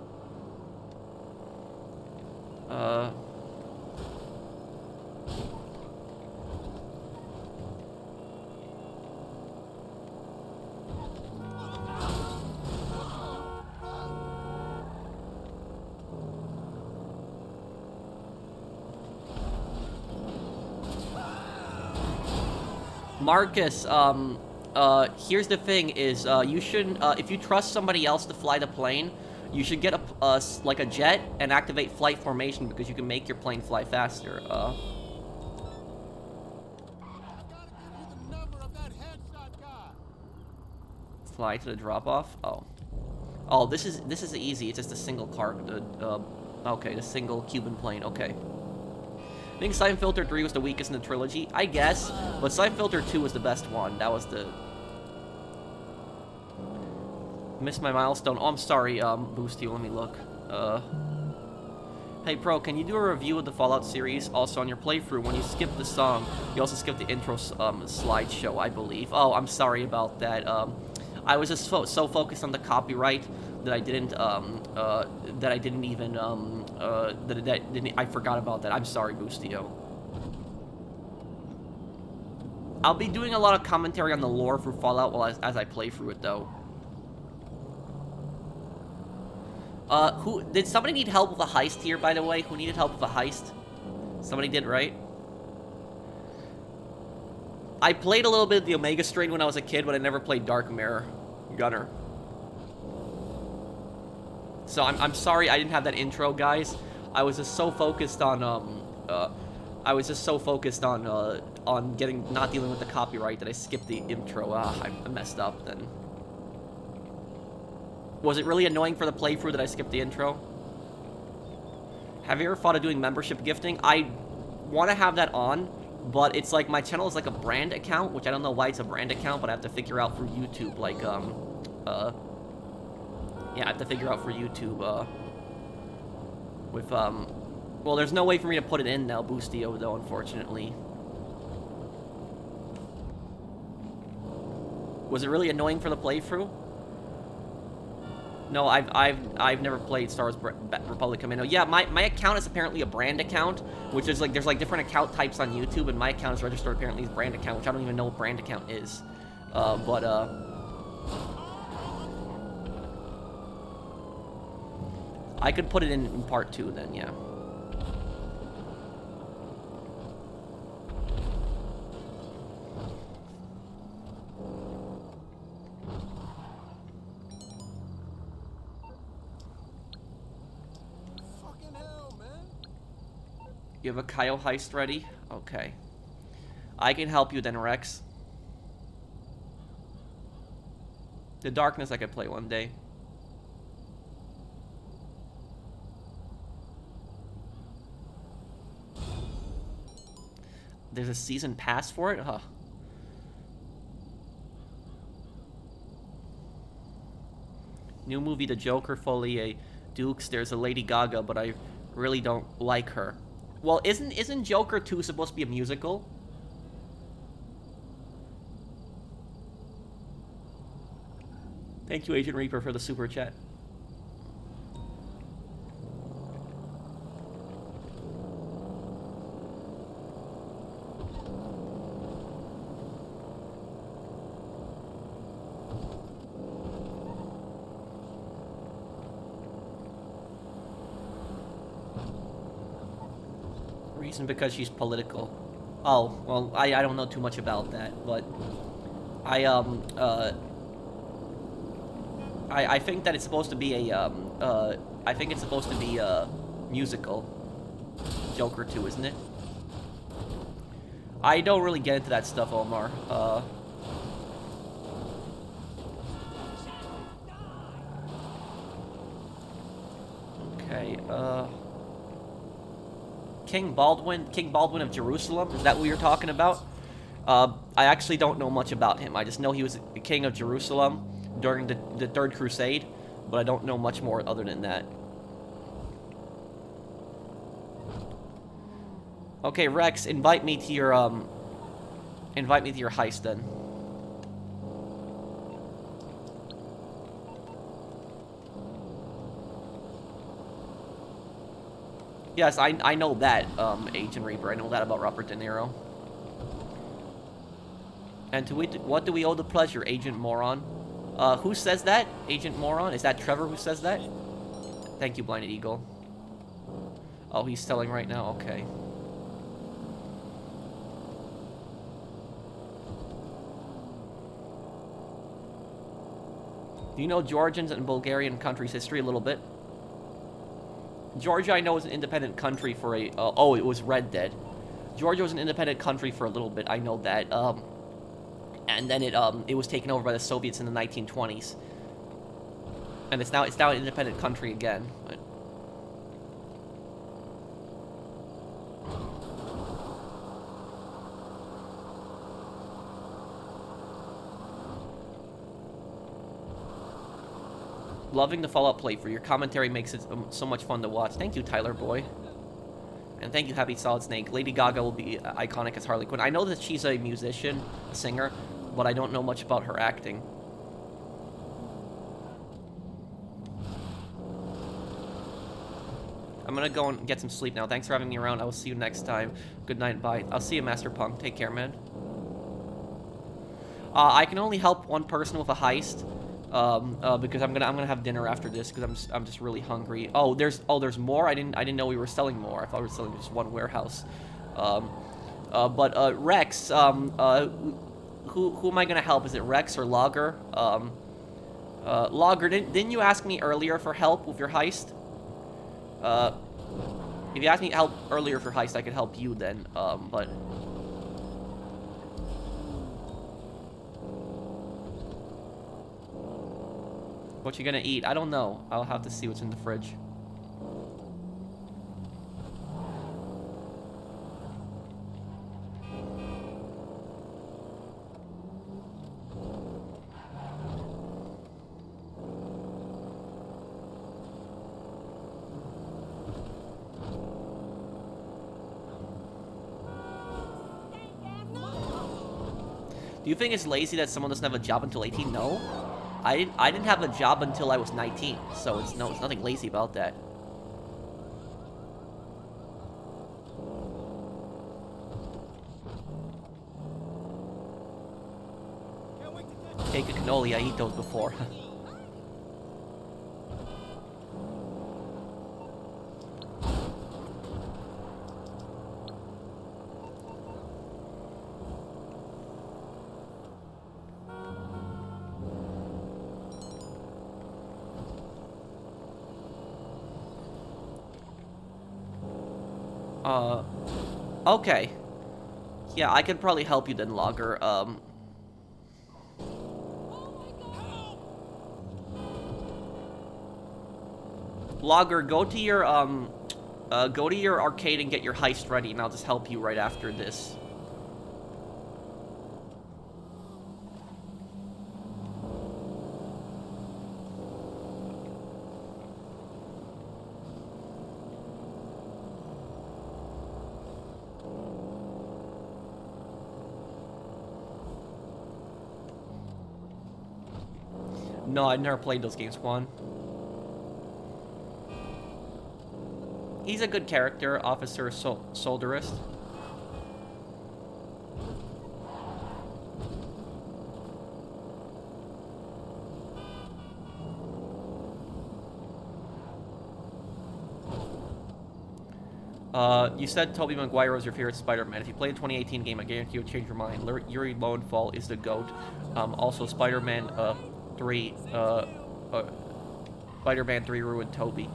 Marcus, here's the thing is, you shouldn't, if you trust somebody else to fly the plane, you should get like a jet and activate flight formation because you can make your plane fly faster. Fly to the drop-off? Oh. Oh, this is easy, it's just a single car, okay, the single Cuban plane, okay. I think Siphon Filter 3 was the weakest in the trilogy, I guess, but Siphon Filter 2 was the best one. That was the... Missed my milestone. Oh, I'm sorry, Boosty, let me look. Hey, Pro, can you do a review of the Fallout series? Also, on your playthrough, when you skip the song, you also skip the intro slideshow, I believe. Oh, I'm sorry about that. I was just so focused on the copyright that I didn't I forgot about that. I'm sorry, Boostio. I'll be doing a lot of commentary on the lore for Fallout as I play through it, though. Did somebody need help with a heist here, by the way? Who needed help with a heist? Somebody did, right? I played a little bit of the Omega Strain when I was a kid, but I never played Dark Mirror Gunner. So I'm sorry I didn't have that intro, guys. I was just so focused on not dealing with the copyright that I skipped the intro. I messed up then. Was it really annoying for the playthrough that I skipped the intro? Have you ever thought of doing membership gifting? I want to have that on, but it's like my channel is like a brand account, which I don't know why it's a brand account, but I have to figure out through YouTube, like, yeah, I have to figure out for YouTube, well, there's no way for me to put it in now, Boostio, though, unfortunately. Was it really annoying for the playthrough? No, I've never played Star Wars Republic Commando. Yeah, my account is apparently a brand account, which is like there's like different account types on YouTube, and my account is registered apparently as brand account, which I don't even know what brand account is. I could put it in part 2 then, yeah. Fucking hell, man. You have a Kyle heist ready? Okay. I can help you then, Rex. The Darkness I could play one day. There's a season pass for it? Huh. New movie, The Joker, Folie Dukes. There's a Lady Gaga, but I really don't like her. Well, isn't Joker 2 supposed to be a musical? Thank you, Agent Reaper, for the super chat. Reason because she's political. Oh, well, I don't know too much about that, but I think that it's supposed to be a I think it's supposed to be a musical. Joker 2, isn't it? I don't really get into that stuff, Omar. Okay, King Baldwin of Jerusalem, is that what you're talking about? I actually don't know much about him. I just know he was the king of Jerusalem during the Third Crusade, but I don't know much more other than that. Okay, Rex, invite me to your heist then. Yes, I know that, Agent Reaper. I know that about Robert De Niro. And what do we owe the pleasure, Agent Moron? Who says that, Agent Moron? Is that Trevor who says that? Thank you, Blinded Eagle. Oh, he's selling right now? Okay. Do you know Georgian and Bulgarian country's history a little bit? Georgia, I know, is an independent country for a... oh, it was Red Dead. Georgia was an independent country for a little bit, I know that. And then it was taken over by the Soviets in the 1920s. And it's now an independent country again. But... Loving the Fallout playthrough. Your commentary makes it so much fun to watch. Thank you, Tyler Boy. And thank you, Happy Solid Snake. Lady Gaga will be iconic as Harley Quinn. I know that she's a musician, a singer, but I don't know much about her acting. I'm gonna go and get some sleep now. Thanks for having me around. I will see you next time. Good night, bye. I'll see you, Master Punk. Take care, man. I can only help one person with a heist. Because I'm gonna have dinner after this because I'm just really hungry. Oh, there's more. I didn't know we were selling more. I thought we were selling just one warehouse. But Rex, who am I gonna help? Is it Rex or Logger? Logger, didn't you ask me earlier for help with your heist? If you asked me help earlier for heist, I could help you then. But. What you gonna eat? I don't know. I'll have to see what's in the fridge. Do you think it's lazy that someone doesn't have a job until 18? No. I didn't have a job until I was 19, so it's nothing lazy about that. Cake and cannoli, I eat those before. Okay. Yeah, I could probably help you then, Logger. Logger, go to your arcade and get your heist ready, and I'll just help you right after this. No, I've never played those games, Juan. He's a good character, Officer Solderist. You said Tobey Maguire was your favorite Spider-Man. If you played the 2018 game, I guarantee you'll change your mind. Yuri Lowenthal is the GOAT. Also, Spider-Man 3 ruined Tobey.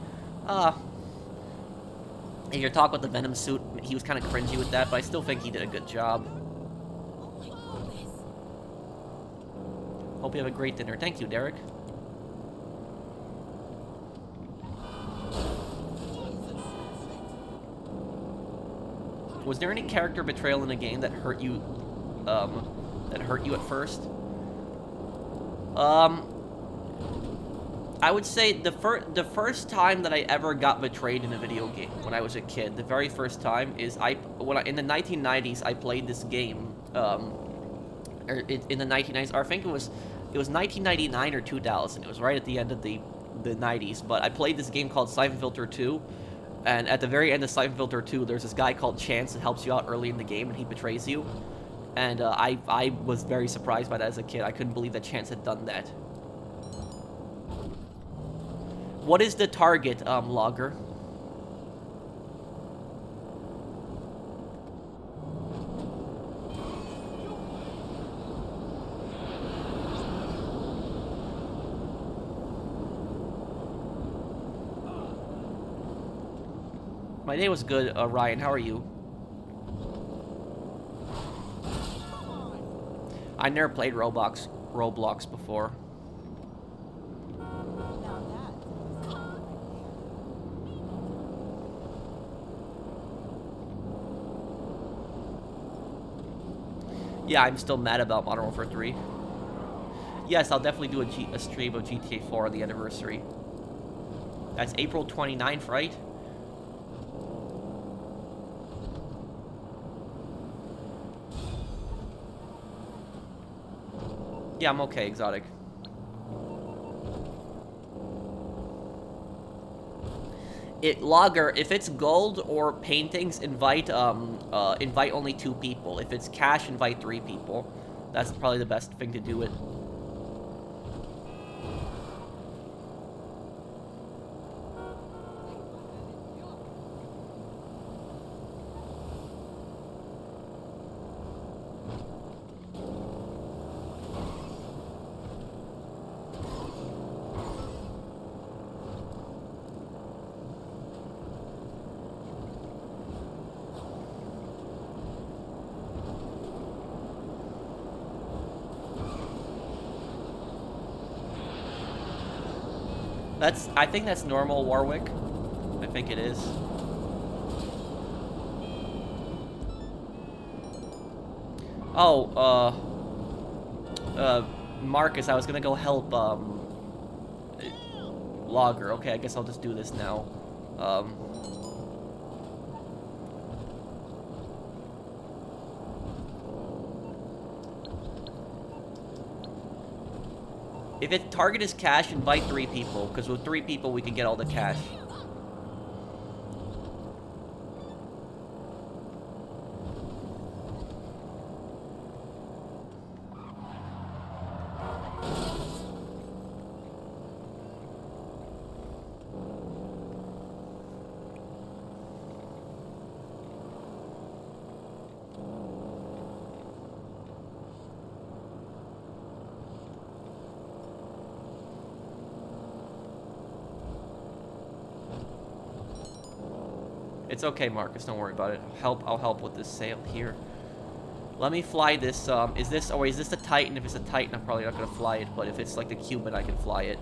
And your talk with the Venom suit, he was kind of cringy with that, but I still think he did a good job. Hope you have a great dinner. Thank you, Derek. Was there any character betrayal in the game that hurt you at first? I would say the first time that I ever got betrayed in a video game when I was a kid, the very first time is in the 1990s I played this game. In the 1990s, or I think it was 1999 or 2000. It was right at the end of the 90s. But I played this game called Siphon Filter 2, and at the very end of Siphon Filter 2, there's this guy called Chance that helps you out early in the game, and he betrays you. And I was very surprised by that as a kid. I couldn't believe that Chance had done that. What is the target, Logger? My day was good, Ryan. How are you? I never played Roblox before. Yeah, I'm still mad about Modern Warfare 3. Yes, I'll definitely do a stream of GTA 4 on the anniversary. That's April 29th, right? Yeah, I'm okay, Exotic. Logger, if it's gold or paintings, invite only 2 people. If it's cash, invite 3 people. That's probably the best thing to do it. I think that's normal, Warwick. I think it is. Oh, Marcus, I was gonna go help, Logger. Okay, I guess I'll just do this now. If its target is cash, invite 3 people, because with 3 people we can get all the cash. It's okay, Marcus. Don't worry about it. I'll help with this sale here. Let me fly this. Is this the Titan? If it's a Titan, I'm probably not gonna fly it. But if it's like the Cuban, I can fly it.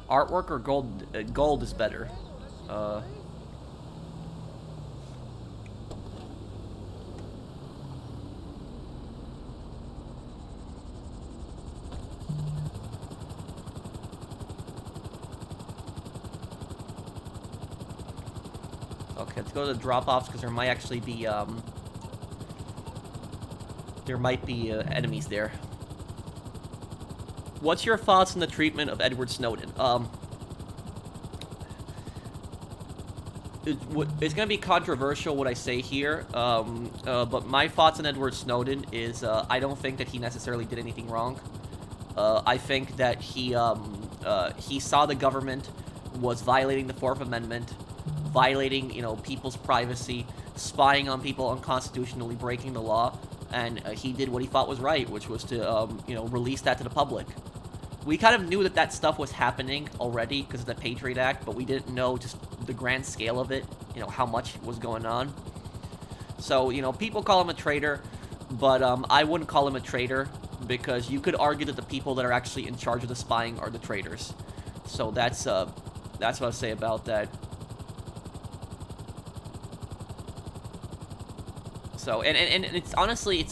Artwork or gold? Gold is better. Okay, let's go to the drop-offs because there might actually be enemies there. What's your thoughts on the treatment of Edward Snowden? It's going to be controversial what I say here, but my thoughts on Edward Snowden is I don't think that he necessarily did anything wrong. I think that he saw the government was violating the Fourth Amendment, violating, people's privacy, spying on people unconstitutionally, breaking the law, and he did what he thought was right, which was to, release that to the public. We kind of knew that stuff was happening already because of the Patriot Act, but we didn't know just the grand scale of it, how much was going on. So, people call him a traitor, but I wouldn't call him a traitor because you could argue that the people that are actually in charge of the spying are the traitors. So that's what I'll say about that. So, and it's honestly,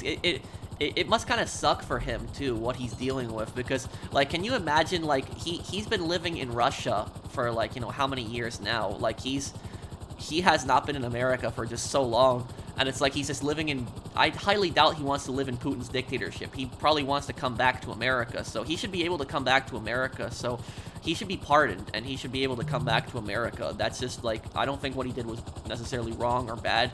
it must kind of suck for him, too, what he's dealing with, because, like, can you imagine, like, he's been living in Russia for, like, how many years now? Like, he has not been in America for just so long, and it's like he's just living in, I highly doubt he wants to live in Putin's dictatorship. He probably wants to come back to America, so he should be able to come back to America, so he should be pardoned, and he should be able to come back to America. That's just, like, I don't think what he did was necessarily wrong or bad.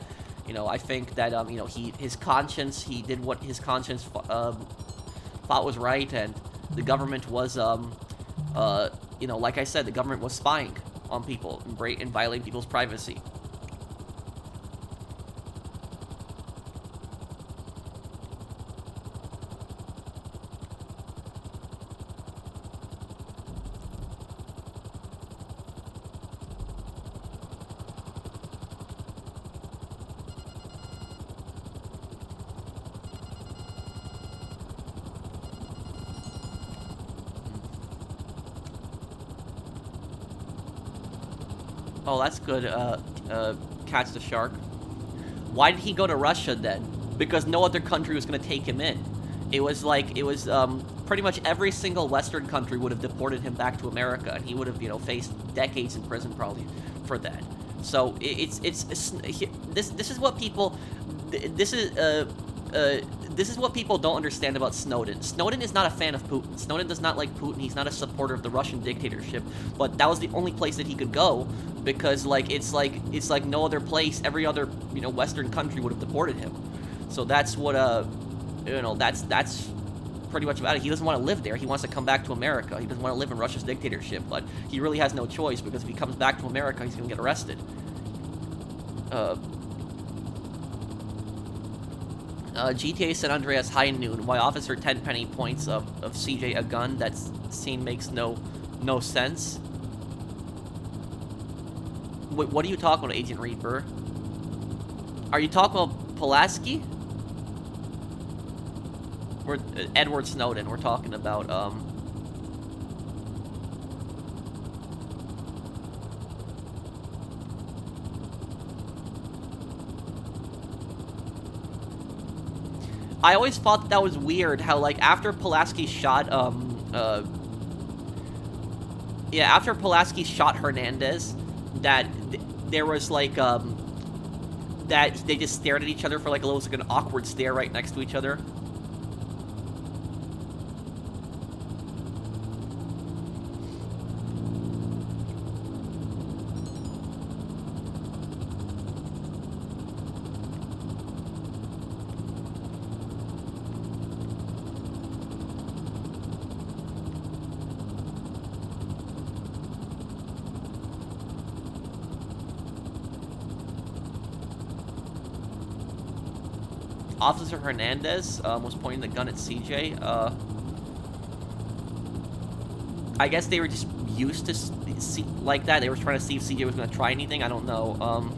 I think that, he did what his conscience thought was right, and the government was, like I said, the government was spying on people and violating people's privacy. Oh, that's good, catch the shark. Why did he go to Russia, then? Because no other country was gonna take him in. It was, pretty much every single Western country would have deported him back to America, and he would have, faced decades in prison, probably, for that. So, this is what people, this is what people don't understand about Snowden. Snowden is not a fan of Putin. Snowden does not like Putin. He's not a supporter of the Russian dictatorship. But that was the only place that he could go because, it's like no other place. Every other, Western country would have deported him. So that's what, that's pretty much about it. He doesn't want to live there. He wants to come back to America. He doesn't want to live in Russia's dictatorship. But he really has no choice because if he comes back to America, he's going to get arrested. GTA San Andreas High Noon. Why Officer Tenpenny points of CJ a gun? That scene makes no sense. What are you talking about, Agent Reaper? Are you talking about Pulaski? Or Edward Snowden? We're talking about I always thought that was weird how, like, after Pulaski shot, yeah, after Pulaski shot Hernandez, that there was, like, that they just stared at each other for, like, a little, like, an awkward stare right next to each other. Officer Hernandez was pointing the gun at CJ. I guess they were just used to see like that. They were trying to see if CJ was going to try anything. I don't know.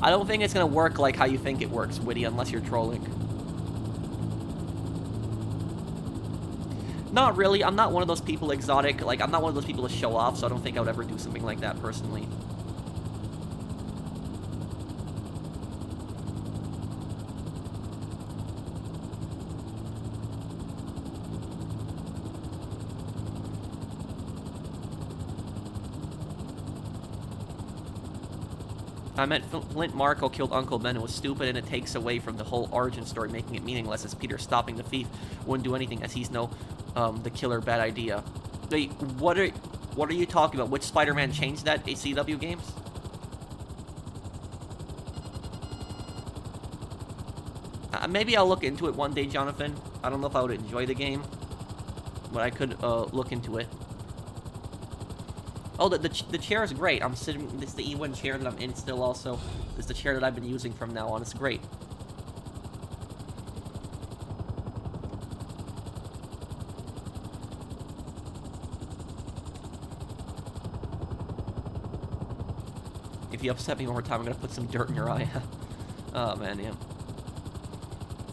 I don't think it's going to work like how you think it works, Witty, unless you're trolling. Not really. I'm not one of those people exotic. Like, I'm not one of those people to show off, so I don't think I would ever do something like that personally. I meant Flint Marco killed Uncle Ben. It was stupid, and it takes away from the whole origin story, making it meaningless, as Peter stopping the thief wouldn't do anything, as he's the killer. Bad idea. Wait, what are you talking about? Which Spider-Man changed that? ACW games? Maybe I'll look into it one day, Jonathan. I don't know if I would enjoy the game, but I could look into it. Oh, the chair is great. I'm sitting. This is the E1 chair that I'm in still. Also, this is the chair that I've been using from now on. It's great. If you upset me one more time, I'm gonna put some dirt in your eye. Oh man, yeah.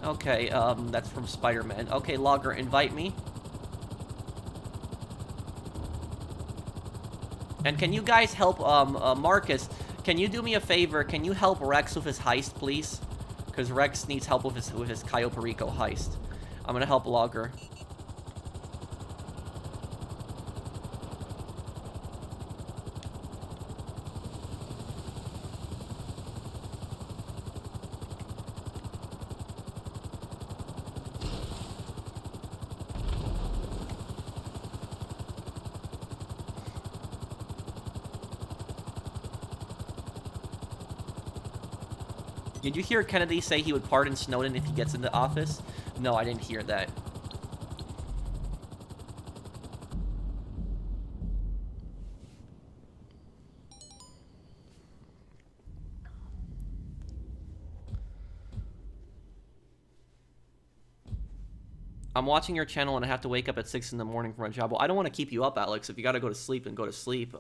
Okay, that's from Spider-Man. Okay, Logger, invite me. And can you guys help, Marcus, can you do me a favor? Can you help Rex with his heist, please? Because Rex needs help with his Cayo Perico heist. I'm gonna help Logger. Did you hear Kennedy say he would pardon Snowden if he gets into office? No, I didn't hear that. I'm watching your channel and I have to wake up at 6 in the morning for my job. Well, I don't want to keep you up, Alex. If you gotta go to sleep, then go to sleep.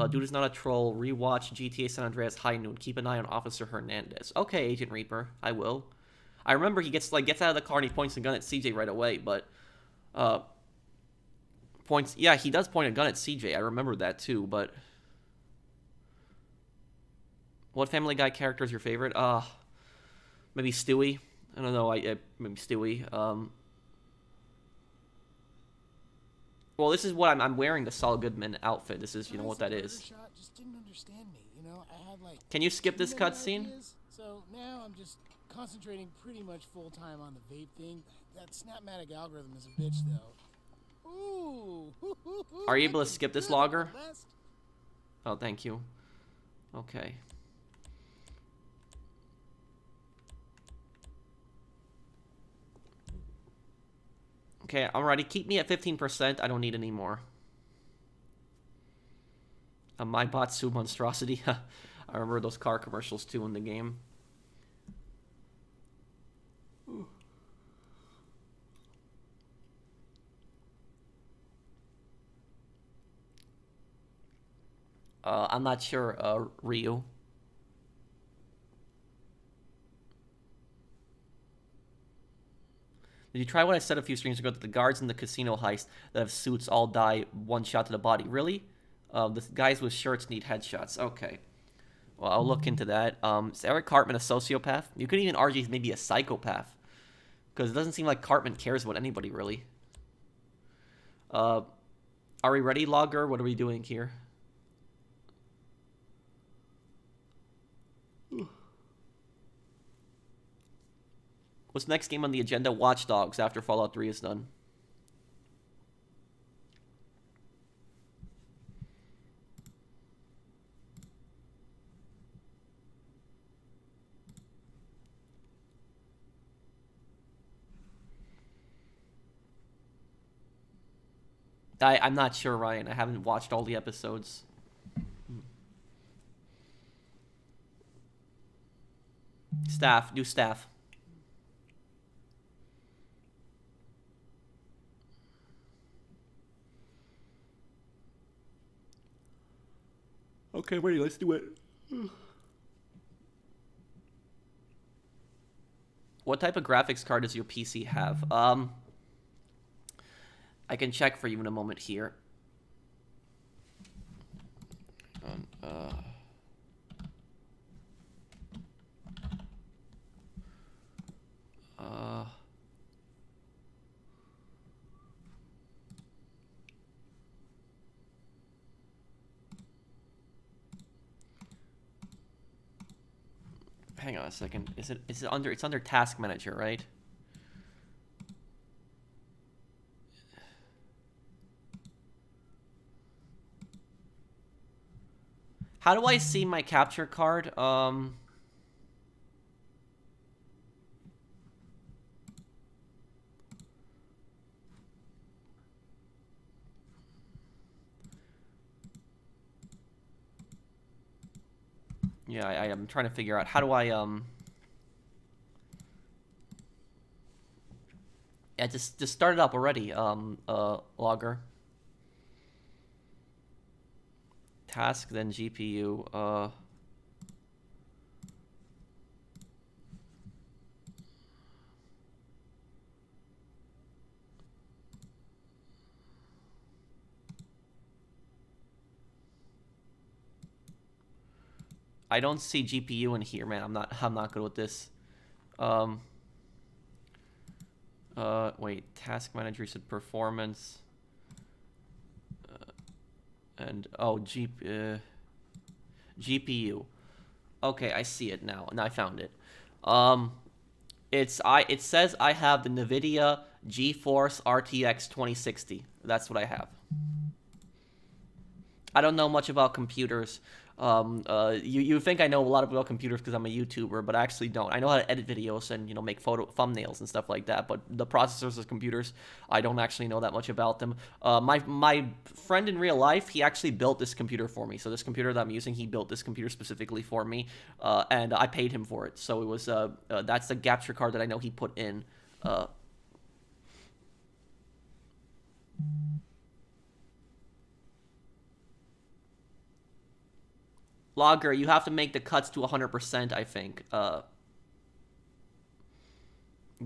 Dude is not a troll. Rewatch GTA San Andreas High Noon. Keep an eye on Officer Hernandez. Okay, Agent Reaper. I will. I remember he gets out of the car and he points a gun at CJ right away, but yeah, he does point a gun at CJ. I remember that too, but what Family Guy character is your favorite? Maybe Stewie. I don't know. Maybe Stewie. Well, this is what I'm wearing, the Saul Goodman outfit. This is, you know what that is. Just didn't understand me. You know, I had like. Can you skip this cutscene? So now I'm just concentrating pretty much full time on the vape thing. That Snapmatic algorithm is a bitch, though. Ooh. Are you able to skip this, Logger? Oh, thank you. Okay. Okay, alrighty. Keep me at 15%. I don't need any more. A My Botsu monstrosity. I remember those car commercials too in the game. I'm not sure, Ryu. Did you try what I said a few streams ago, that the guards in the casino heist that have suits all die one shot to the body? Really? The guys with shirts need headshots. Okay. Well, I'll look into that. Is Eric Cartman a sociopath? You could even argue he's maybe a psychopath. Because it doesn't seem like Cartman cares about anybody, really. Are we ready, Logger? What are we doing here? What's the next game on the agenda? Watch Dogs, after Fallout 3 is done. I'm not sure, Ryan. I haven't watched all the episodes. Staff. New staff. Okay, ready. Let's do it. What type of graphics card does your PC have? I can check for you in a moment here. Hang on a second. Is it under? It's under Task Manager, right? How do I see my capture card? Yeah, I am trying to figure out how do I yeah, just start it up already, Logger. Task, then GPU, I don't see GPU in here, man. I'm not good with this. Wait, Task Manager said performance. And oh, GPU. Okay, I see it now. And I found it. It says I have the NVIDIA GeForce RTX 2060. That's what I have. I don't know much about computers. You think I know a lot about computers because I'm a YouTuber, but I actually don't. I know how to edit videos and, you know, make thumbnails and stuff like that, but the processors of computers, I don't actually know that much about them. My friend in real life, he actually built this computer for me. So this computer that I'm using, he built this computer specifically for me, and I paid him for it. So it was that's the capture card that I know he put in. Logger, you have to make the cuts to 100%, I think.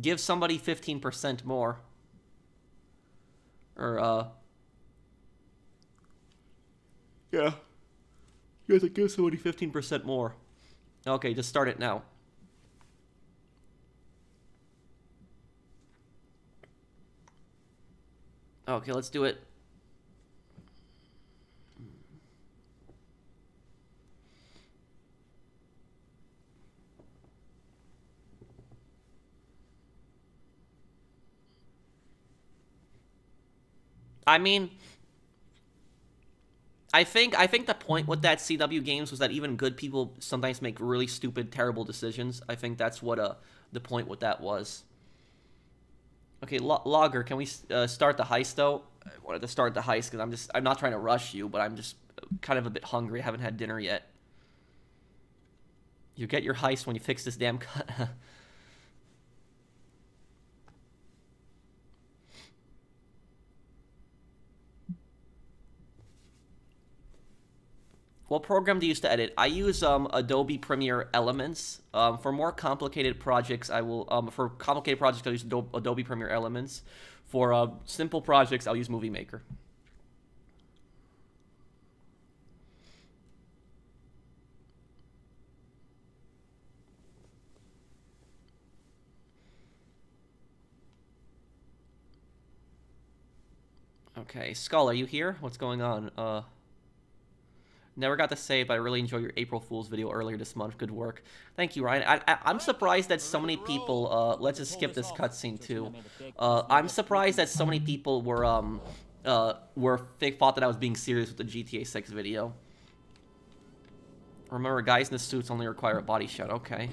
Give somebody 15% more. Or, yeah. You have to give somebody 15% more. Okay, just start it now. Okay, let's do it. I mean, I think the point with that CW games was that even good people sometimes make really stupid, terrible decisions. I think that's what the point with that was. Okay, Logger, can we start the heist though? I wanted to start the heist because I'm not trying to rush you, but I'm just kind of a bit hungry. I haven't had dinner yet. You get your heist when you fix this damn cut. What program do you use to edit? I use Adobe Premiere Elements. For more complicated projects, I'll use Adobe Premiere Elements. For simple projects, I'll use Movie Maker. Okay, Skull, are you here? What's going on? Never got to say it, but I really enjoyed your April Fool's video earlier this month. Good work. Thank you, Ryan. I'm surprised that so many people, let's just skip this cutscene too. I'm surprised that so many people were thought that I was being serious with the GTA 6 video. Remember, guys in the suits only require a body shot. Okay.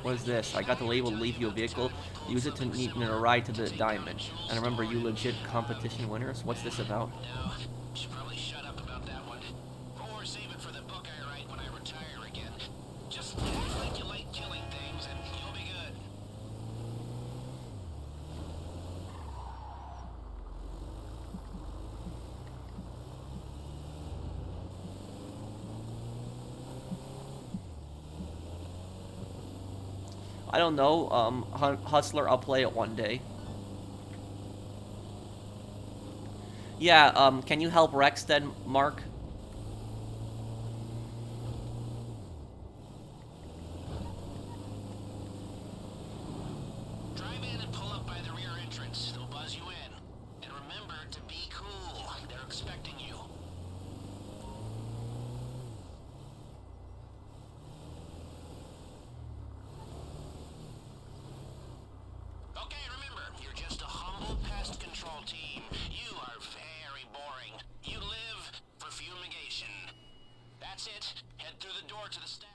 What is this? I got the label to leave you a vehicle. Use it to need a ride to the diamond. And remember, you legit competition winners. What's this about? No, should probably shut up about that one. Or save it for the book I write when I retire again. Just act like you like killing things and you'll be good. I don't know, Hustler, I'll play it one day. Yeah, can you help Rex then, Mark? Drive in and pull up by the rear entrance. They'll buzz you in. And remember to be cool. They're expecting you. Okay, remember, you're just a humble pest control team. You are very boring. You live for fumigation. That's it. Head through the door to the staff.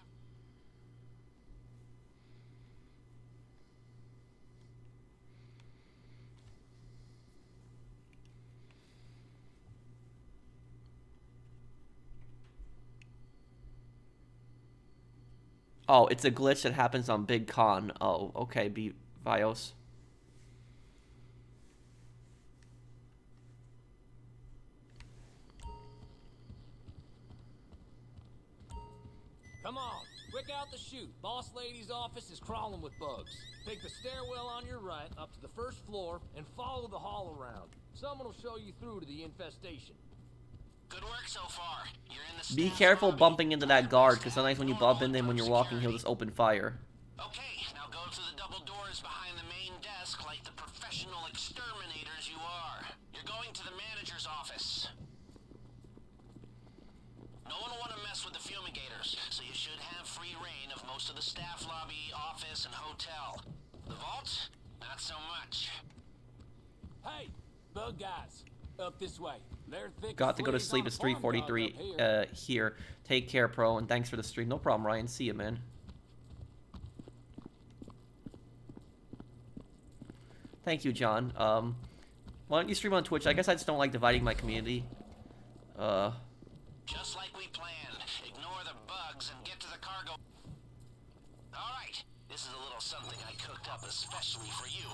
Oh, it's a glitch that happens on Big Con. Oh, okay, Bios. Come on, quick out the chute. Boss lady's office is crawling with bugs. Take the stairwell on your right up to the first floor and follow the hall around. Someone will show you through to the infestation. Good work so far. You're in the Be staff careful lobby. bumping into that guard, because sometimes when you bump into him when you're walking, he'll just open fire. Okay, now go through the double doors behind the main desk like the professional exterminators you are. You're going to the manager's office. No one will want to mess with the fumigators, so you should have free reign of most of the staff lobby, office, and hotel. The vault? Not so much. Hey, bug guys, up this way. They're thick. Got to go to sleep. It's 3:43 here. Take care, pro, and thanks for the stream. No problem, Ryan. See you, man. Thank you, John. Why don't you stream on Twitch? I guess I just don't like dividing my community. Just like we planned. Ignore the bugs and get to the cargo. Alright, this is a little something I cooked up especially for you.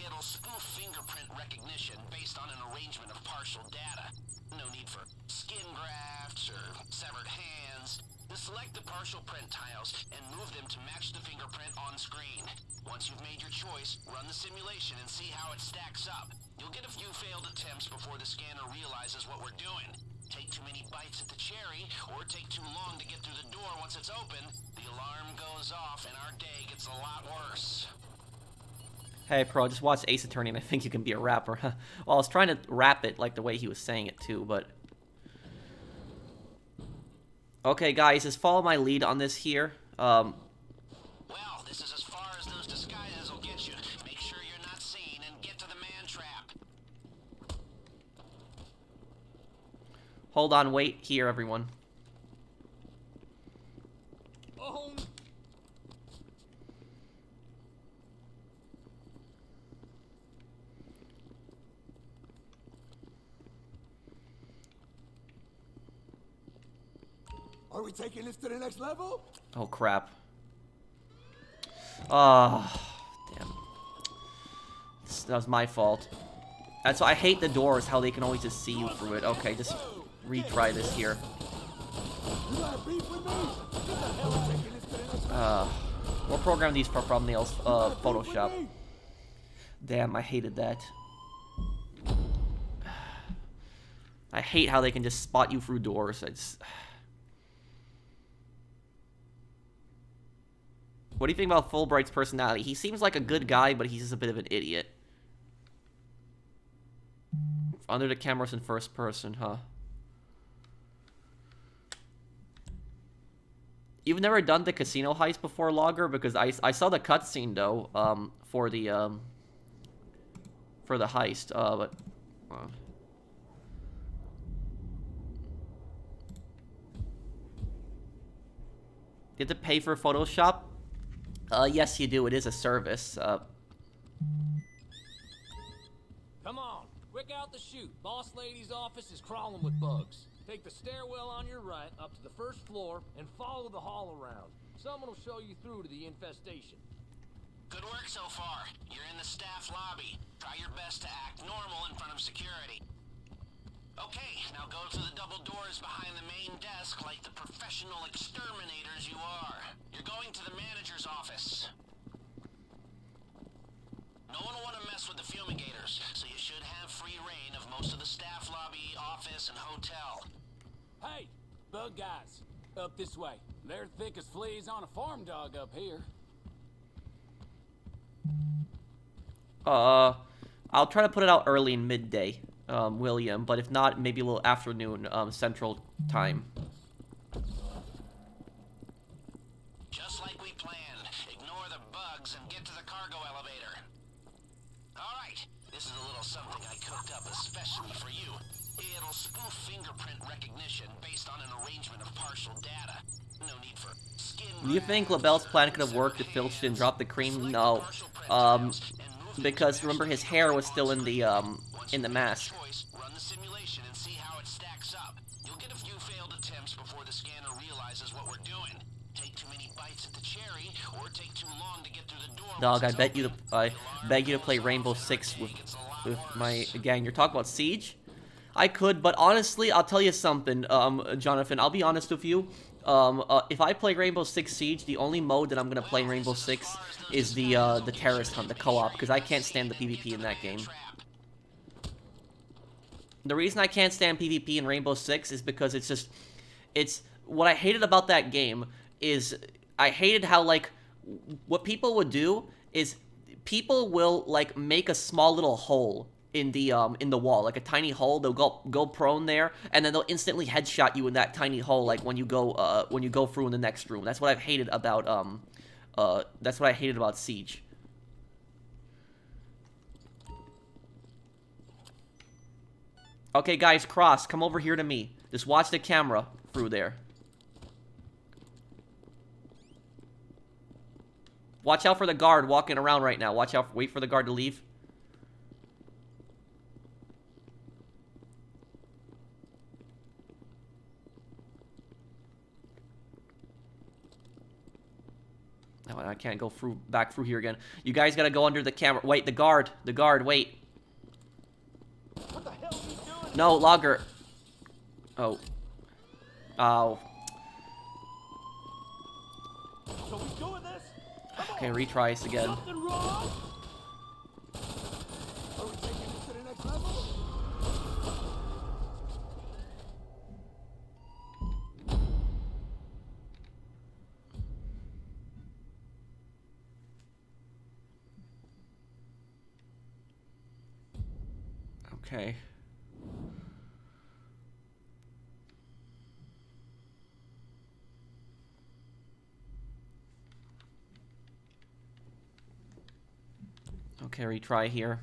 It'll spoof fingerprint recognition based on an arrangement of partial data. No need for skin grafts or severed hands. Just select the partial print tiles and move them to match the fingerprint on screen. Once you've made your choice, run the simulation and see how it stacks up. You'll get a few failed attempts before the scanner realizes what we're doing. Take too many bites at the cherry, or take too long to get through the door once it's open, the alarm goes off and our day gets a lot worse. Hey, pro, just watch Ace Attorney and I think you can be a rapper. Well, I was trying to rap it like the way he was saying it too, but... Okay, guys, just follow my lead on this here. Well, this is as far as those disguises will get you. Make sure you're not seen and get to the man trap. Hold on, wait here, everyone. Oh. Are we taking this to the next level? Oh, crap. Oh, damn. That was my fault. That's why I hate the doors, how they can always just see you through it. Okay, just retry this here. You got beef with me? Get the hell taking this to the next level. We'll program these for thumbnails, Photoshop. Damn, I hated that. I hate how they can just spot you through doors. What do you think about Fulbright's personality? He seems like a good guy, but he's just a bit of an idiot. Under the cameras in first person, huh? You've never done the casino heist before, Logger? Because I saw the cutscene though, for the heist, but. You have to pay for Photoshop? Yes, you do. It is a service. Come on, quick out the chute. Boss lady's office is crawling with bugs. Take the stairwell on your right up to the first floor and follow the hall around. Someone will show you through to the infestation. Good work so far. You're in the staff lobby. Try your best to act normal in front of security. Okay, now go to the double doors behind the main desk like the professional exterminators you are. You're going to the manager's office. No one will want to mess with the fumigators, so you should have free reign of most of the staff lobby, office, and hotel. Hey, bug guys, up this way. They're thick as fleas on a farm dog up here. I'll try to put it out early in midday, William, but if not, maybe a little afternoon, Central Time. Just like we planned. Ignore the bugs and get to the cargo elevator. Alright, this is a little something I cooked up especially for you. It'll spoof fingerprint recognition based on an arrangement of partial data. No need for skin. Do you think LaBelle's plan could have worked if Filch didn't drop the cream? No. Because remember his hair was still in the mask. Run the simulation and see how it stacks up. You'll get a few failed attempts before the scanner realizes what we're doing. Take too many bites at the cherry, or take too long to get through the door. Dog, I beg you to play Rainbow Six with my gang. You're talking about Siege? I could, but honestly, I'll tell you something, Jonathan. I'll be honest with you. If I play Rainbow Six Siege, the only mode that I'm gonna play in Rainbow Six is the terrorist hunt, the co-op, because I can't stand the PvP in that game. The reason I can't stand PvP in Rainbow Six is because it's what I hated about that game is I hated how, like, what people would do is people will, like, make a small little hole in the wall, like a tiny hole. They'll go prone there, and then they'll instantly headshot you in that tiny hole, like when you go through in the next room. That's what I've hated about Siege. Okay, guys, Cross, come over here to me. Just watch the camera through there. Watch out for the guard walking around right now. Watch out. Wait for the guard to leave. Oh, I can't go back through here again. You guys gotta go under the camera. Wait, the guard, wait. What the hell are you doing? No, Logger. Oh. Oh. So we doing this? Okay, retry this again. Something wrong? Are we taking this to the next level? Okay. Okay, retry here.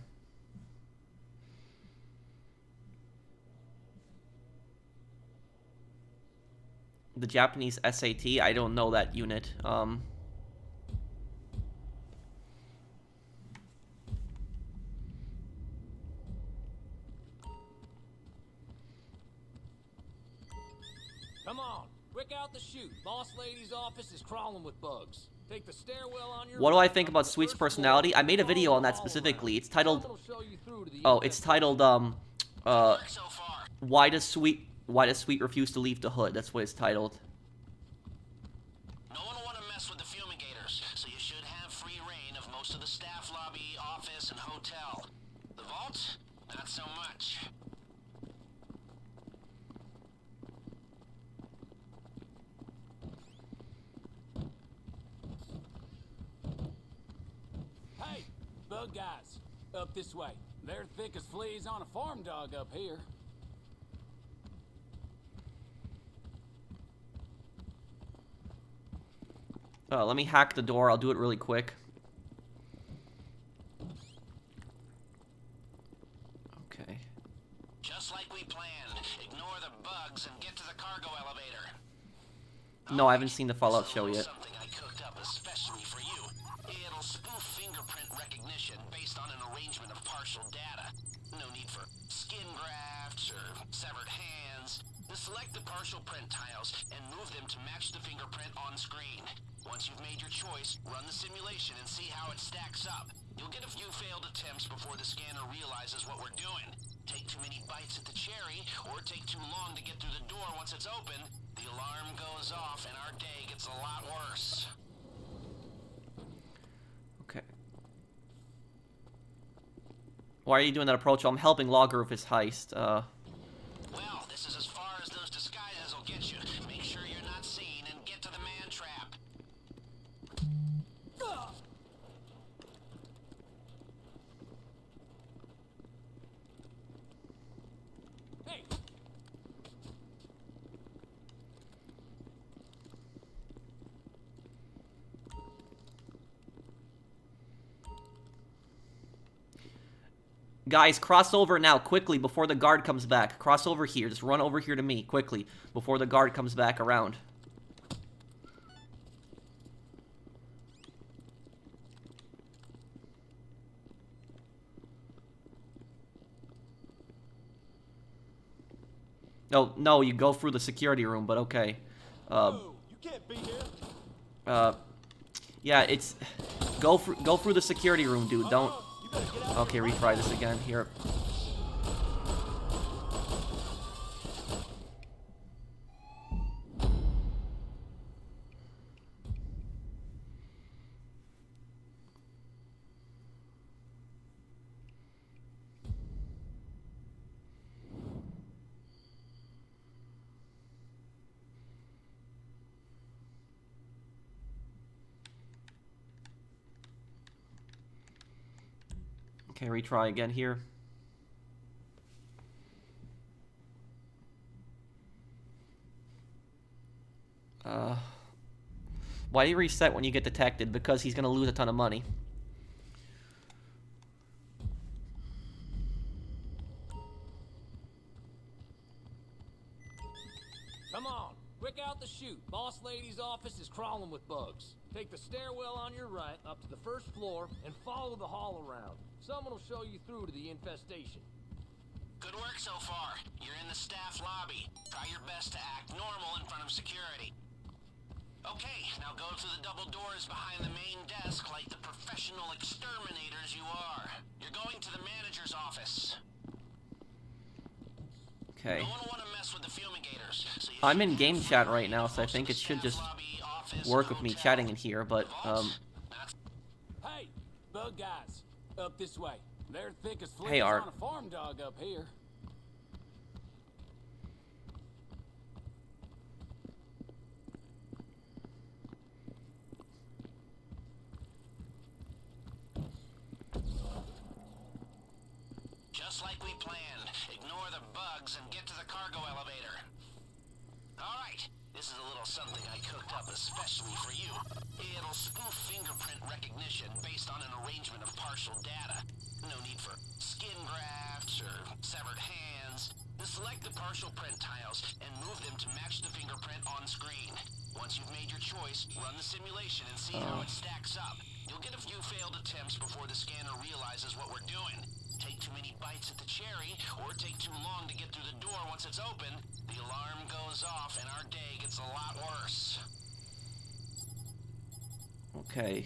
The Japanese SAT, I don't know that unit. Come on, quick out the chute. Boss lady's office is crawling with bugs. Take the stairwell on your What do I right think up about to the Sweet's first floor personality? I made a and video follow on that the hall specifically. around. It's titled, Someone will show you through to the oh, it's titled, Work so far. why does Sweet refuse to leave the hood? That's what it's titled. No one will want to mess with the fumigators, bug guys. Up this way. They're thick as fleas on a farm dog up here. Let me hack the door. I'll do it really quick. Okay. Just like we planned. Ignore the bugs and get to the cargo elevator. No, I haven't seen the Fallout show yet. Something I cooked up especially for you. It'll spoof fingerprint recognition based on an arrangement of partial data. No need for skin grafts or severed hands. Just select the partial print tiles and move them to match the fingerprint on screen. Once you've made your choice, run the simulation and see how it stacks up. You'll get a few failed attempts before the scanner realizes what we're doing. Take too many bites at the cherry, or take too long to get through the door once it's open, the alarm goes off and our day gets a lot worse. Okay. Why are you doing that approach? I'm helping Logger with his heist. Well, this is as far as those disguises will get you. Make sure you're not seen and get to the man trap. Hey! Guys, cross over now, quickly, before the guard comes back. Cross over here. Just run over here to me, quickly, before the guard comes back around. No, no, you go through the security room, but okay. You can't be here. Yeah, it's... Go through the security room, dude. Don't... Okay, retry this again. Here. Okay, retry again here. Why do you reset when you get detected? Because he's gonna lose a ton of money. Come on, quick out the chute. Boss lady's office is crawling with bugs. Take the stairwell on your right up to the first floor and follow the hall around. Someone will show you through to the infestation. Good work so far. You're in the staff lobby. Try your best to act normal in front of security. Okay, now go through the double doors behind the main desk like the professional exterminators you are. You're going to the manager's office. Okay. No one will want to mess with the fumigators. So you I'm should in game move chat from right now, so I most think of it the should staff just lobby, office, work with me hotel. chatting in here, but, Vaults? That's Hey! Bug guys. Up this way. They're thick as fleas Hey, Art. on a farm dog up here. just like we planned. Ignore the bugs and get to the cargo elevator. Alright, this is a little something I cooked up especially for you. It'll spoof fingerprint recognition based on an arrangement of partial data. No need for skin grafts or severed hands. Just select the partial print tiles and move them to match the fingerprint on screen. Once you've made your choice, run the simulation and see how it stacks up. You'll get a few failed attempts before the scanner realizes what we're doing. Take too many bites at the cherry, or take too long to get through the door once it's open, the alarm goes off and our day gets a lot worse. okay.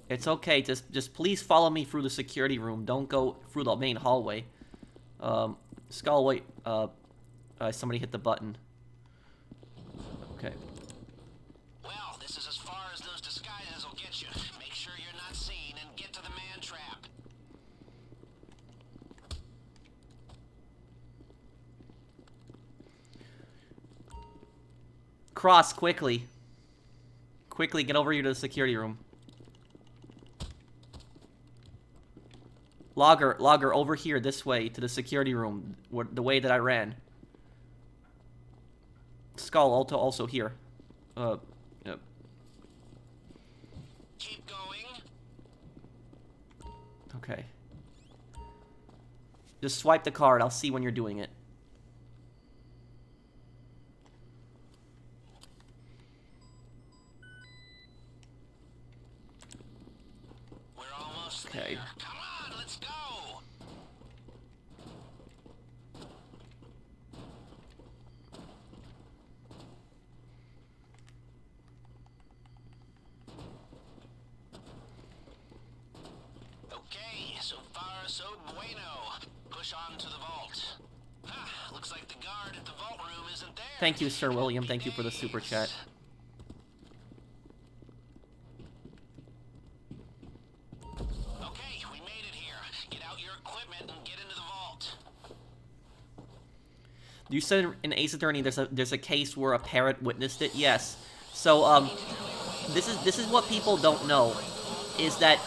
It's okay. Just please follow me through the security room. Don't go through the main hallway. Skull, wait. Somebody hit the button. Okay. Well, this is as far as those disguises will get you. Make sure you're not seen and get to the man trap. Cross quickly. Quickly, get over here to the security room. Logger, over here, this way, to the security room. The way that I ran. Skull, also here. Yep. Keep going. Okay. Just swipe the card, I'll see when you're doing it. We're almost Okay. there. Come on, let's go. Okay, so far so bueno. Push on to the vault. Looks like the guard at the vault room isn't there. Thank you, Sir William. Thank you for the super chat. Okay, we made it here. Get out your equipment and get into the vault. You said in Ace Attorney there's a case where a parrot witnessed it. Yes. So this is what people don't know, is that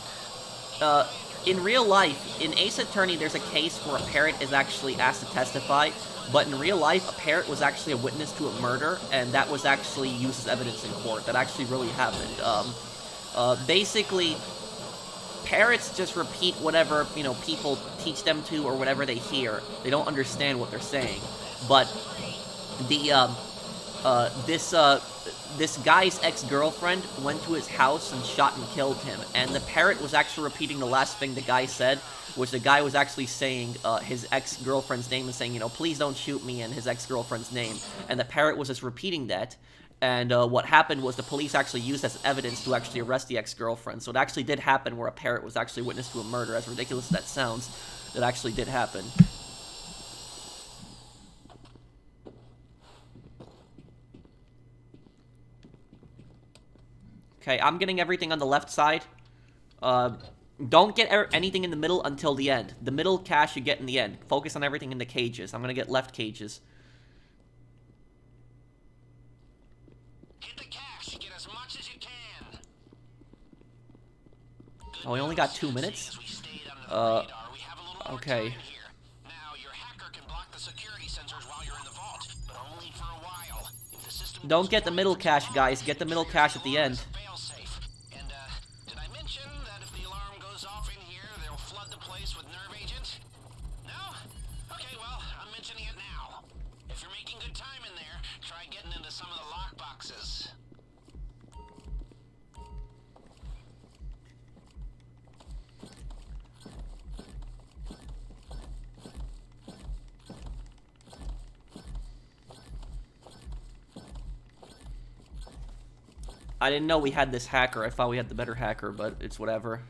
in real life in Ace Attorney there's a case where a parrot is actually asked to testify, but in real life a parrot was actually a witness to a murder, and that was actually used as evidence in court. That actually really happened. Basically, parrots just repeat whatever, you know, people teach them to or whatever they hear. They don't understand what they're saying. But the this guy's ex-girlfriend went to his house and shot and killed him, and the parrot was actually repeating the last thing the guy said, which the guy was actually saying his ex-girlfriend's name and saying, you know, please don't shoot me, and his ex-girlfriend's name, and the parrot was just repeating that. And what happened was the police actually used as evidence to actually arrest the ex-girlfriend. So it actually did happen where a parrot was actually witness to a murder. As ridiculous as that sounds, it actually did happen. Okay, I'm getting everything on the left side. Don't get anything in the middle until the end. The middle cache you get in the end. Focus on everything in the cages. I'm gonna get left cages. Hit the cache. Get as much as you can. Oh, we only got 2 minutes? Okay. Now, your hacker can block the security sensors while you're in the vault, but only for a while. If the system Don't get the middle cache, guys. Get the middle cache at the end. fail-safe. And, did I mention that if the alarm goes off in here, they'll flood the place with nerve agent? No? Okay, well, I'm mentioning it now. If you're making good time in there, try getting into some of the lock boxes. I didn't know we had this hacker. I thought we had the better hacker, but it's whatever.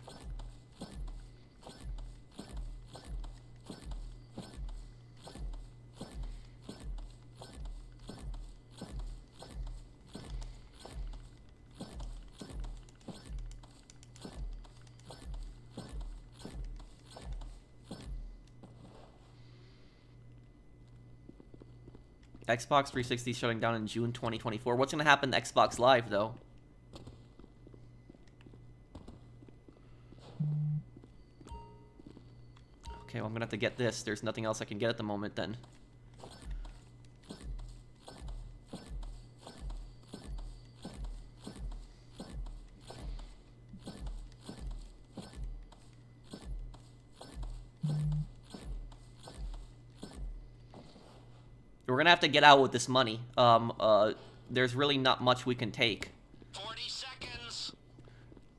Xbox 360 shutting down in June 2024. What's going to happen to Xbox Live, though? Okay, well, I'm going to have to get this. There's nothing else I can get at the moment, then. We're gonna have to get out with this money. There's really not much we can take. 40 seconds.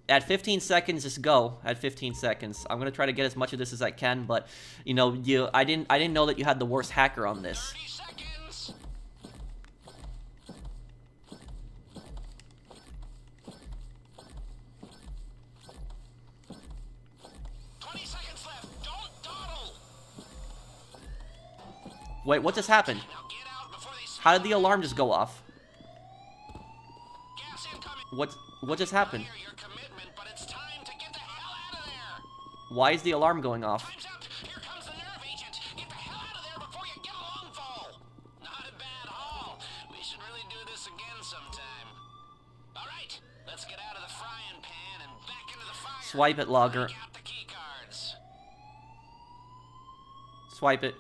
At 15 seconds, just go. At 15 seconds, I'm gonna try to get as much of this as I can. But you know, I didn't know that you had the worst hacker on this. 30 seconds. 20 seconds left. Don't dawdle. Wait, what just happened? Now get out before they How did the alarm just go off? gas incoming. What just happened? Your commitment, but it's time to get the hell out of there. Why is the alarm going off? Time's up. Here comes the nerve agent. Get the hell out of there before you get a long fall. Not a bad haul. We should really do this again sometime. All right, let's Swipe it, Logger. Break out the key cards. Swipe it.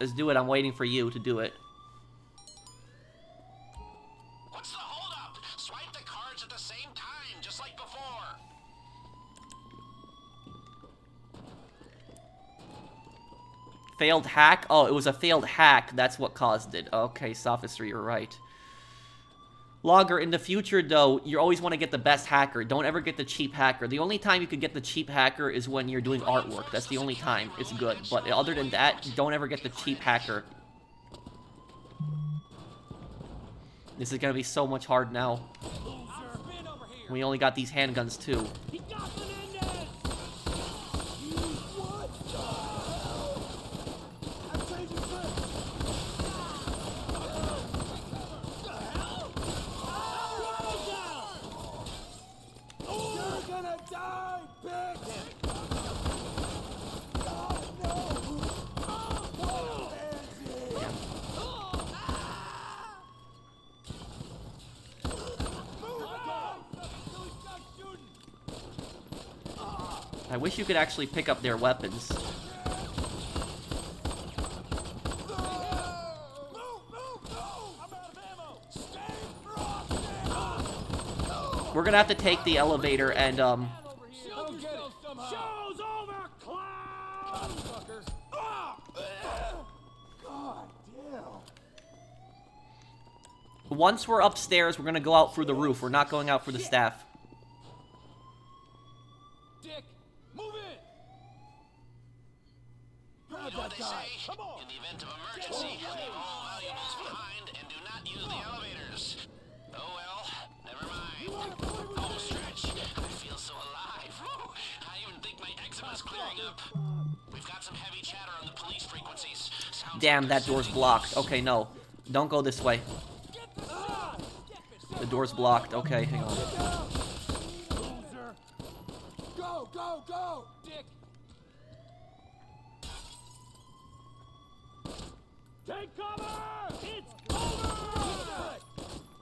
Let's do it. I'm waiting for you to do it. What's the holdup? Swipe the cards at the same time, just like before. Failed hack? Oh, it was a failed hack. That's what caused it. Okay, Sophistry, you're right. Logger, in the future, though, you always want to get the best hacker. Don't ever get the cheap hacker. The only time you could get the cheap hacker is when you're doing artwork. That's the only time it's good. But other than that, don't ever get the cheap hacker. This is going to be so much hard now. We only got these handguns, too. I wish you could actually pick up their weapons. We're gonna have to take the elevator and, once we're upstairs, we're gonna go out through the roof. We're not going out through the staff. Dick, move in! You know what they say? In the event of emergency, leave all valuables behind and do not use the elevators. Oh well, never mind. Home stretch. I feel so alive. Whew. I even think my eczema's clearing up. We've got some heavy chatter on the police frequencies. Sounds Damn, like that the door's city blocked. police. Okay, no. Don't go this way. The door's blocked. Okay, hang on. Go, go, go! Dick! Take cover! It's over!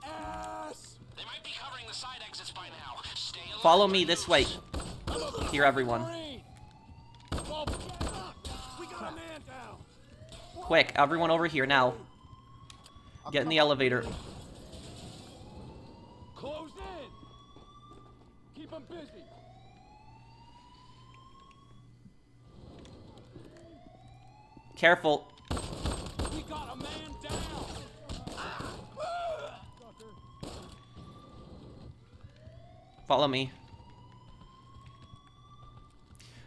Ass! They might be covering the side exits by now. Stay alert. Follow me this way. Here, everyone. We got a man down! Quick, everyone over here now. Get in the elevator. Close in! Keep him busy! Careful. We got a man down! Follow me.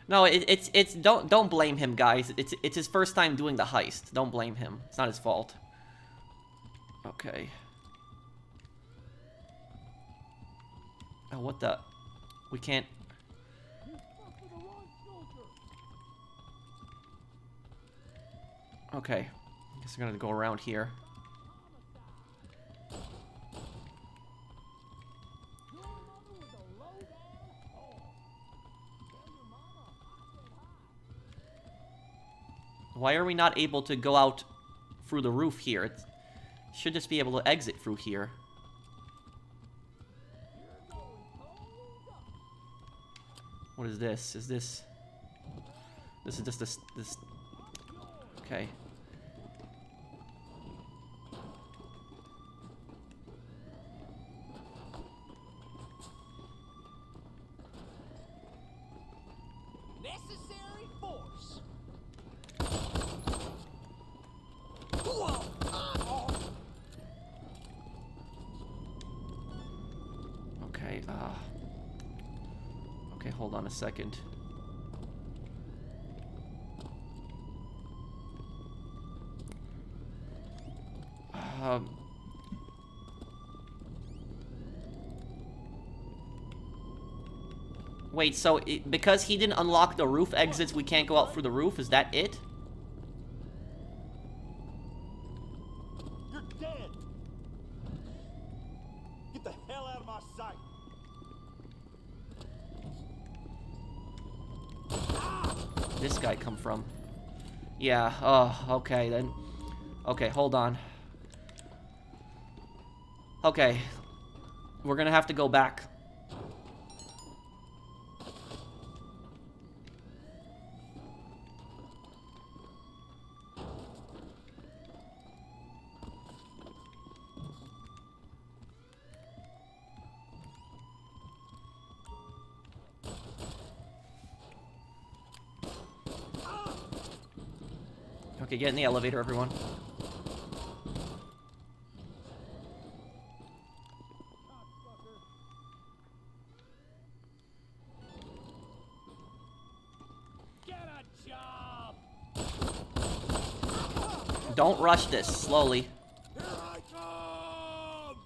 No, it's don't blame him, guys. It's his first time doing the heist. Don't blame him. It's not his fault. Okay. Oh, what the? We can't. Okay. Guess we're gonna go around here. Why are we not able to go out through the roof here? It should just be able to exit through here. What is this? Is this... This is just this... Okay. Necessary force! Okay, okay, hold on a second. Wait, so because he didn't unlock the roof exits, we can't go out through the roof? Is that it? You're dead! Get the hell out of my sight! This guy come from? Yeah, oh, okay then. Okay, hold on. Okay. We're gonna have to go back. Okay, get in the elevator, everyone. Don't rush this. Slowly. Here I come!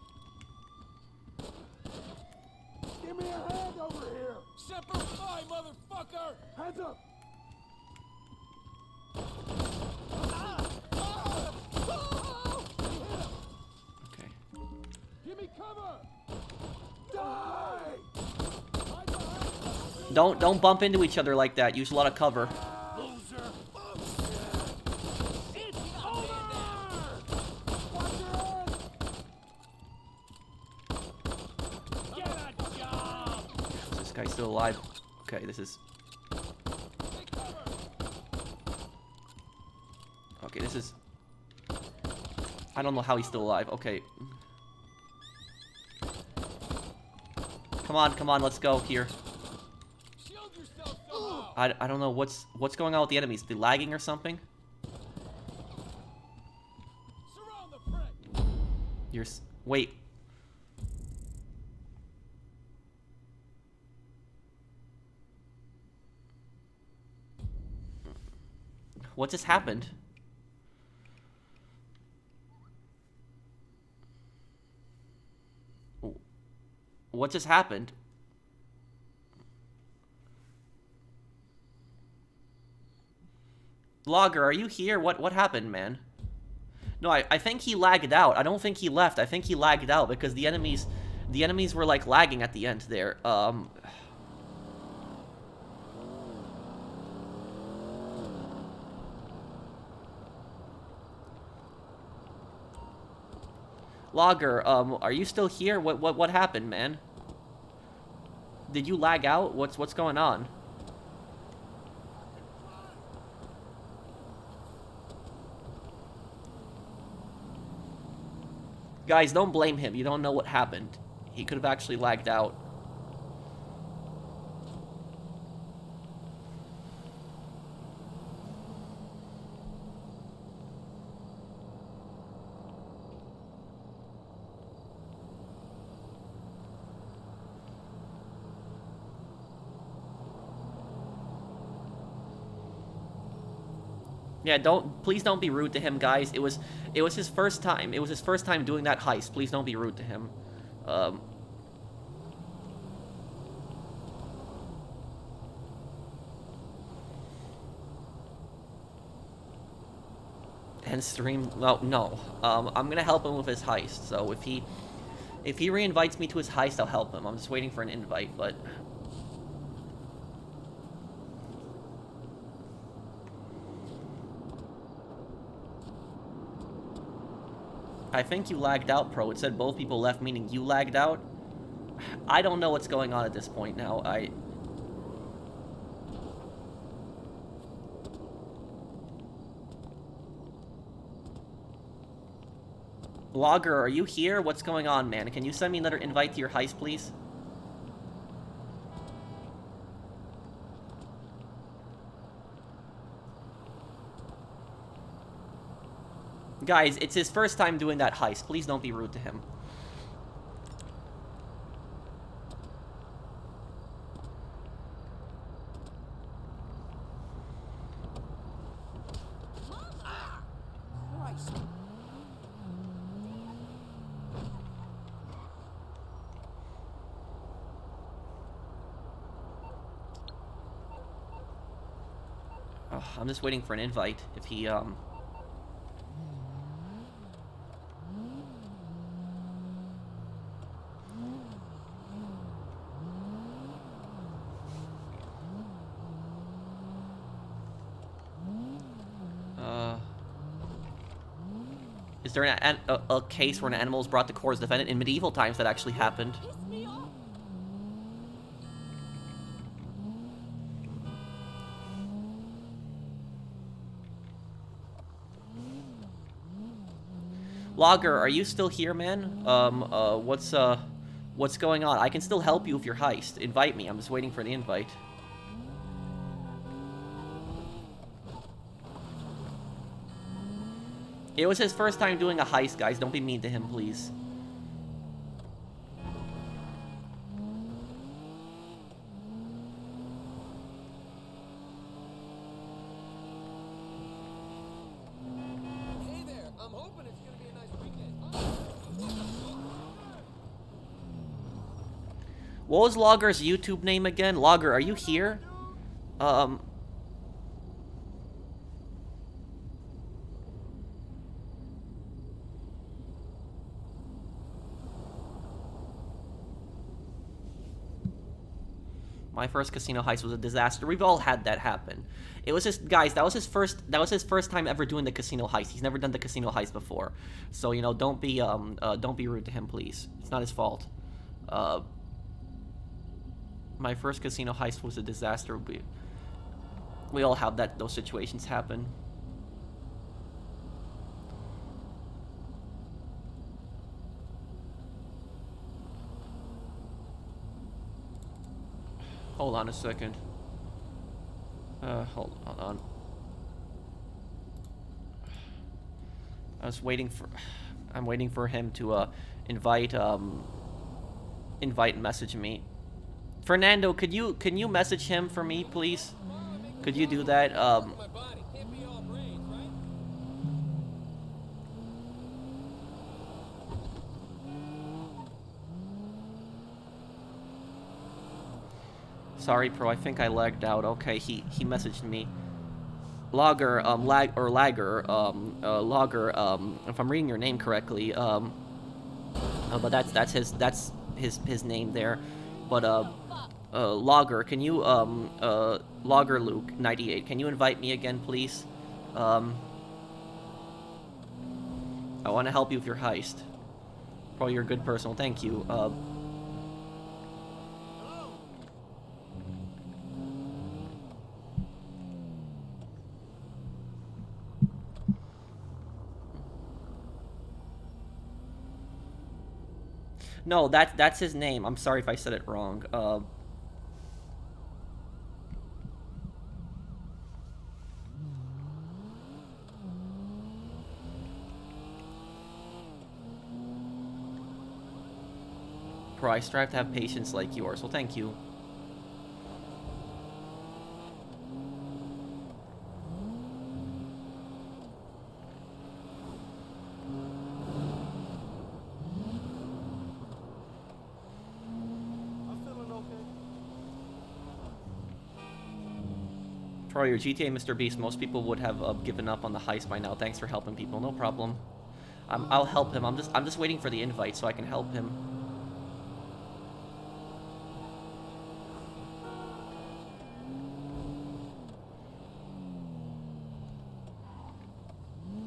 Give me a hand over here! Semper Fi, motherfucker! Hands up! Okay. Give me cover! Die! Don't bump into each other like that. Use a lot of cover. Loser! It's over! Watch your head! Get a job! Is this guy still alive? Okay, this is... Okay, this is... I don't know how he's still alive. Okay. Come on, let's go here. Shield yourself somehow! I don't know what's going on with the enemies. They lagging or something? Surround the prick! Wait. What just happened? What just happened? Logger, are you here? What happened, man? No, I think he lagged out. I don't think he left. I think he lagged out because the enemies were like lagging at the end there. Logger, are you still here? What happened, man? Did you lag out? What's going on? Guys, don't blame him. You don't know what happened. He could have actually lagged out. Yeah, please don't be rude to him, guys. It was his first time. It was his first time doing that heist. Please don't be rude to him. End stream. Well, no. I'm gonna help him with his heist. So if he re-invites me to his heist, I'll help him. I'm just waiting for an invite, but. I think you lagged out, Pro. It said both people left, meaning you lagged out. I don't know what's going on at this point now. Logger, are you here? What's going on, man? Can you send me another invite to your heist, please? Guys, it's his first time doing that heist. Please don't be rude to him. Oh, I'm just waiting for an invite. If he, Is there a case where an animal is brought to court as defendant? In medieval times, that actually happened. Logger, are you still here, man? What's going on? I can still help you with your heist. Invite me. I'm just waiting for the invite. It was his first time doing a heist, guys. Don't be mean to him, please. Hey there, I'm hoping it's gonna be a nice weekend. What was Logger's YouTube name again? Logger, are you here? My first casino heist was a disaster. We've all had that happen. It was just, guys, that was his first time ever doing the casino heist. He's never done the casino heist before. So, you know, don't be rude to him, please. It's not his fault. My first casino heist was a disaster. We all have those situations happen. Hold on a second. Hold on. I'm waiting for him to invite and message me. Fernando, can you message him for me, please? Could you do that? My body can't be all brains, right? Sorry, Pro, I think I lagged out. Okay, he messaged me. Logger, Lagger, if I'm reading your name correctly, but that's his name there. But, Logger, can you, Logger Luke 98, can you invite me again, please? I want to help you with your heist. Pro, you're a good person. Well, thank you. No, that's his name. I'm sorry if I said it wrong. Pro, I strive to have patience like yours. Well, thank you. Troy, your GTA Mr. Beast, most people would have given up on the heist by now. Thanks for helping people. No problem. I'll help him. I'm just waiting for the invite so I can help him.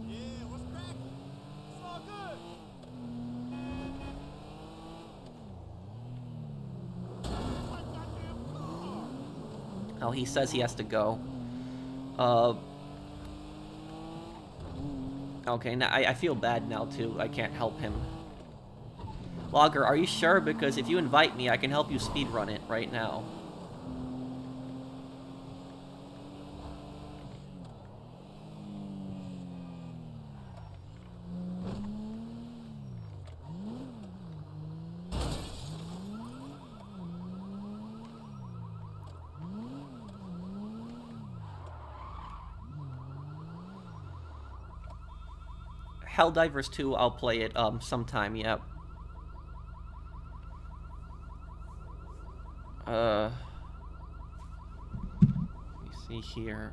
Yeah, what's cracking? It's all good. My goddamn car. Oh, he says he has to go. Okay, now I feel bad now too. I can't help him. Logger, are you sure? Because if you invite me, I can help you speedrun it right now. Helldivers 2, I'll play it sometime, yep. Let me see here.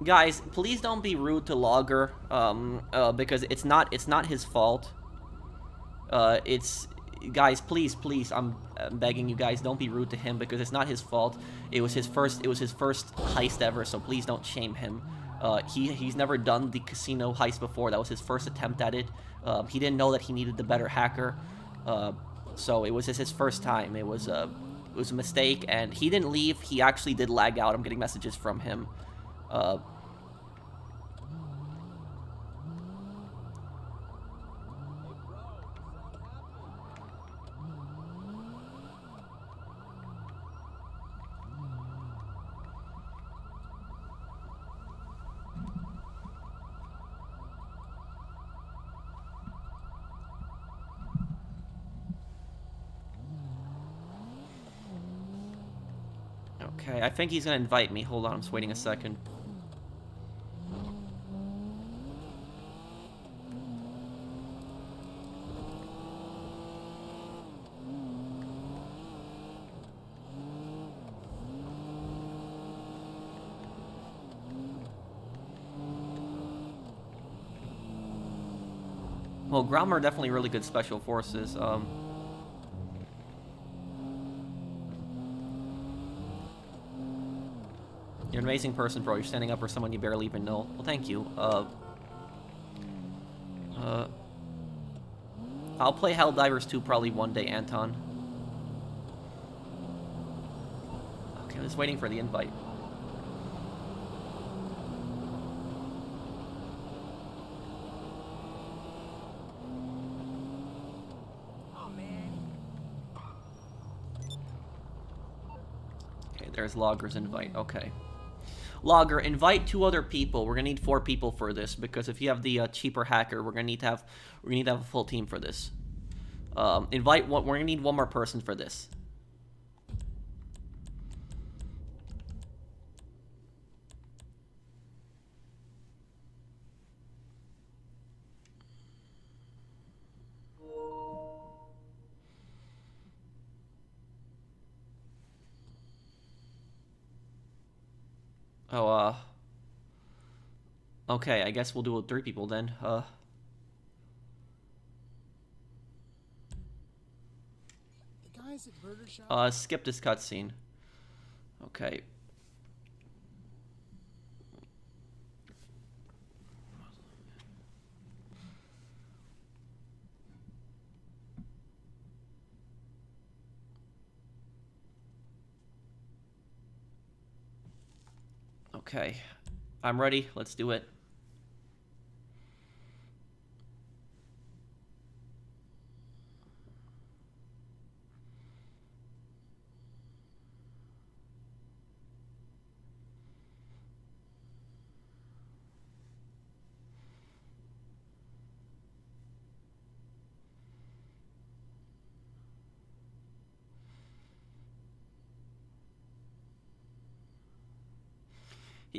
Guys, please don't be rude to Logger, because it's not his fault. Guys, please, I'm begging you guys, don't be rude to him because it's not his fault. It was his first heist ever, so please don't shame him. He's never done the casino heist before. That was his first attempt at it. He didn't know that he needed the better hacker, so it was just his first time. It was a mistake, and he didn't leave. He actually did lag out. I'm getting messages from him. Okay, I think he's gonna invite me. Hold on, I'm just waiting a second. Well, Grom are definitely really good special forces. You're an amazing person, bro. You're standing up for someone you barely even know. Well, thank you. I'll play Helldivers 2 probably one day, Anton. Okay, I'm just waiting for the invite. Okay, there's Logger's invite. Okay. Logger, invite 2 other people. We're gonna need 4 people for this because if you have the cheaper hacker, we're gonna need to have a full team for this. Invite one. We're gonna need 1 more person for this. Oh, okay, I guess we'll do it with 3 people then. The guys at Burger Shop. Skip this cutscene. Okay. Okay. I'm ready. Let's do it.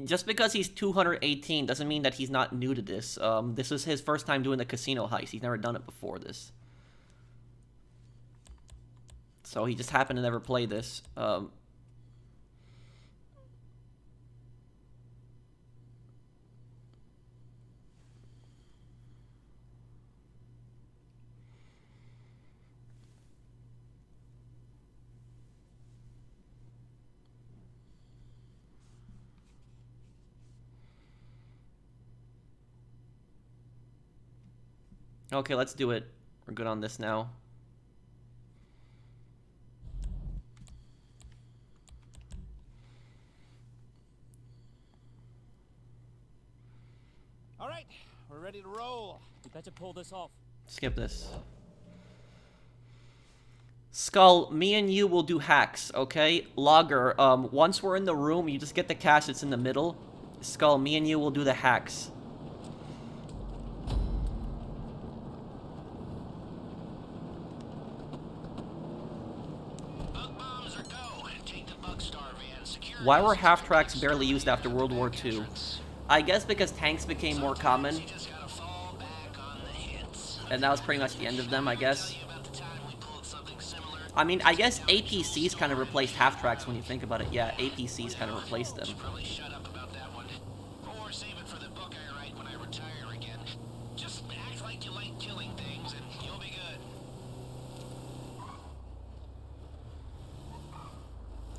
Just because he's 218 doesn't mean that he's not new to this. This is his first time doing the casino heist. He's never done it before this. So he just happened to never play this. Okay, let's do it. We're good on this now. All right, we're ready to roll. You better pull this off. Skip this. Skull, me and you will do hacks, okay? Logger, once we're in the room, you just get the cash that's in the middle. Skull, me and you will do the hacks. Why were half-tracks barely used after World War II? I guess because tanks became more common. And that was pretty much the end of them, I guess. I mean, I guess APCs kind of replaced half-tracks when you think about it. Yeah, APCs kind of replaced them.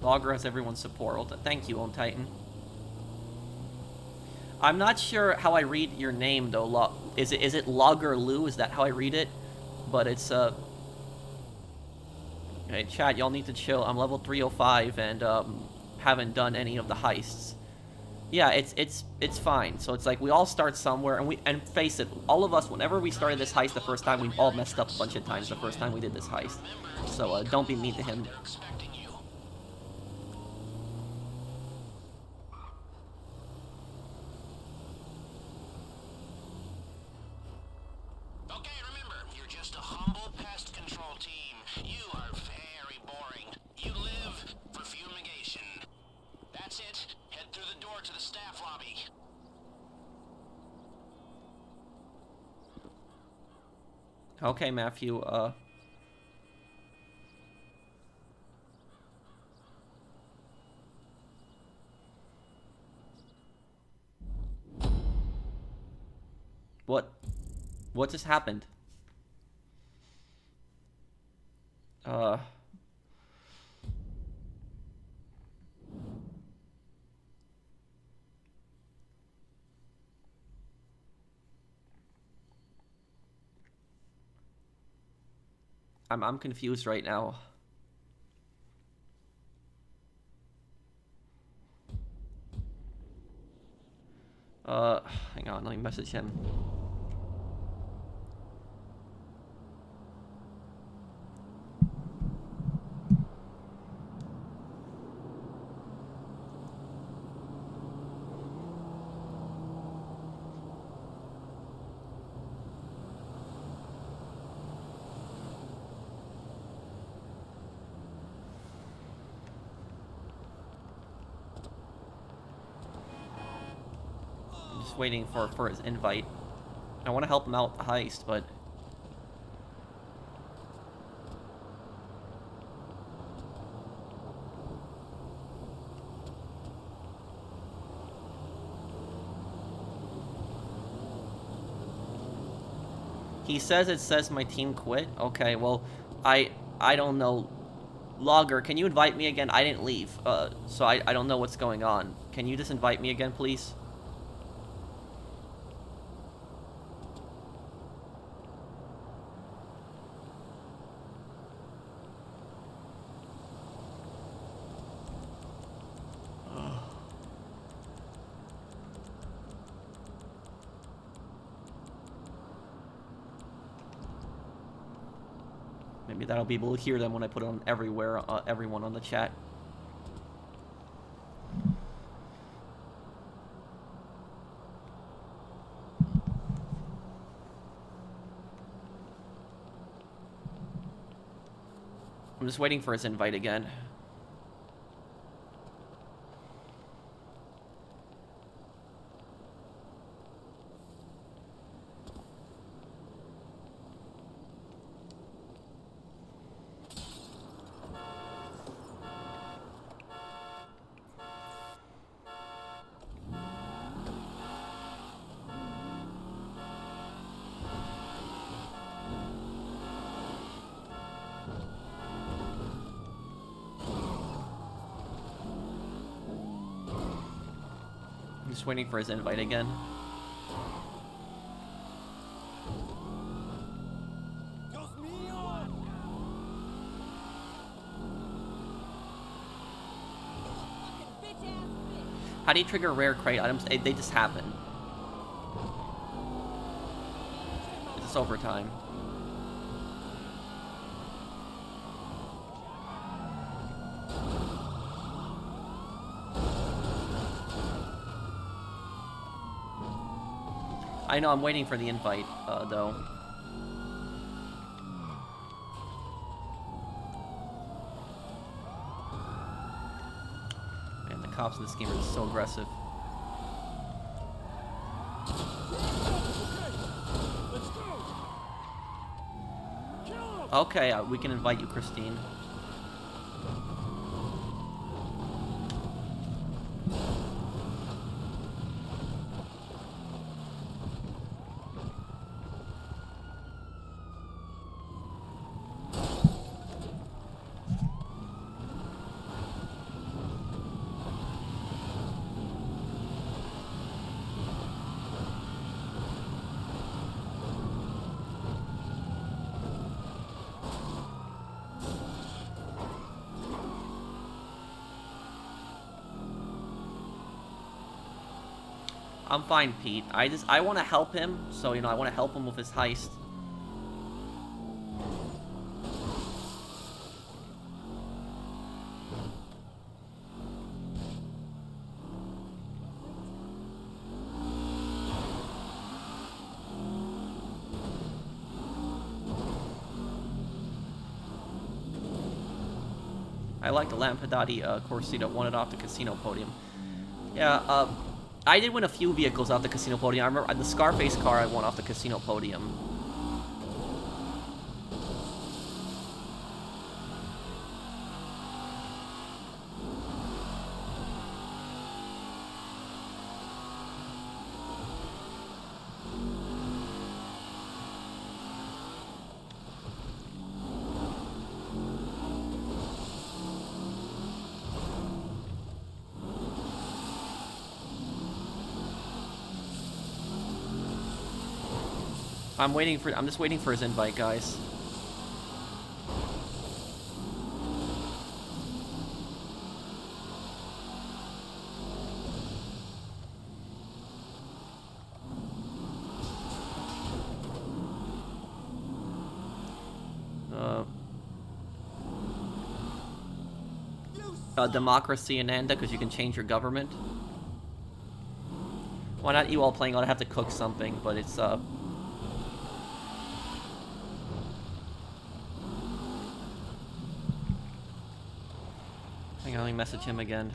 Logger has everyone's support. Well, thank you, Own Titan. I'm not sure how I read your name though. Is it Logger Lou? Is that how I read it? But it's Hey, chat, y'all need to chill. I'm level 305 and haven't done any of the heists. Yeah, it's fine. So it's like we all start somewhere, and face it, all of us, whenever we started this heist the first time, we all messed up a bunch of times the first time we did this heist. So don't be mean to him. Okay, Matthew, What just happened? I'm confused right now. Hang on, let me message him. I'm just waiting for his invite. I want to help him out with the heist, but he says my team quit. Okay, well, I don't know. Logger, can you invite me again? I didn't leave, so I don't know what's going on. Can you just invite me again, please? Maybe that'll be able to hear them when I put it on everywhere, everyone on the chat. I'm just waiting for his invite again. I'm just waiting for his invite again. How do you trigger rare crate items? They just happen. It's just over time. I know, I'm waiting for the invite, though. Man, the cops in this game are just so aggressive. Okay, we can invite you, Christine. I'm fine, Pete. I want to help him, so, you know, I want to help him with his heist. I like the Lampadati Corsita, won it off the casino podium. Yeah, I did win a few vehicles off the casino podium. I remember the Scarface car I won off the casino podium. I'm just waiting for his invite, guys. Democracy in Anda, because you can change your government. Why not you all playing? I'd have to cook something, but it's Hang on, let me message him again.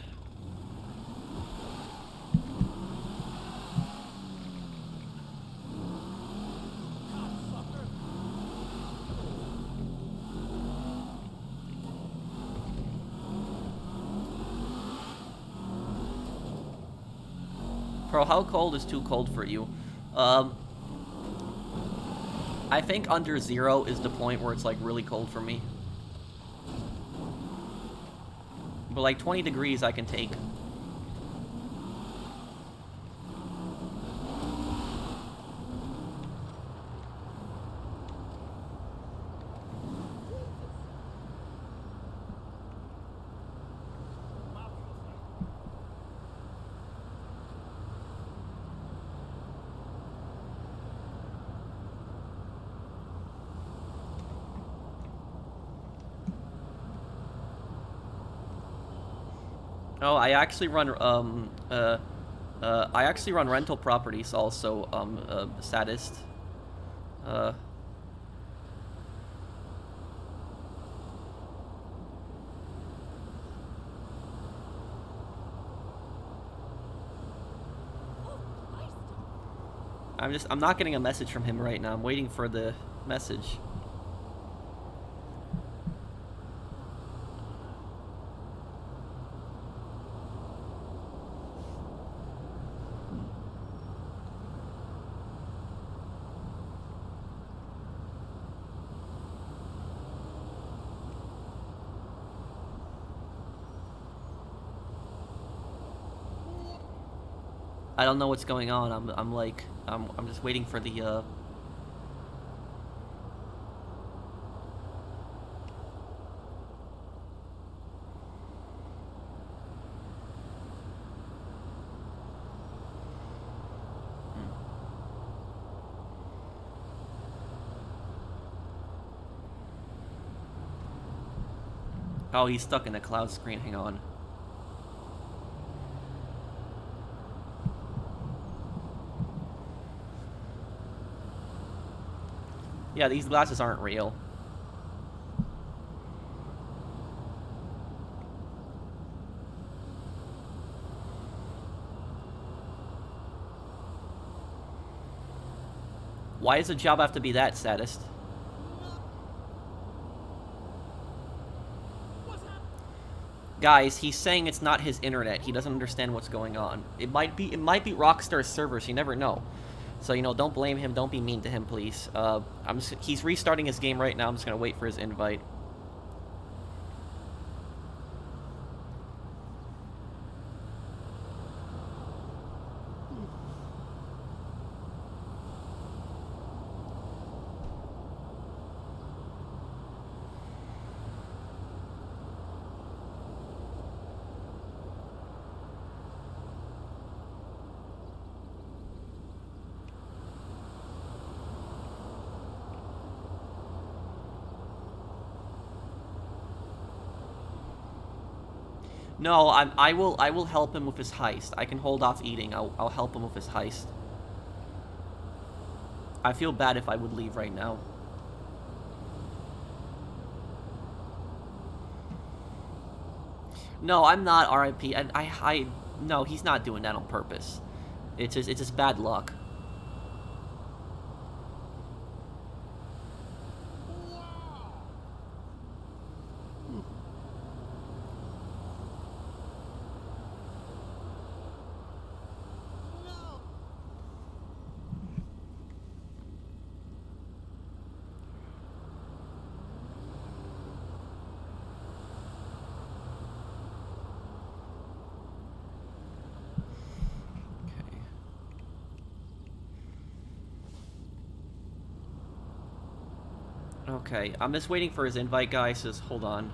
Bro, how cold is too cold for you? I think under 0 is the point where it's like really cold for me. But like 20 degrees I can take. Oh, I actually run rental properties also, Sadist. I'm not getting a message from him right now. I'm waiting for the message. I don't know what's going on. I'm just waiting for the Oh, he's stuck in a cloud screen. Hang on. Yeah, these glasses aren't real. Why does the job have to be that, Sadist? Guys, he's saying it's not his internet. He doesn't understand what's going on. It might be Rockstar's servers. You never know. So, you know, don't blame him. Don't be mean to him, please. He's restarting his game right now. I'm just gonna wait for his invite. No, I will help him with his heist. I can hold off eating. I'll help him with his heist. I feel bad if I would leave right now. No, I'm not RIP. No, he's not doing that on purpose. It's just bad luck. Okay, I'm just waiting for his invite, guys. Just hold on.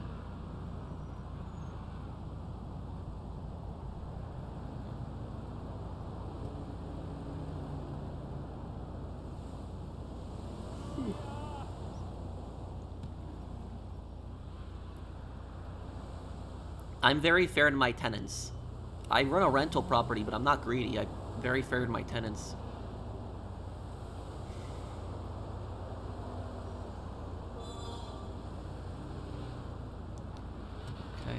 I'm very fair to my tenants. I run a rental property, but I'm not greedy. I'm very fair to my tenants. Okay.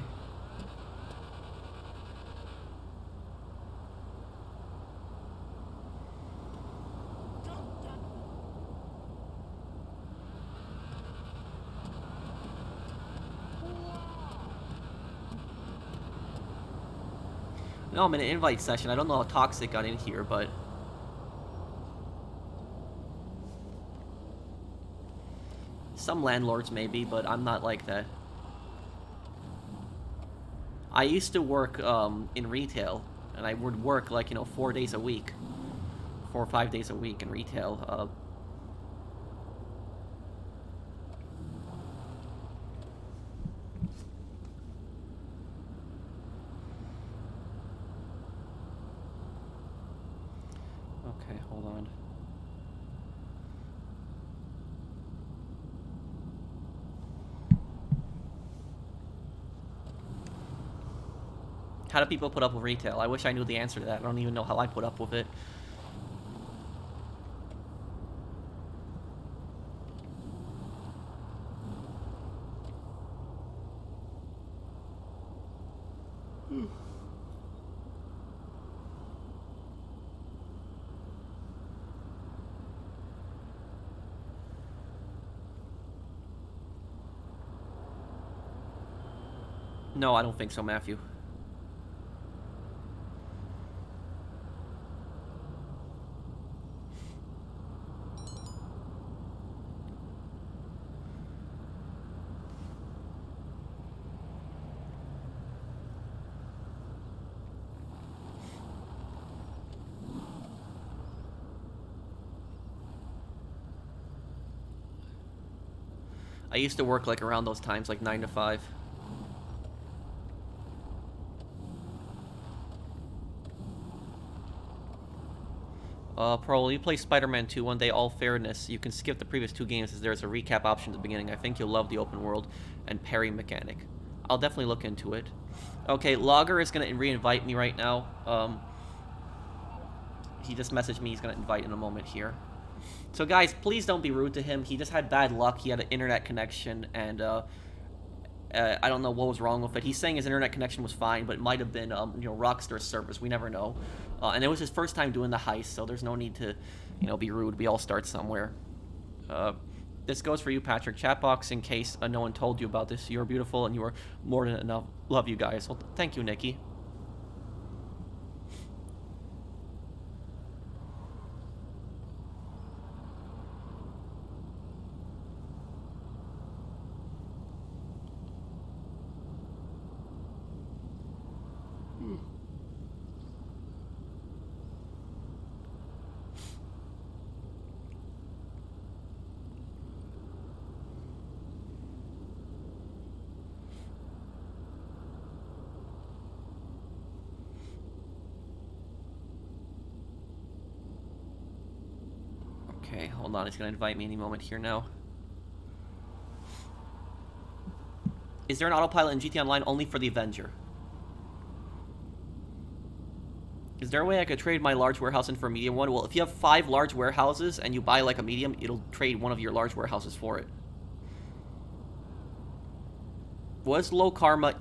No, I'm in an invite session. I don't know how Toxic got in here, but... Some landlords maybe, but I'm not like that. I used to work in retail, and I would work like, 4 days a week. 4 or 5 days a week in retail. Okay, hold on. How do people put up with retail? I wish I knew the answer to that. I don't even know how I put up with it. No, I don't think so, Matthew. I used to work like around those times, like 9 to 5. Pro, you play Spider-Man 2 one day, all fairness. You can skip the previous 2 games as there's a recap option at the beginning. I think you'll love the open world and parry mechanic. I'll definitely look into it. Okay, Logger is going to re-invite me right now. He just messaged me. He's going to invite in a moment here. So guys, please don't be rude to him. He just had bad luck. He had an internet connection, and I don't know what was wrong with it. He's saying his internet connection was fine, but it might have been, Rockstar's servers. We never know. And it was his first time doing the heist, so there's no need to, be rude. We all start somewhere. This goes for you, Patrick. Chat box, in case no one told you about this. You're beautiful, and you are more than enough. Love you guys. Well, thank you, Nikki. Okay, hold on. He's going to invite me any moment here now. Is there an autopilot in GT Online only for the Avenger? Is there a way I could trade my large warehouse in for a medium one? Well, if you have 5 large warehouses and you buy like a medium, it'll trade one of your large warehouses for it. What does low karma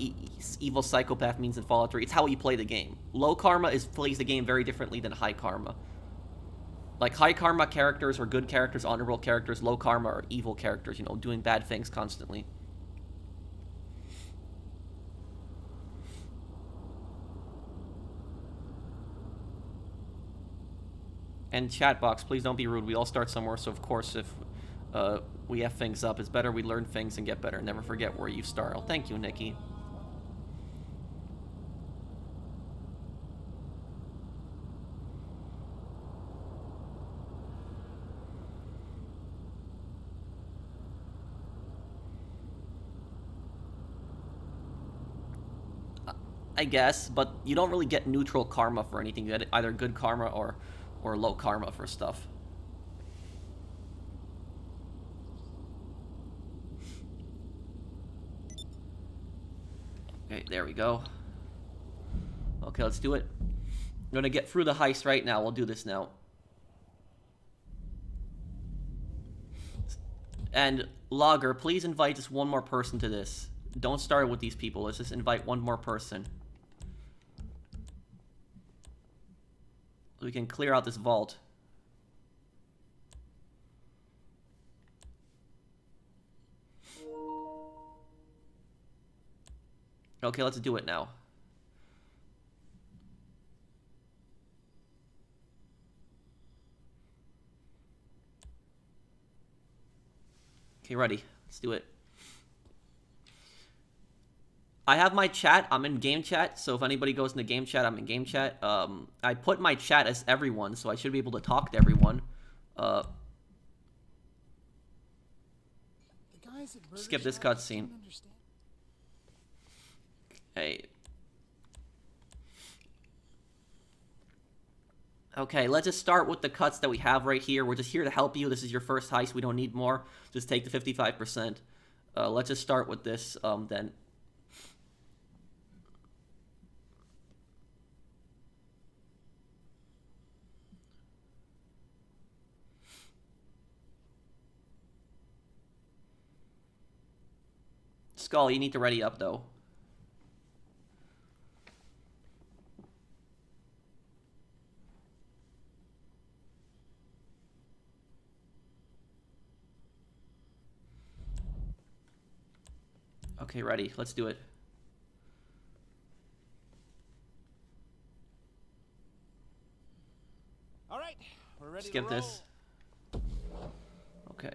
evil psychopath means in Fallout 3? It's how you play the game. Low karma plays the game very differently than high karma. Like, high karma characters are good characters, honorable characters. Low karma are evil characters, doing bad things constantly. And chat box, please don't be rude. We all start somewhere, so of course if we F things up, it's better we learn things and get better. Never forget where you start. Oh, thank you, Nikki. I guess, but you don't really get neutral karma for anything. You get either good karma or low karma for stuff. Okay, there we go. Okay, let's do it. I'm gonna get through the heist right now. We'll do this now. And Logger, please invite just one more person to this. Don't start with these people. Let's just invite one more person. We can clear out this vault. Okay, let's do it now. Okay, ready. Let's do it. I have my chat. I'm in game chat, so if anybody goes into game chat, I'm in game chat. I put my chat as everyone, so I should be able to talk to everyone. The guys at Burger Skip this Shack cutscene. don't understand. Hey. Okay, let's just start with the cuts that we have right here. We're just here to help you. This is your first heist. We don't need more. Just take the 55%. Let's just start with this then. Skull, you need to ready up though. Okay, ready. Let's do it. All right, we're ready Skip to roll. this. Okay.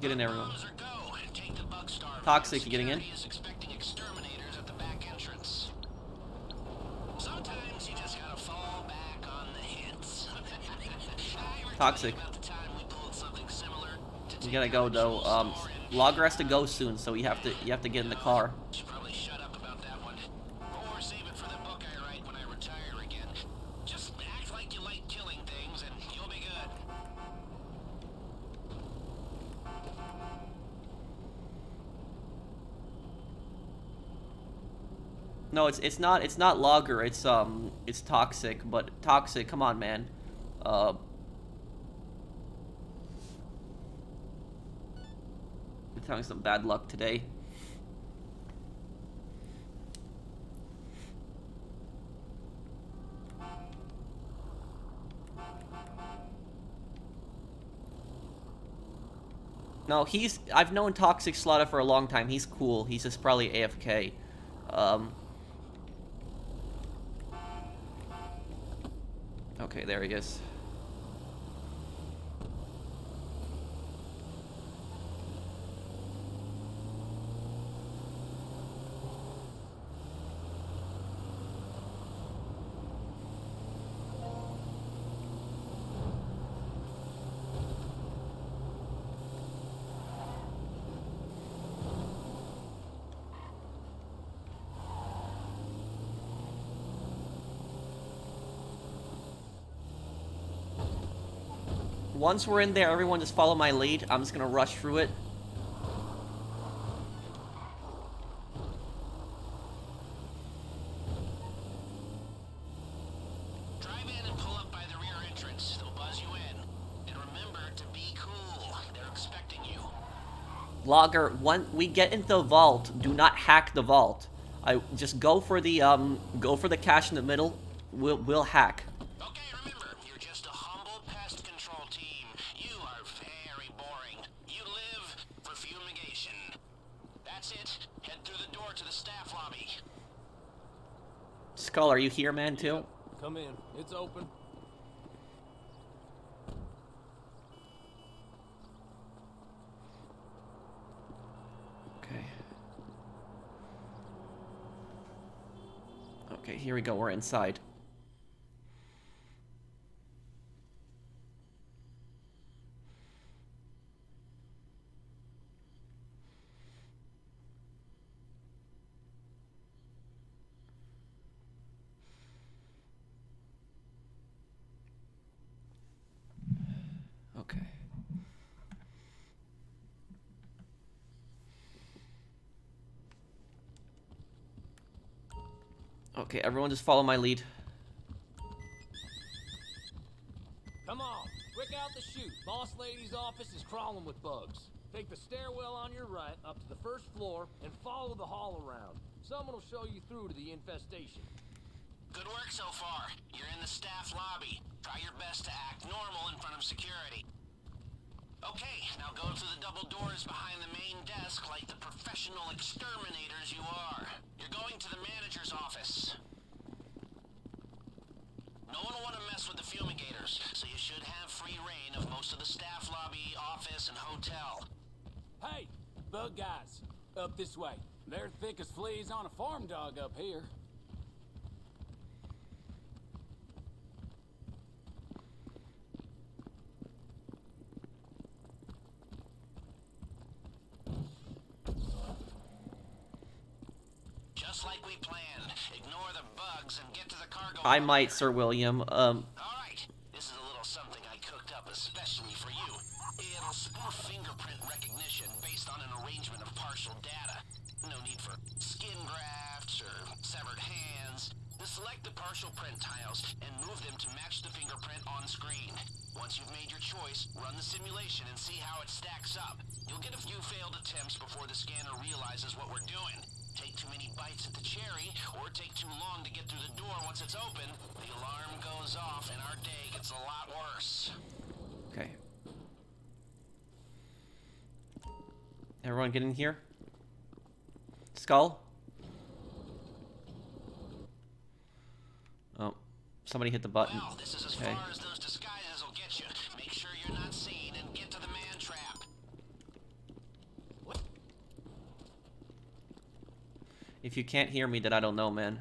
Get in, everyone. Close or go and take the bug star. Toxic, you getting in? Security is expecting exterminators at the back entrance. Sometimes you just gotta fall back on the hints. I ever Toxic. tell you about the time we pulled something similar to We take gotta out go a though. jewel store in- Logger has to go soon, so you have to get in the car. Should probably shut up about that one. Or save it for the book I write when I retire again. Just act like you like killing things and you'll be good. No, it's not Logger. It's Toxic. But Toxic, come on, man. You're having some bad luck today. No, I've known Toxic Slaughter for a long time. He's cool. He's just probably AFK. Okay, there he is. Once we're in there, everyone just follow my lead. I'm just gonna rush through it. Drive in and pull up by the rear entrance. They'll buzz you in. And remember to be cool. They're expecting you. Logger, when we get into the vault, do not hack the vault. I just go for the cache in the middle. We'll hack. Okay, remember, you're just a humble pest control team. You are very boring. You live for fumigation. That's it. Head through the door to the staff lobby. Skull, are you here, man, too? Come in. It's open. Okay. Okay, here we go. We're inside. Okay. Okay, everyone just follow my lead. Come on, quick out the chute. Boss lady's office is crawling with bugs. Take the stairwell on your right up to the first floor and follow the hall around. Someone will show you through to the infestation. Good work so far. You're in the staff lobby. Try your best to act normal in front of security. Okay, now go through the double doors behind the main desk like the professional exterminators you are. You're going to the manager's office. No one will want to mess with the fumigators, so you should have free reign of most of the staff lobby, office, and hotel. Hey, bug guys, up this way. They're thick as fleas on a farm dog up here. Just like we planned. Ignore the bugs and get to the cargo. I might, Sir William. Alright, this is a little something I cooked up especially for you. It'll spoof fingerprint recognition based on an arrangement of partial data. No need for skin grafts or severed hands. Just select the partial print tiles and move them to match the fingerprint on screen. Once you've made your choice, run the simulation and see how it stacks up. You'll get a few failed attempts before the scanner realizes what we're doing. Take too many bites at the cherry, or take too long to get through the door once it's open, the alarm goes off and our day gets a lot worse. Okay. Everyone get in here. Skull? Oh, somebody hit the button. Well, this is as Okay. far as those disguises will get you. Make sure you're not seen and get to the man trap. If you can't hear me, then I don't know, man.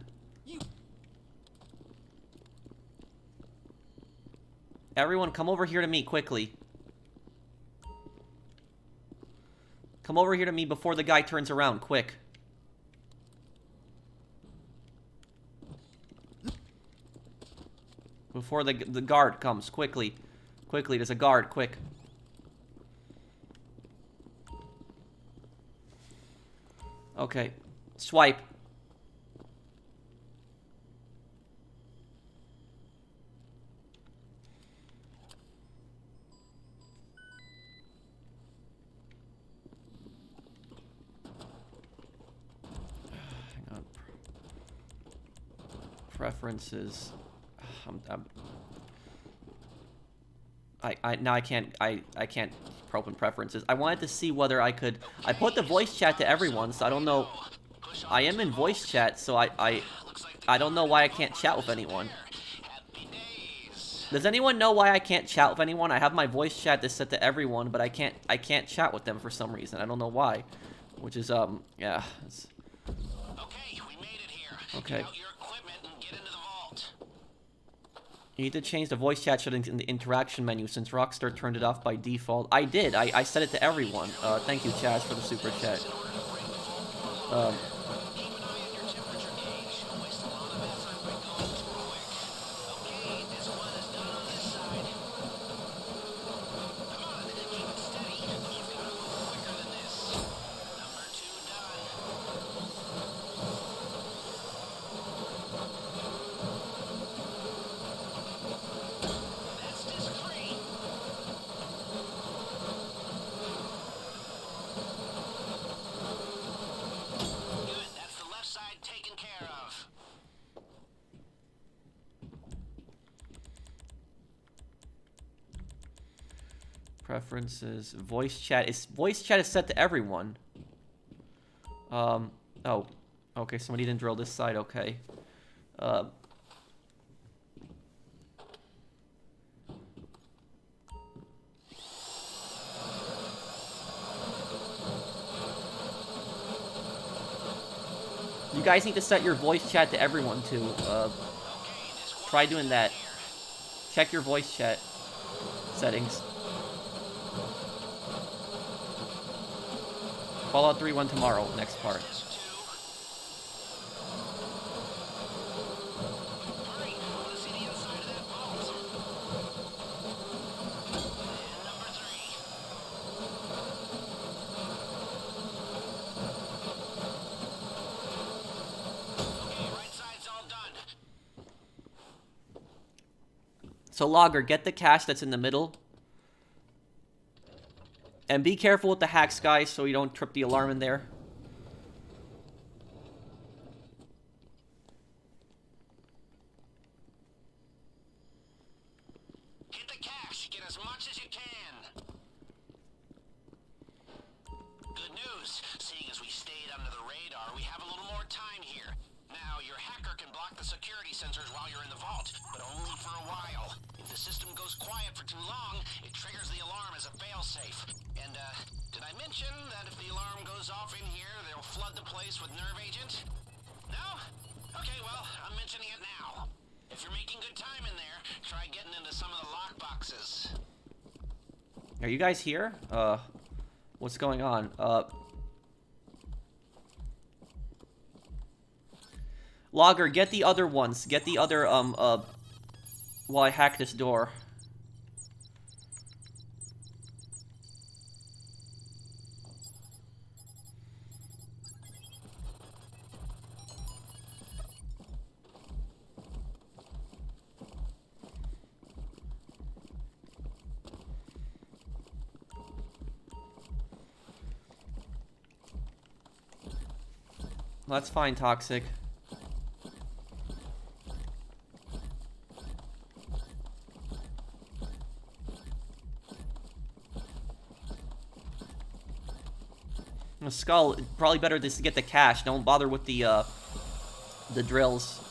Everyone, come over here to me, quickly. Come over here to me before the guy turns around, quick. Before the guard comes, quickly. Quickly, there's a guard, quick. Okay. Swipe. Hang on. Preferences. Now I can't open preferences. I wanted to see whether I could. I put the voice chat to everyone, so I don't know. I am in voice chat, so I don't know why I can't chat with anyone. Does anyone know why I can't chat with anyone? I have my voice chat to set to everyone, but I can't chat with them for some reason. I don't know why. Which is yeah. Okay, we made it here. Okay. Get out your equipment and get into the vault. You need to change the voice chat settings in the interaction menu since Rockstar turned it off by default. I did. I set it to everyone. Thank you, Chaz, for the super chat. Keep an eye on your temperature gauge. Don't waste a lot of effort by going too quick. Okay, this one is done on this side. Come on, keep it steady. You've got to move quicker than this. Number 2 done. That's discreet. Good, that's the left side taken care of. Preferences. Voice chat is set to everyone. Oh. Okay, somebody didn't drill this side, okay. You guys need to set your voice chat to everyone too. Try doing that. Check your voice chat settings. Fallout 3-1 tomorrow, next part. So Logger, get the cache that's in the middle. And be careful with the hacks, guys, so you don't trip the alarm in there. Hit the cache. Get as much as you can. Good news. Seeing as we stayed under the radar, we have a little more time here. Now, your hacker can block the security sensors while you're in the vault, but only for a while. If the system goes quiet for too long, it triggers the alarm as a failsafe. And, did I mention that if the alarm goes off in here, they'll flood the place with nerve agent? No? Okay, well, I'm mentioning it now. If you're making good time in there, try getting into some of the lock boxes. Are you guys here? What's going on? Logger, get the other ones. Get the other, while I hack this door. That's fine, Toxic. Skull, probably better just to get the cash. Don't bother with the drills.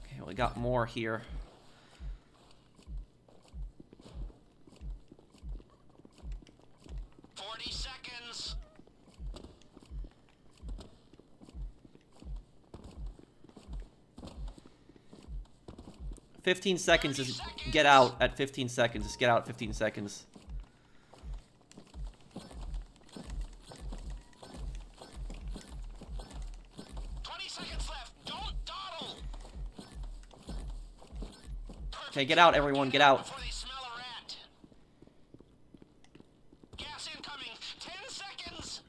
Okay, we got more here. Seconds. 15 seconds is get out at 15 seconds. Just get out at 15 seconds. Okay, get out, everyone. Get out. Gas incoming. 10 seconds.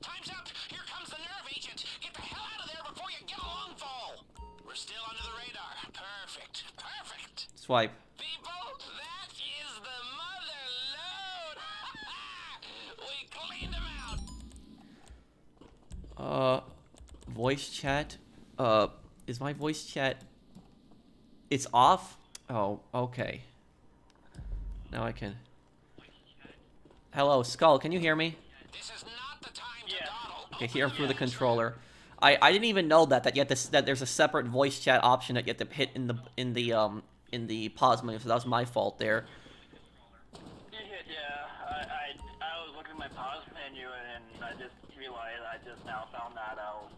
Time's up. Here comes the nerve agent. Get the hell out of there before you get a long fall. We're still under the radar. Perfect. Perfect. Swipe. People, that is the mother load. We cleaned them out. Voice chat. Is my voice chat... It's off? Oh, okay. Now I can... Hello, Skull, can you hear me? This is not the time to dawdle. Okay, hear through the controller. I didn't even know that you have to, that there's a separate voice chat option that you have to hit in the pause menu, so that was my fault there. Yeah, I was looking at my pause menu and I just realized I just now found that out.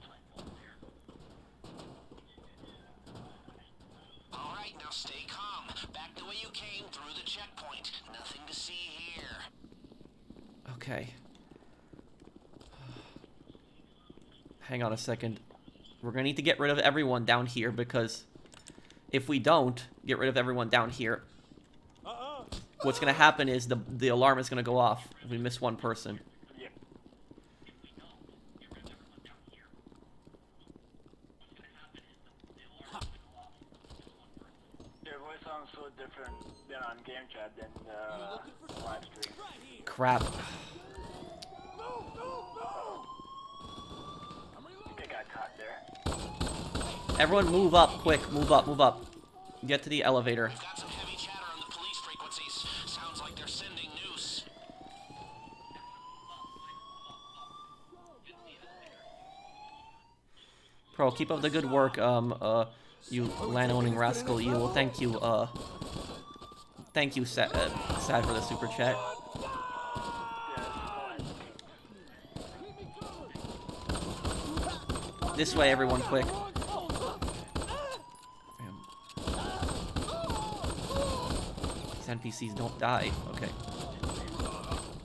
Alright, now stay calm. Back the way you came, through the checkpoint. Nothing to see here. Okay. Hang on a second. We're gonna need to get rid of everyone down here, because if we don't get rid of everyone down here, what's gonna happen is the alarm is gonna go off if we miss one person. Your voice sounds so different than on game chat than the live stream. Crap. I got caught there. Everyone move up, quick. Move up, move up. Get to the elevator. We've got some heavy chatter on the police frequencies. Sounds like they're sending news. Pro, keep up the good work, you land-owning rascal. You will thank you, Sad, for the super chat. This way, everyone, quick. These NPCs don't die. Okay.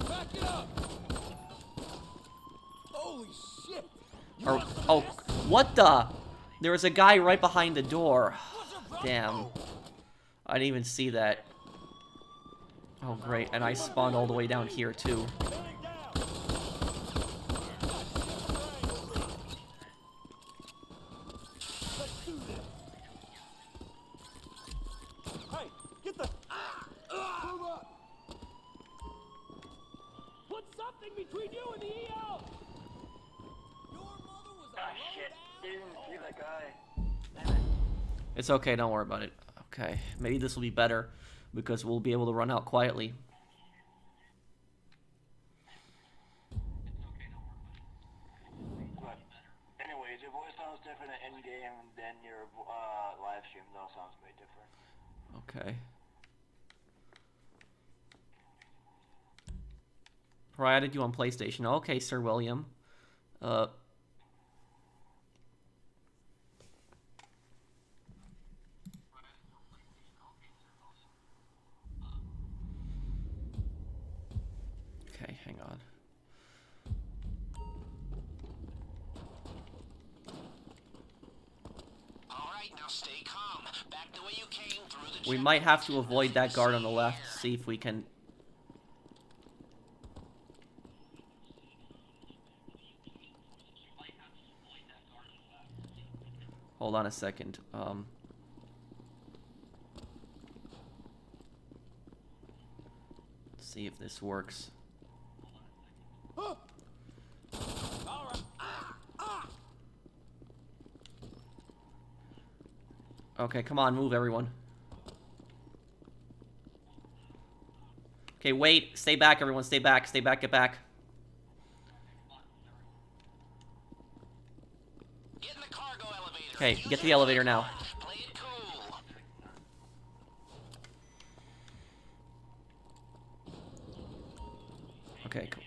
Back it up. Holy shit! Oh, what the? There was a guy right behind the door. Damn. I didn't even see that. Oh, great. And I spawned all the way down here, too. Hey, get the... Move up! Put something between you and the EO! Ah, shit. Didn't see that guy. Damn it. It's okay, don't worry about it. Okay, maybe this will be better, because we'll be able to run out quietly. But anyways, your voice sounds different in-game than your live stream, though. Sounds way different. Okay. I added you on PlayStation. Okay, Sir William. Okay, hang on. All right, now stay calm. Back the way you came through the We might have to avoid that guard on the left. See if we can... Hold on a second. Let's see if this works. Okay, come on, move everyone. Okay, wait. Stay back, everyone. Stay back. Stay back. Get back. Get in the cargo elevator. Okay, Use get to the your elevator now. card. Play it cool. Okay, cool.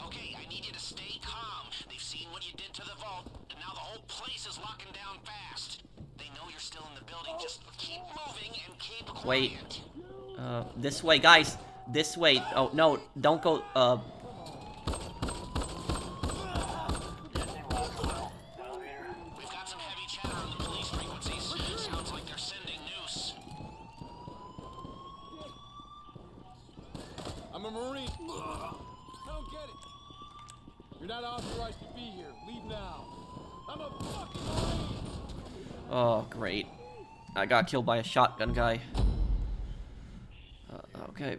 Okay, I need you to stay calm. They've seen what you did to the vault, and now the whole place is locking down fast. They know you're still in the building. Just keep moving and keep quiet. Wait. This way, guys. This way. Oh, no. Don't go, Elevator. We've got some heavy chatter on the police frequencies. Sounds like they're sending noose. I'm a Marine. I don't get it. You're not authorized to be here. Leave now. I'm a fucking Marine. Oh, great. I got killed by a shotgun guy. Okay.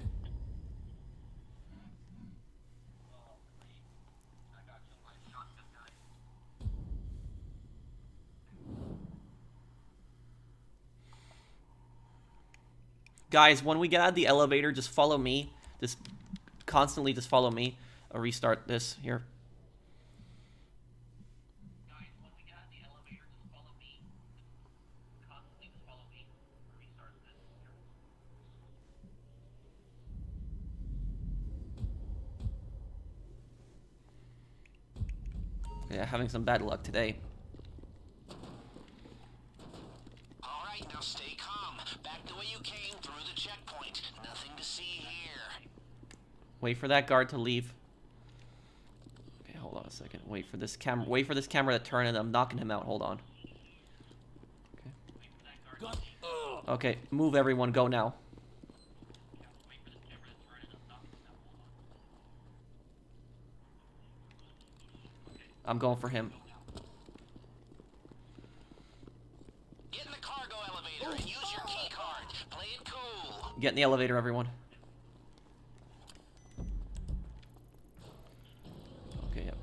Guys, when we get out of the elevator, just follow me. Just constantly just follow me. I'll restart this here. Yeah, having some bad luck today. All right, now stay calm. Back the way you came through the checkpoint. Nothing to see here. Wait for that guard to leave. Okay, hold on a second. Wait for this camera. Wait for this camera to turn, and I'm knocking him out. Hold on. Okay. Okay, move everyone. Go now. I'm going for him. Get in the cargo elevator and use your key card. Play it cool. Get in the elevator, everyone. Okay, yep.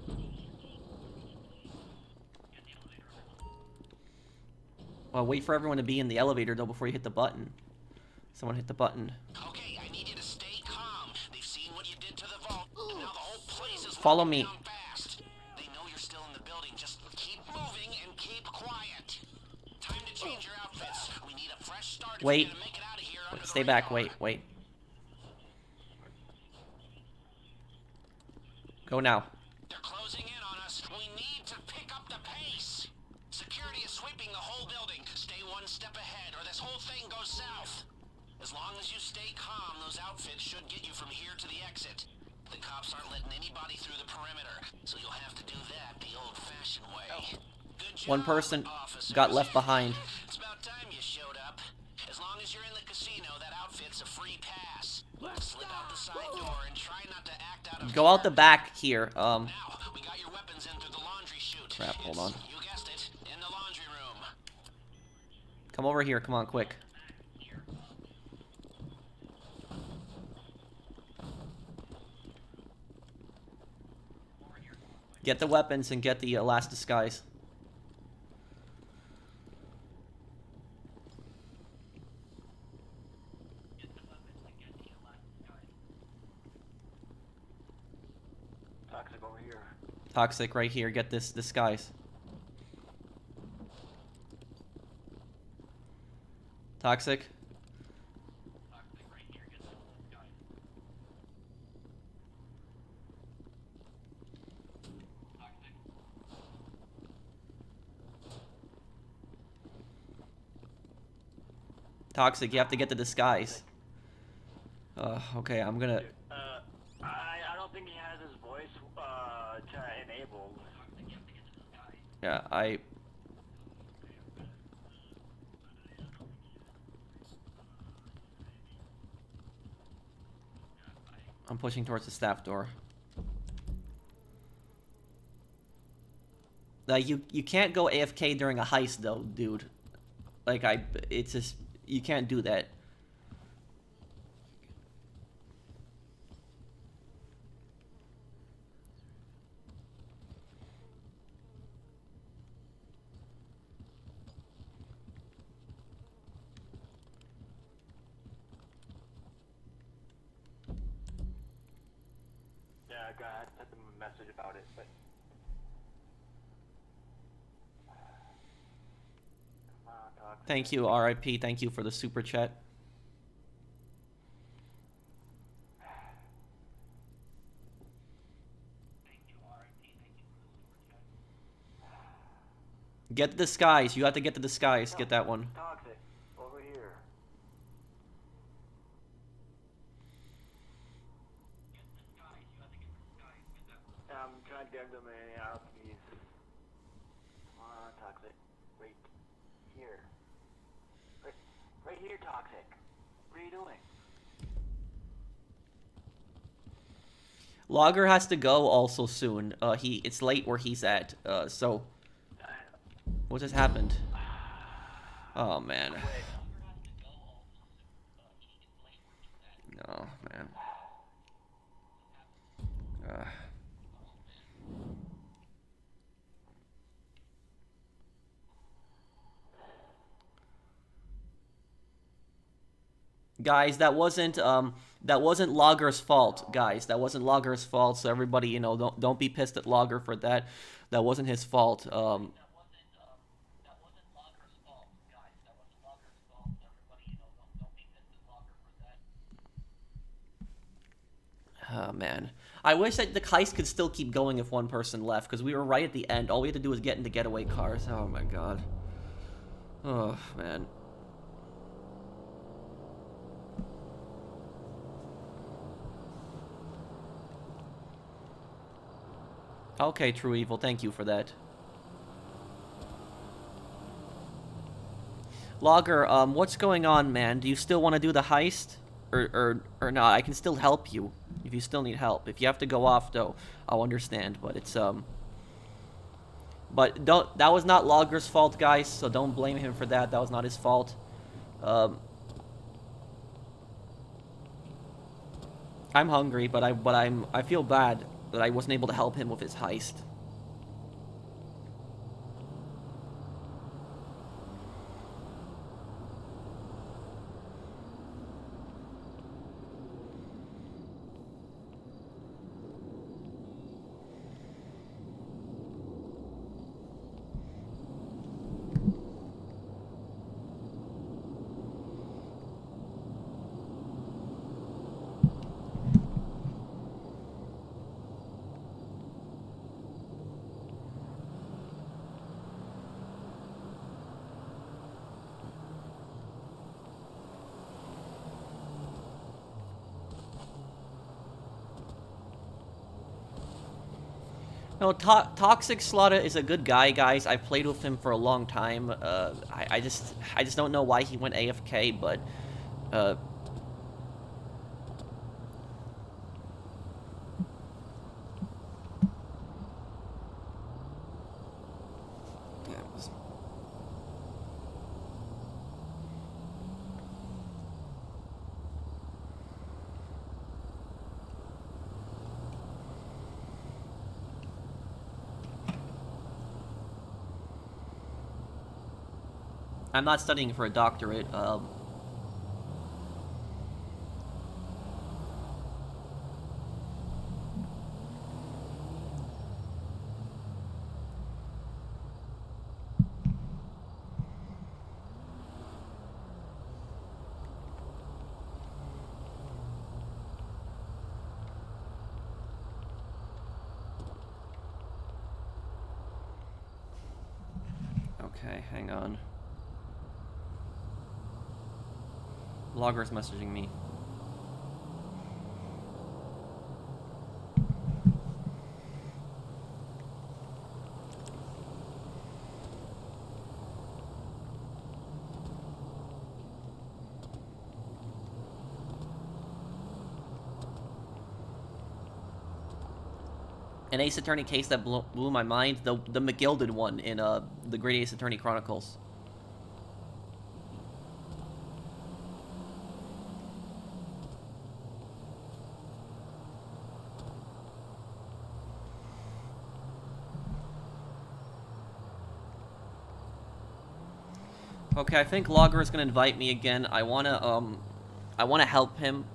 Well, wait for everyone to be in the elevator, though, before you hit the button. Someone hit the button. Okay, I need you to stay calm. They've seen what you did to the vault, Follow me. Down fast. They know you're still in the building. Just keep moving and keep quiet. Time to change your outfits. We need a fresh start. Wait. If you're gonna make it out of here under Stay the back. radar. Wait. Go now. They're closing in on us. We need to pick up the pace. Security is sweeping the whole building. Stay one step ahead or this whole thing goes south. As long as you stay calm, those outfits should get you from here to the exit. The cops aren't letting anybody through the perimeter, so you'll have to do that the old-fashioned way. Good job, One person officers. got left behind. It's about time you showed up. As long as you're in the casino, that outfit's a free pass. Slip out the side door and try not to act out of Go out the back here. Now, we got your weapons in through the laundry chute. Crap, hold on. You guessed it, in the laundry room. Come over here. Come on, quick. Get the weapons and get the last disguise. Toxic over here. Toxic right here. Get this disguise. Toxic. Toxic, you have to get the disguise. Okay, I'm gonna... I don't think he has his voice enabled. Yeah, I'm pushing towards the staff door. Like, you can't go AFK during a heist, though, dude. Like, it's just... You can't do that. Yeah, I sent him a message about it, but... Come on, Toxic. Thank you, RIP. Thank you for the super chat. Get the disguise. You have to get the disguise. Get that one. Toxic, over here. I'm trying to get them out, please. Come on, Toxic. Right here. Right here, Toxic. What are you doing? Logger has to go also soon. It's late where he's at. So what just happened? Oh man. No, man. Guys, that wasn't Logger's fault, guys. That wasn't Logger's fault. So everybody, you know, don't be pissed at Logger for that. That wasn't his fault. Oh, man. I wish that the heist could still keep going if one person left, because we were right at the end. All we had to do was get into getaway cars. Oh, my God. Oh, man. Okay, True Evil, thank you for that. Logger, what's going on, man? Do you still want to do the heist? Or not? I can still help you if you still need help. If you have to go off, though, I'll understand. But it's, But that was not Logger's fault, guys, so don't blame him for that. That was not his fault. I'm hungry, but I feel bad that I wasn't able to help him with his heist. No, Toxic Slaughter is a good guy, guys. I've played with him for a long time. I just don't know why he went AFK, but yeah, it was... I'm not studying for a doctorate. Okay, hang on. Logger's messaging me. An Ace Attorney case that blew my mind, the McGilded one in the Great Ace Attorney Chronicles. Okay, I think Logger is gonna invite me again. I wanna help him.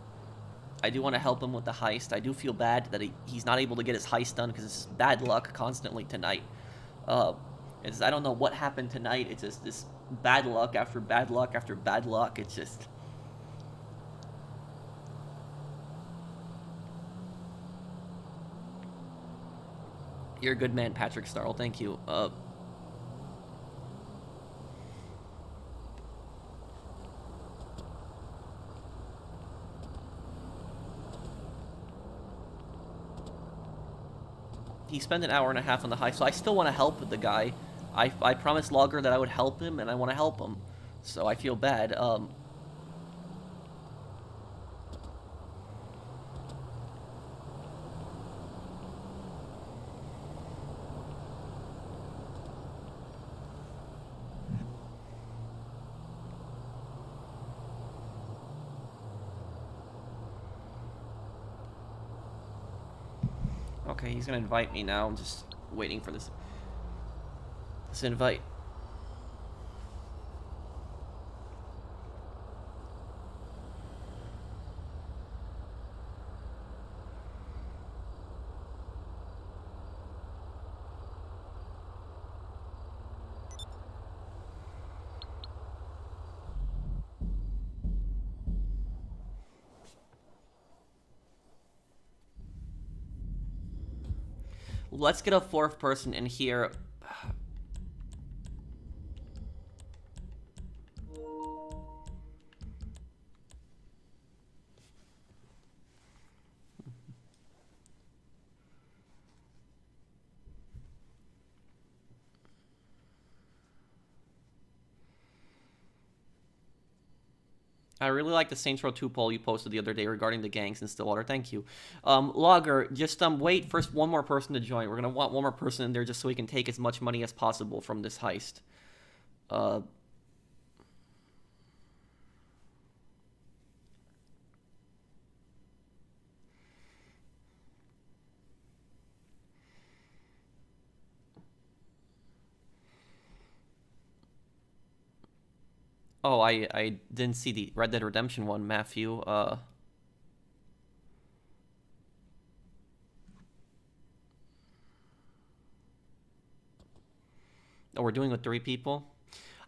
I do want to help him with the heist. I do feel bad that he's not able to get his heist done because it's bad luck constantly tonight. I don't know what happened tonight. It's just this bad luck after bad luck after bad luck. It's just... You're a good man, Patrick Starl. Thank you. He spent an hour and a half on the heist, so I still want to help the guy. I promised Logger that I would help him, and I want to help him. So I feel bad. Okay, he's gonna invite me now. I'm just waiting for this invite. Let's get a fourth person in here. I really like the Saints Row 2 poll you posted the other day regarding the gangs in Stillwater. Thank you. Logger, just wait for one more person to join. We're going to want one more person in there just so we can take as much money as possible from this heist. Oh, I didn't see the Red Dead Redemption one, Matthew. Oh, we're doing with 3 people?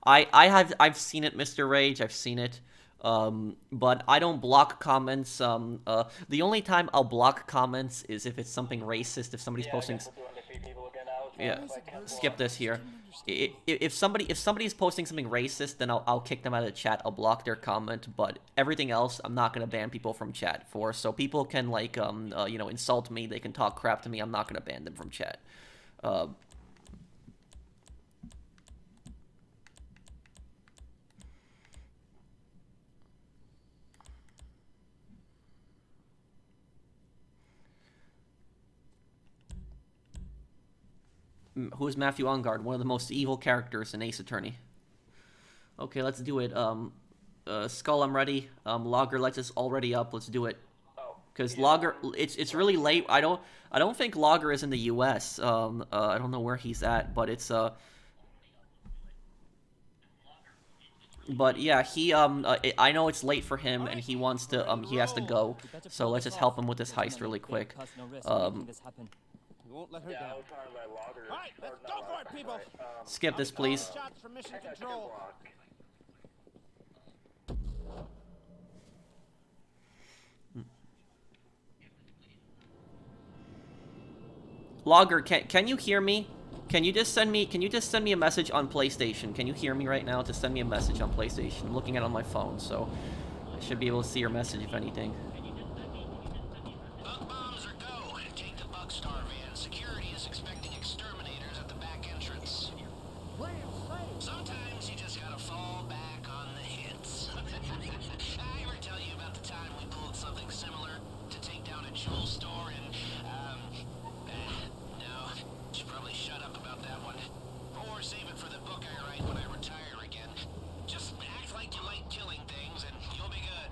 I've seen it, Mr. Rage. I've seen it. But I don't block comments. The only time I'll block comments is if it's something racist, if somebody's posting... Yeah, skip this here. If somebody's posting something racist, then I'll kick them out of the chat. I'll block their comment, but everything else, I'm not gonna ban people from chat for. So people can like insult me. They can talk crap to me. I'm not gonna ban them from chat. Who is Matthew Ungard? One of the most evil characters in Ace Attorney. Okay, let's do it. Skull, I'm ready. Logger, let's us already up. Let's do it. Because Logger, it's really late. I don't think Logger is in the U.S. I don't know where he's at, but it's But yeah, he I know it's late for him, and he wants to he has to go. So let's just help him with this heist really quick. We won't let her down. I was talking about Logger. All right, let's go for it, people. Skip this, please. Shots from mission control. Logger, can you hear me? Can you just send me a message on PlayStation? Can you hear me right now? Just send me a message on PlayStation. I'm looking at it on my phone, so I should be able to see your message if anything. Bug bombs or go. Take the bug star van. Security is expecting exterminators at the back entrance. Sometimes you just gotta fall back on the hits. I ever tell you about the time we pulled something similar to take down a jewel store in, no, should probably shut up about that one. Or save it for the book I write when I retire again. Just act like you like killing things and you'll be good.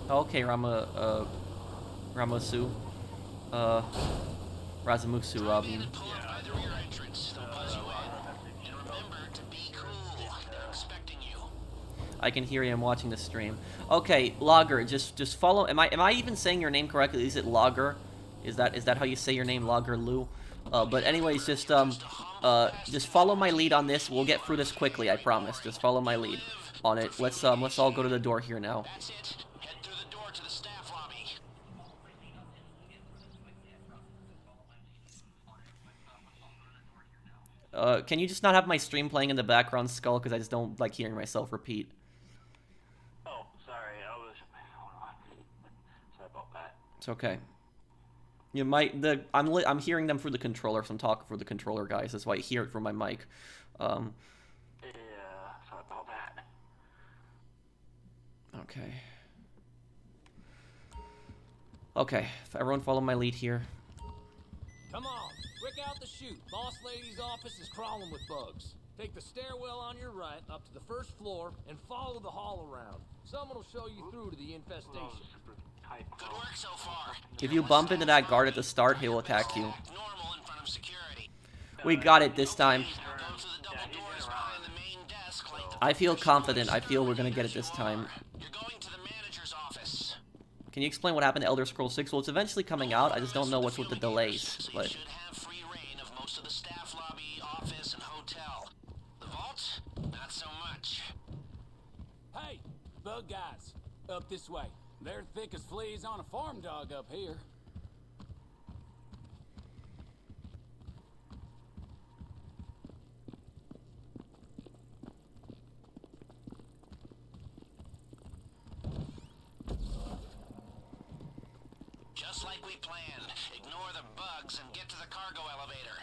Okay, Ramosu. Razamusu, Pull up by the rear entrance. They'll buzz you in. And remember to be cool. They're expecting you. I can hear you. I'm watching the stream. Okay, Logger, just follow. Am I even saying your name correctly? Is it Logger? Is that how you say your name, Logger Lou? But anyways, just follow my lead on this. We'll get through this quickly. I promise. Just follow my lead on it. Let's all go to the door here now. That's it. Head through the door to the staff lobby. Can you just not have my stream playing in the background, Skull? Because I just don't like hearing myself repeat. Oh, sorry. Hold on. Sorry about that. It's okay. I'm hearing them through the controller, so I'm talking through the controller, guys. That's why you hear it from my mic. Yeah, sorry about that. Okay. Okay, everyone follow my lead here. Come on, quick out the chute. Boss lady's office is crawling with bugs. Take the stairwell on your right up to the first floor and follow the hall around. Someone will show you through to the infestation. Good work so far. If you bump into that guard at the start, he will attack you. Normal in front of security. We got it this time. Go through the double doors behind the main desk like the I feel confident. I feel we're gonna get it this time. You're going to the manager's office. Can you explain what happened to Elder Scrolls 6? Well, it's eventually coming out. I just don't know what's with the delays. So you But should have free reign of most of the staff lobby, office, and hotel. The vault? Not so much. Hey, bug guys, up this way. They're thick as fleas on a farm dog up here. Just like we planned. Ignore the bugs and get to the cargo elevator.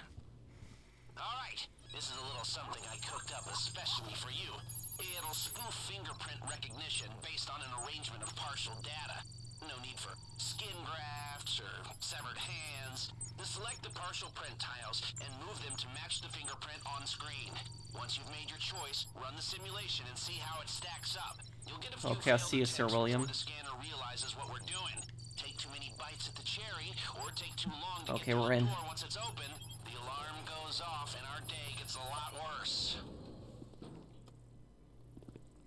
Alright, this is a little something I cooked up especially for you. It'll spoof fingerprint recognition based on an arrangement of partial data. No need for skin grafts or severed hands. Just select the partial print tiles and move them to match the fingerprint on screen. Once you've made your choice, run the simulation and see how it stacks up. You'll get a few Okay, I'll failed see you, Sir attempts William. before the scanner realizes what we're doing. Take too many bites at the cherry, or take too long to Okay, get to we're the in. door once it's open. The alarm goes off and our day gets a lot worse.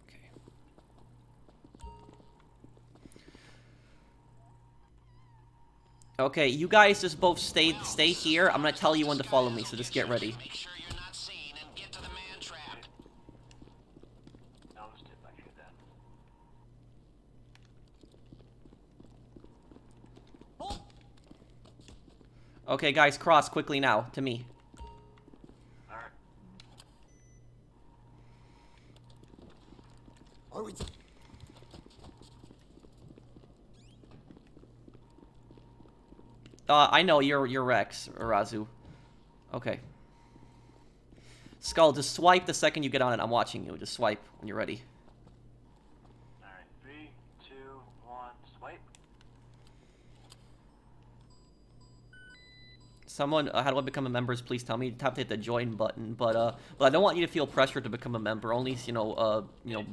okay. Okay, you guys just both stay here. I'm gonna tell you when to follow me, so just get ready. Make sure you're not seen and get to the man trap. I'll just get back here then. Okay, guys, cross quickly now to me. Alright. I know you're Rex, Razu. Okay. Skull, just swipe the second you get on it. I'm watching you. Just swipe when you're ready. Alright, 3, 2, 1, swipe. Someone, how do I become a member? Please tell me. You have to hit the join button, but I don't want you to feel pressured to become a member. Only,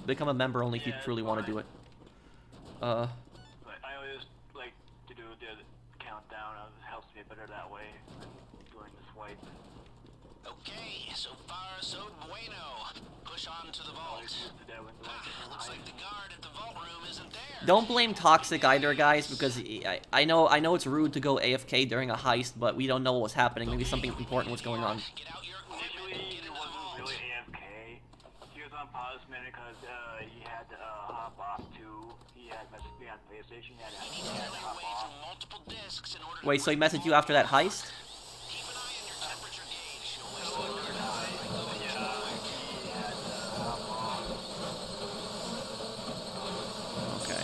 become a member only if you truly want to do it. But I always like to do the countdown. It helps me better that way than doing the swipe. Okay, so far so bueno. Push on to the vault. Looks like the guard at the vault room isn't there. Don't blame Toxic either, guys, because I know it's rude to go AFK during a heist, but we don't know what was happening. Maybe something important was going on. Get out your equipment Initially, and get he into the wasn't vault. really AFK. He was on pause minute because he had to hop off too. He had messaged me on PlayStation. He had to hop off. Multiple discs in order to Wait, so he messaged you after that heist? keep an eye on your temperature gauge. Okay.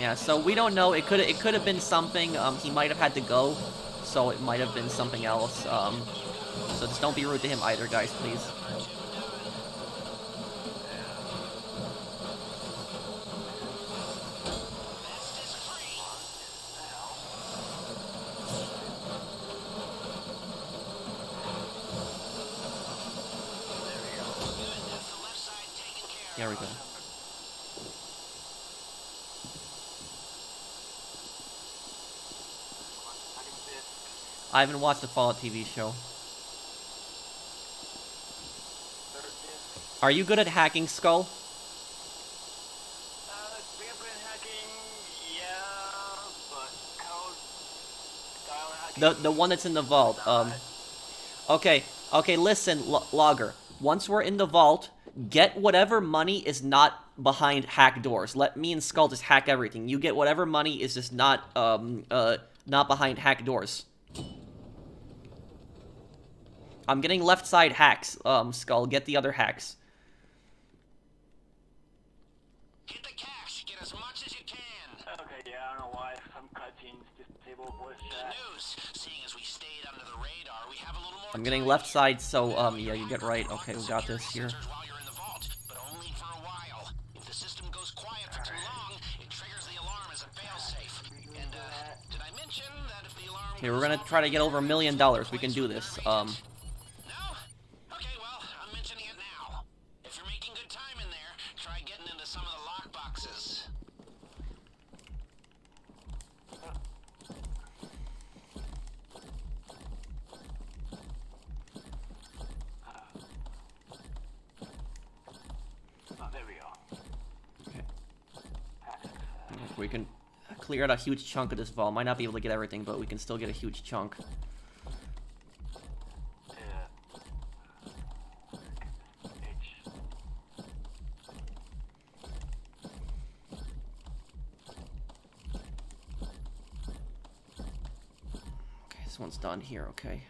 Yeah, so we don't know. It could have been something. He might have had to go, so it might have been something else. So just don't be rude to him either, guys, please. There we go. I haven't watched the Fallout TV show. Are you good at hacking, Skull? Fingerprint hacking, yeah, but code style hacking. The one that's in the vault. Okay, listen, Logger. Once we're in the vault, get whatever money is not behind hack doors. Let me and Skull just hack everything. You get whatever money is just not behind hack doors. I'm getting left side hacks, Skull. Get the other hacks. Hit the cache. Get as much as you can. Okay, yeah, I don't know why some cutscenes disable voice chat. News. Seeing as we stayed under the radar, we have a little more. I'm getting left side, so, yeah, you get right. Okay, we got this here. While you're in the vault, but only for a while. If the system goes quiet for too long, it triggers the alarm as a failsafe. And did I mention that if the alarm? Okay, we're gonna try to get over $1 million. We can do this. No? Okay, well, I'm mentioning it now. If you're making good time in there, try getting into some of the lock boxes. Oh, there we go. Okay. We can clear out a huge chunk of this vault. Might not be able to get everything, but we can still get a huge chunk. Okay, this one's done here, okay.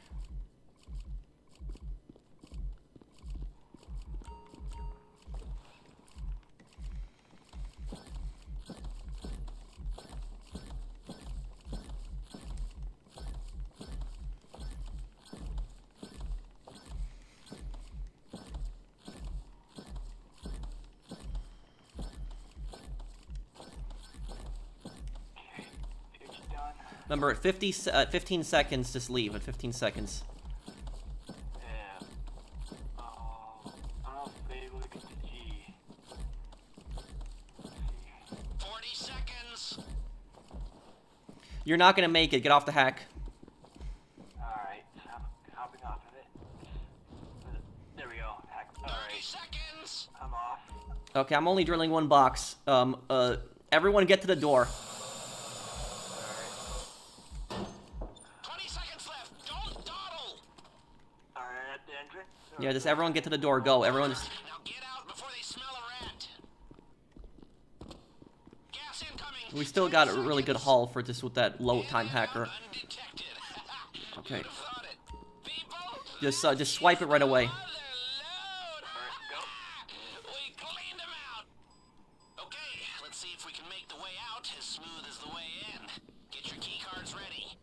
Remember, at 15 seconds, just leave. At 15 seconds. Yeah. Oh, I don't know if they look at the G. 40 seconds. You're not gonna make it. Get off the hack. Alright, I'm hopping off of it. There we go. Hack. 30 Alright, seconds. I'm off. Okay, I'm only drilling one box. Everyone get to the door. 20 seconds left. Don't dawdle. Alright, at the entrance? Yeah, just everyone get to the door. Go. Everyone just... Now get out before they smell a rat. Gas incoming. We still got a really good haul for just with that low time hacker. Undetected. Okay. Who'd have thought it? People. Just swipe it right away. We cleaned them out. Okay, let's see if we can make the way out as smooth as the way in. Get your key cards ready.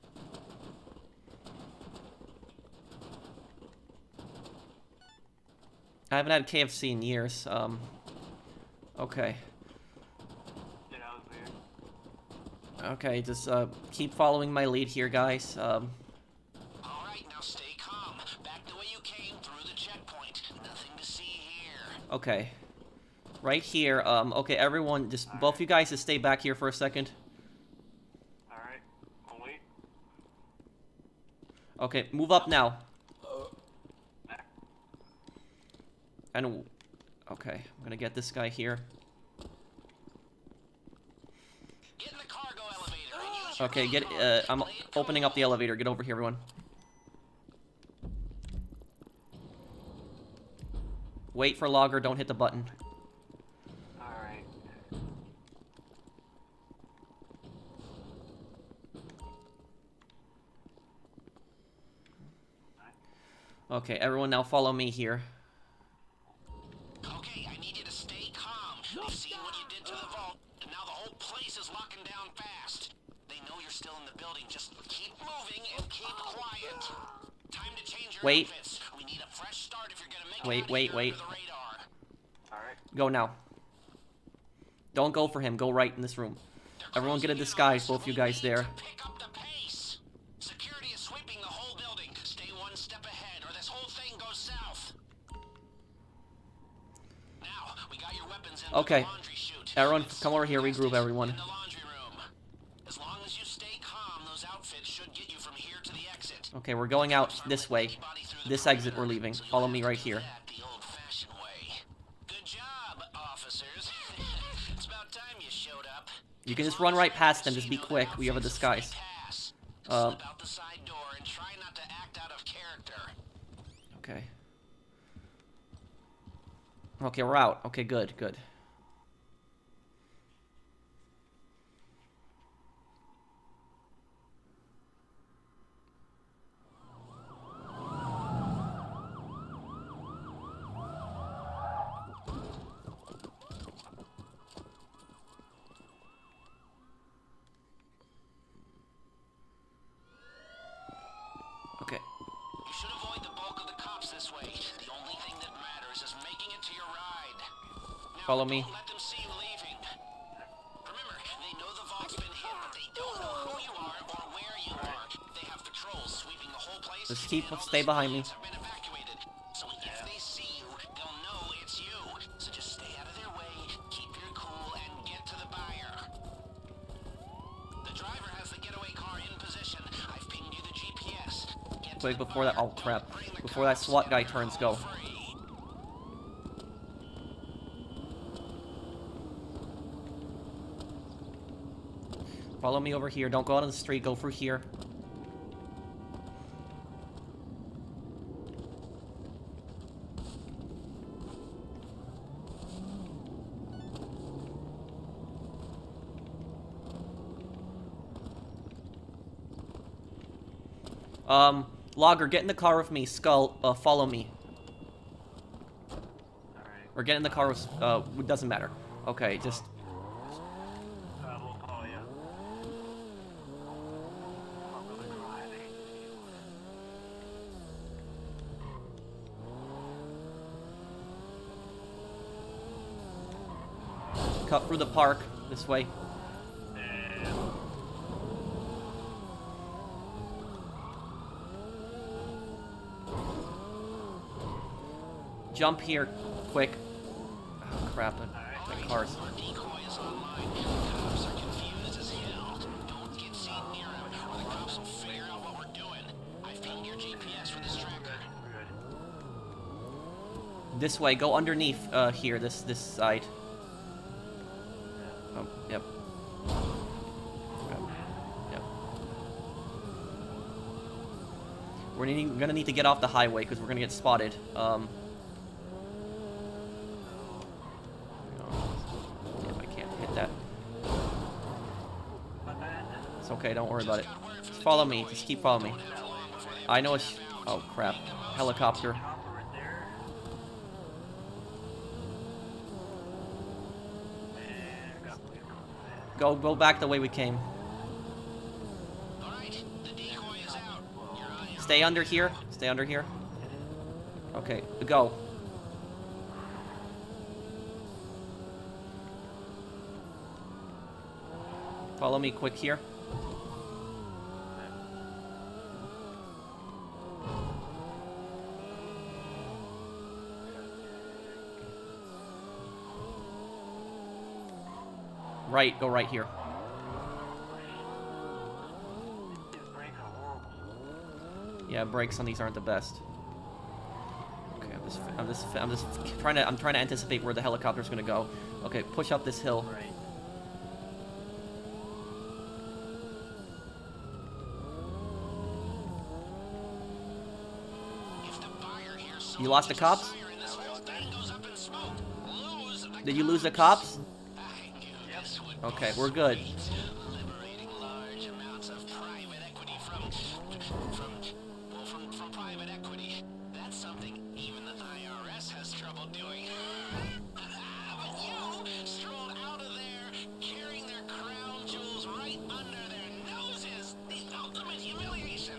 I haven't had KFC in years. Okay. Yeah, that was weird. Okay, just keep following my lead here, guys. All right, now stay calm. Back the way you came through the checkpoint. Nothing to see here. Okay. Right here. Okay, everyone, just both you guys just stay back here for a second. Alright, I'll wait. Okay, move up now. And okay, I'm gonna get this guy here. Get in the cargo elevator and use your Okay, key get. card. I'm Play it opening up the elevator. Get over here, everyone. Wait for Logger. Don't hit the button. Alright. Okay, everyone, now follow me here. Okay, I need you to stay calm. They've seen what you did to the vault, and now the whole place is locking down fast. They know you're still in the building. Just keep moving and keep quiet. Time to change your Wait. outfits. We need a fresh start if you're gonna make Wait, it out of wait, here wait. under the radar. Alright. Go now. Don't go for him. Go right in this room. Everyone get a disguise. Both you guys there. Pick up the pace. Security is sweeping the whole building. Stay one step ahead, or this whole thing goes south. Now we got your weapons in Okay. the laundry chute. Everyone, Let's come over here. rest Regroup, is everyone. in the laundry room. As long as you stay calm, those outfits should get you from here to the exit. Okay, we're going out this way. This exit we're leaving. Follow me right here. That the old-fashioned way. Good job, officers. It's about time you showed up. You can just run right past them. Just be quick. We have a disguise. Slip out the side door and try not to act out of character. Okay. Okay, we're out. Okay, good, good. Okay. You should avoid the bulk of the cops this way. The only thing that matters is making it to your ride. Now, Follow me. don't let them see you leaving. Remember, they know the vault's been hit, but they don't know who you are or where you are. They have patrols sweeping the whole place. Just and all stay the behind me. civilians have been evacuated. So if they see you, they'll know it's you. So just stay out of their way, keep your cool, and get to the buyer. The driver has the getaway car in position. I've pinged you the GPS. Get to Wait, the before that. buyer. Oh, crap. Don't bring the Before that cops. SWAT guy They're turns, all go. free. Follow me over here. Don't go out on the street. Go through here. Logger, get in the car with me. Skull, follow me. Alright. Or get in the car with, it doesn't matter. Okay, just, We'll call you. I'm really driving. cut through the park. This way. Jump here, quick. Oh, crap, the cars. Our decoy is online. The cops are confused as hell. Don't get seen near him, or the cops will figure out what we're doing. I've pinged your GPS with this tracker. This way, go underneath, here, this side. Oh, yep. Yep. We're gonna need to get off the highway, because we're gonna get spotted. Damn, I can't hit that. It's okay, don't worry about it. Just follow me, just keep following me. I know it's... Oh, crap. Helicopter. Go back the way we came. Alright, the decoy is out. Your eye is Stay under here. Stay under here. Okay, go. Follow me quick here. Right, go right here. Yeah, brakes on these aren't the best. Okay, I'm just trying to anticipate where the helicopter's gonna go. Okay, push up this hill. You lost the cops? Did you lose the cops? Okay, we're good. Liberating large amounts of private equity from private equity. That's something even the IRS has trouble doing. But you strolled out of there carrying their crown jewels right under their noses. The ultimate humiliation.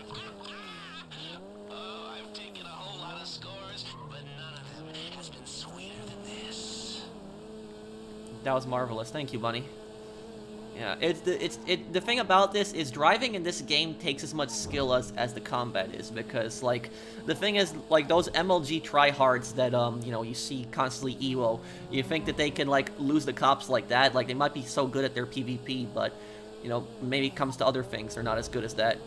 Oh, I've taken a whole lot of scores, but none of them has been sweeter than this. That was marvelous. Thank you, Bunny. Yeah, the thing about this is driving in this game takes as much skill as the combat is, because like the thing is, like, those MLG tryhards that you know, you see constantly EWO, you think that they can like lose the cops like that, like they might be so good at their PvP, but you know, maybe it comes to other things, they're not as good as that.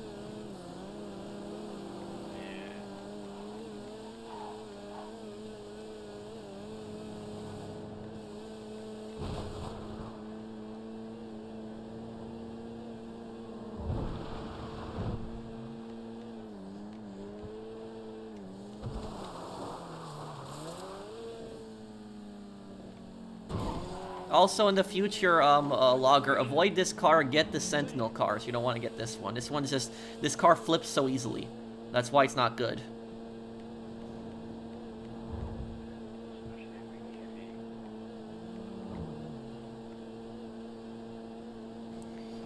Also, in the future, Logger, avoid this car, get the Sentinel cars. You don't want to get this one. This one's just... This car flips so easily. That's why it's not good.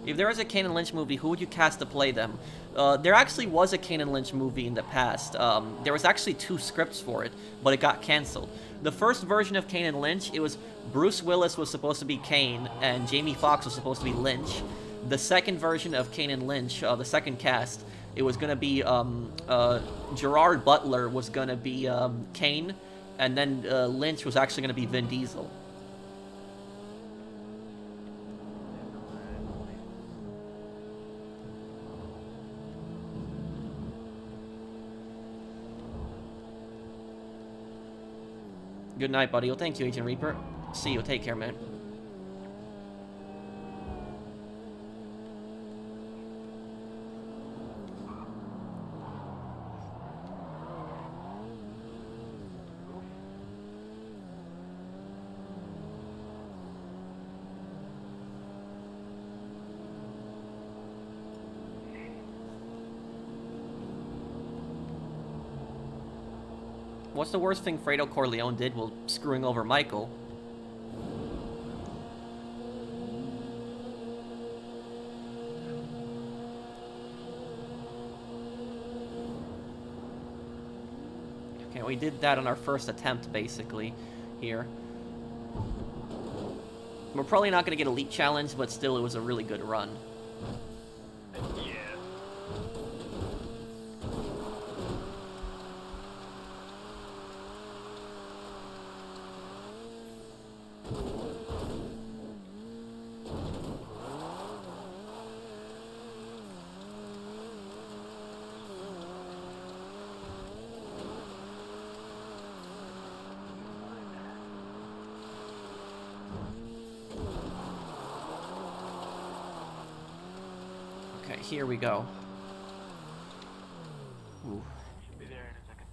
If there was a Kane and Lynch movie, who would you cast to play them? There actually was a Kane and Lynch movie in the past. There was actually 2 scripts for it, but it got canceled. The first version of Kane and Lynch, it was Bruce Willis was supposed to be Kane, and Jamie Foxx was supposed to be Lynch. The second version of Kane and Lynch, the second cast, it was gonna be Gerard Butler was gonna be Kane, and then Lynch was actually gonna be Vin Diesel. Good night, buddy. Well, thank you, Agent Reaper. See you. Take care, man. What's the worst thing Fredo Corleone did while screwing over Michael? Okay, we did that on our first attempt, basically, here. We're probably not going to get Elite Challenge, but still, it was a really good run. Here we go. Ooh. Should be there in a second.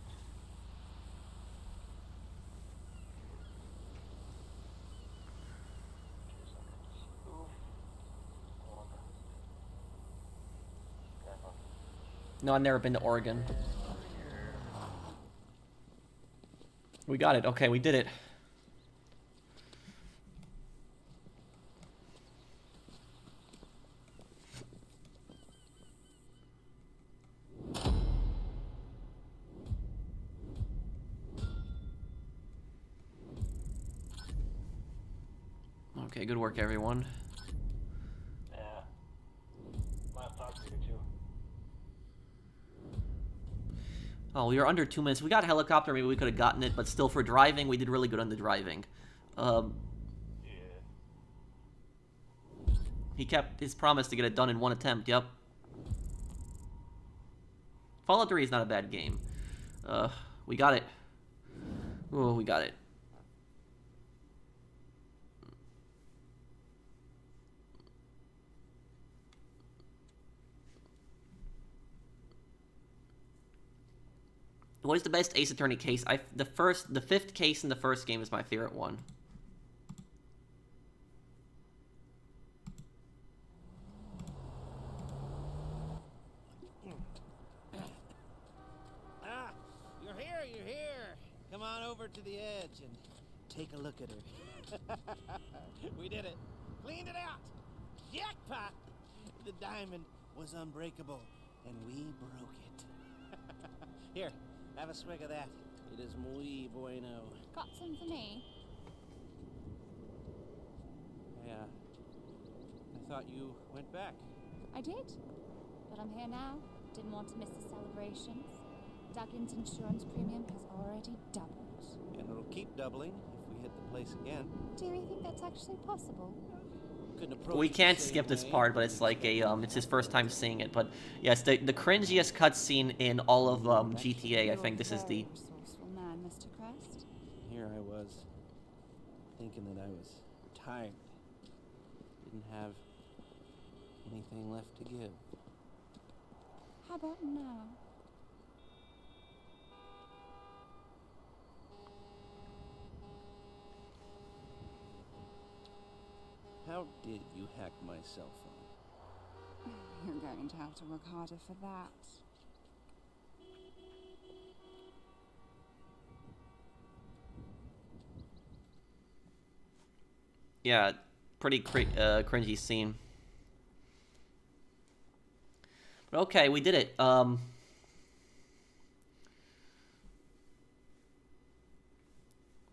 No, I've never been to Oregon. We got it. Okay, we did it. Okay, good work, everyone. Yeah. Oh, we were under 2 minutes. We got helicopter, maybe we could have gotten it, but still for driving, we did really good on the driving. He kept his promise to get it done in 1 attempt, yep. Fallout 3 is not a bad game. We got it. Oh, we got it. What is the best Ace Attorney case? The 5th case in the first game is my favorite one. Ah, you're here. Come on over to the edge and take a look at her. We did it. Cleaned it out. Jackpot! The diamond was unbreakable, and we broke it. Here, have a swig of that. It is muy bueno. Got some for me? I thought you went back. I did. But I'm here now. Didn't want to miss the celebrations. Duggan's insurance premium has already doubled. And it'll keep doubling if we hit the place again. Do you think that's actually possible? We can't skip this part, but it's like a it's his first time seeing it. But yes, the cringiest cutscene in all of GTA. I think this is the. Resourceful man, Mr. Crest. Here I was, thinking that I was retired. Didn't have anything left to give. How about now? How did you hack my cell phone? You're going to have to work harder for that. Yeah, pretty cringy scene. But okay, we did it.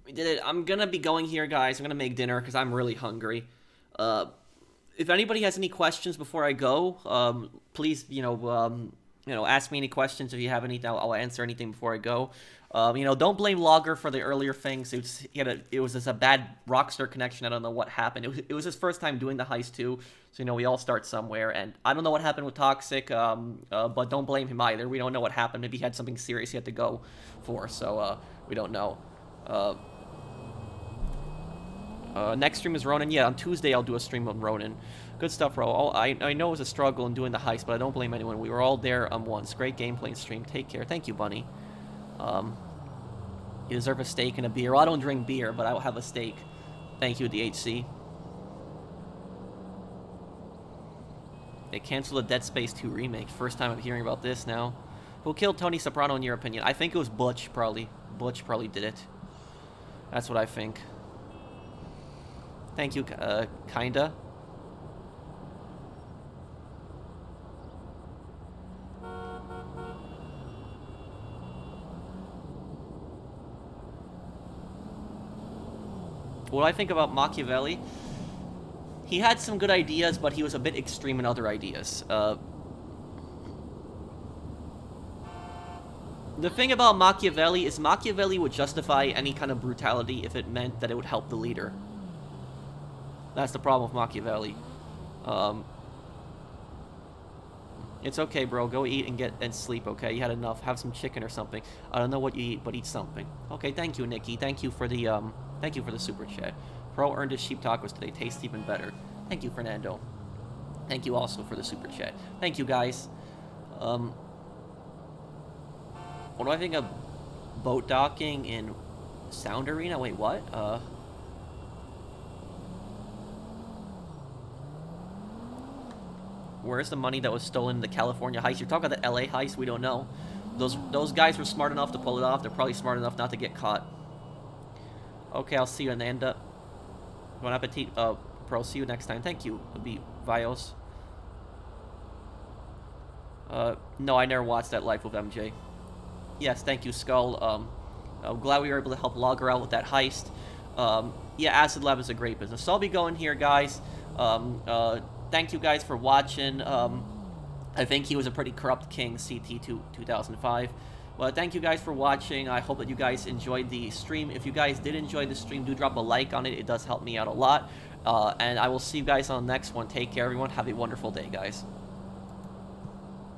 We did it. I'm gonna be going here, guys. I'm gonna make dinner because I'm really hungry. If anybody has any questions before I go, please, ask me any questions if you have anything. I'll answer anything before I go. Don't blame Logger for the earlier things. It was just a bad Rockstar connection. I don't know what happened. It was his first time doing the heist too. So we all start somewhere, and I don't know what happened with Toxic. But don't blame him either. We don't know what happened. Maybe he had something serious he had to go for. So we don't know. Next stream is Ronin. Yeah, on Tuesday I'll do a stream on Ronin. Good stuff, Ro. I know it was a struggle in doing the heist, but I don't blame anyone. We were all there once. Great gameplay and stream. Take care. Thank you, Bunny. You deserve a steak and a beer. Well, I don't drink beer, but I will have a steak. Thank you, DHC. They canceled the Dead Space 2 remake. First time I'm hearing about this now. Who killed Tony Soprano in your opinion? I think it was Butch, probably. Butch probably did it. That's what I think. Thank you, kinda. What do I think about Machiavelli? He had some good ideas, but he was a bit extreme in other ideas. The thing about Machiavelli is Machiavelli would justify any kind of brutality if it meant that it would help the leader. That's the problem with Machiavelli. It's okay, bro. Go eat and sleep, okay? You had enough. Have some chicken or something. I don't know what you eat, but eat something. Okay, thank you, Nikki. Thank you for the super chat. Pro earned his sheep tacos today. Tastes even better. Thank you, Fernando. Thank you also for the super chat. Thank you, guys. What do I think of boat docking in Sound Arena? Wait, what? Where's the money that was stolen in the California heist? You're talking about the LA heist? We don't know. Those guys were smart enough to pull it off. They're probably smart enough not to get caught. Okay, I'll see you, Ananda. Bon appetit. Pro, see you next time. Thank you, Vios. No, I never watched that live with MJ. Yes, thank you, Skull. I'm glad we were able to help Logger out with that heist. Yeah, Acid Lab is a great business. So I'll be going here, guys. Thank you guys for watching. I think he was a pretty corrupt king, CT 2005. Well, thank you guys for watching. I hope that you guys enjoyed the stream. If you guys did enjoy the stream, do drop a like on it. It does help me out a lot. And I will see you guys on the next one. Take care, everyone. Have a wonderful day, guys.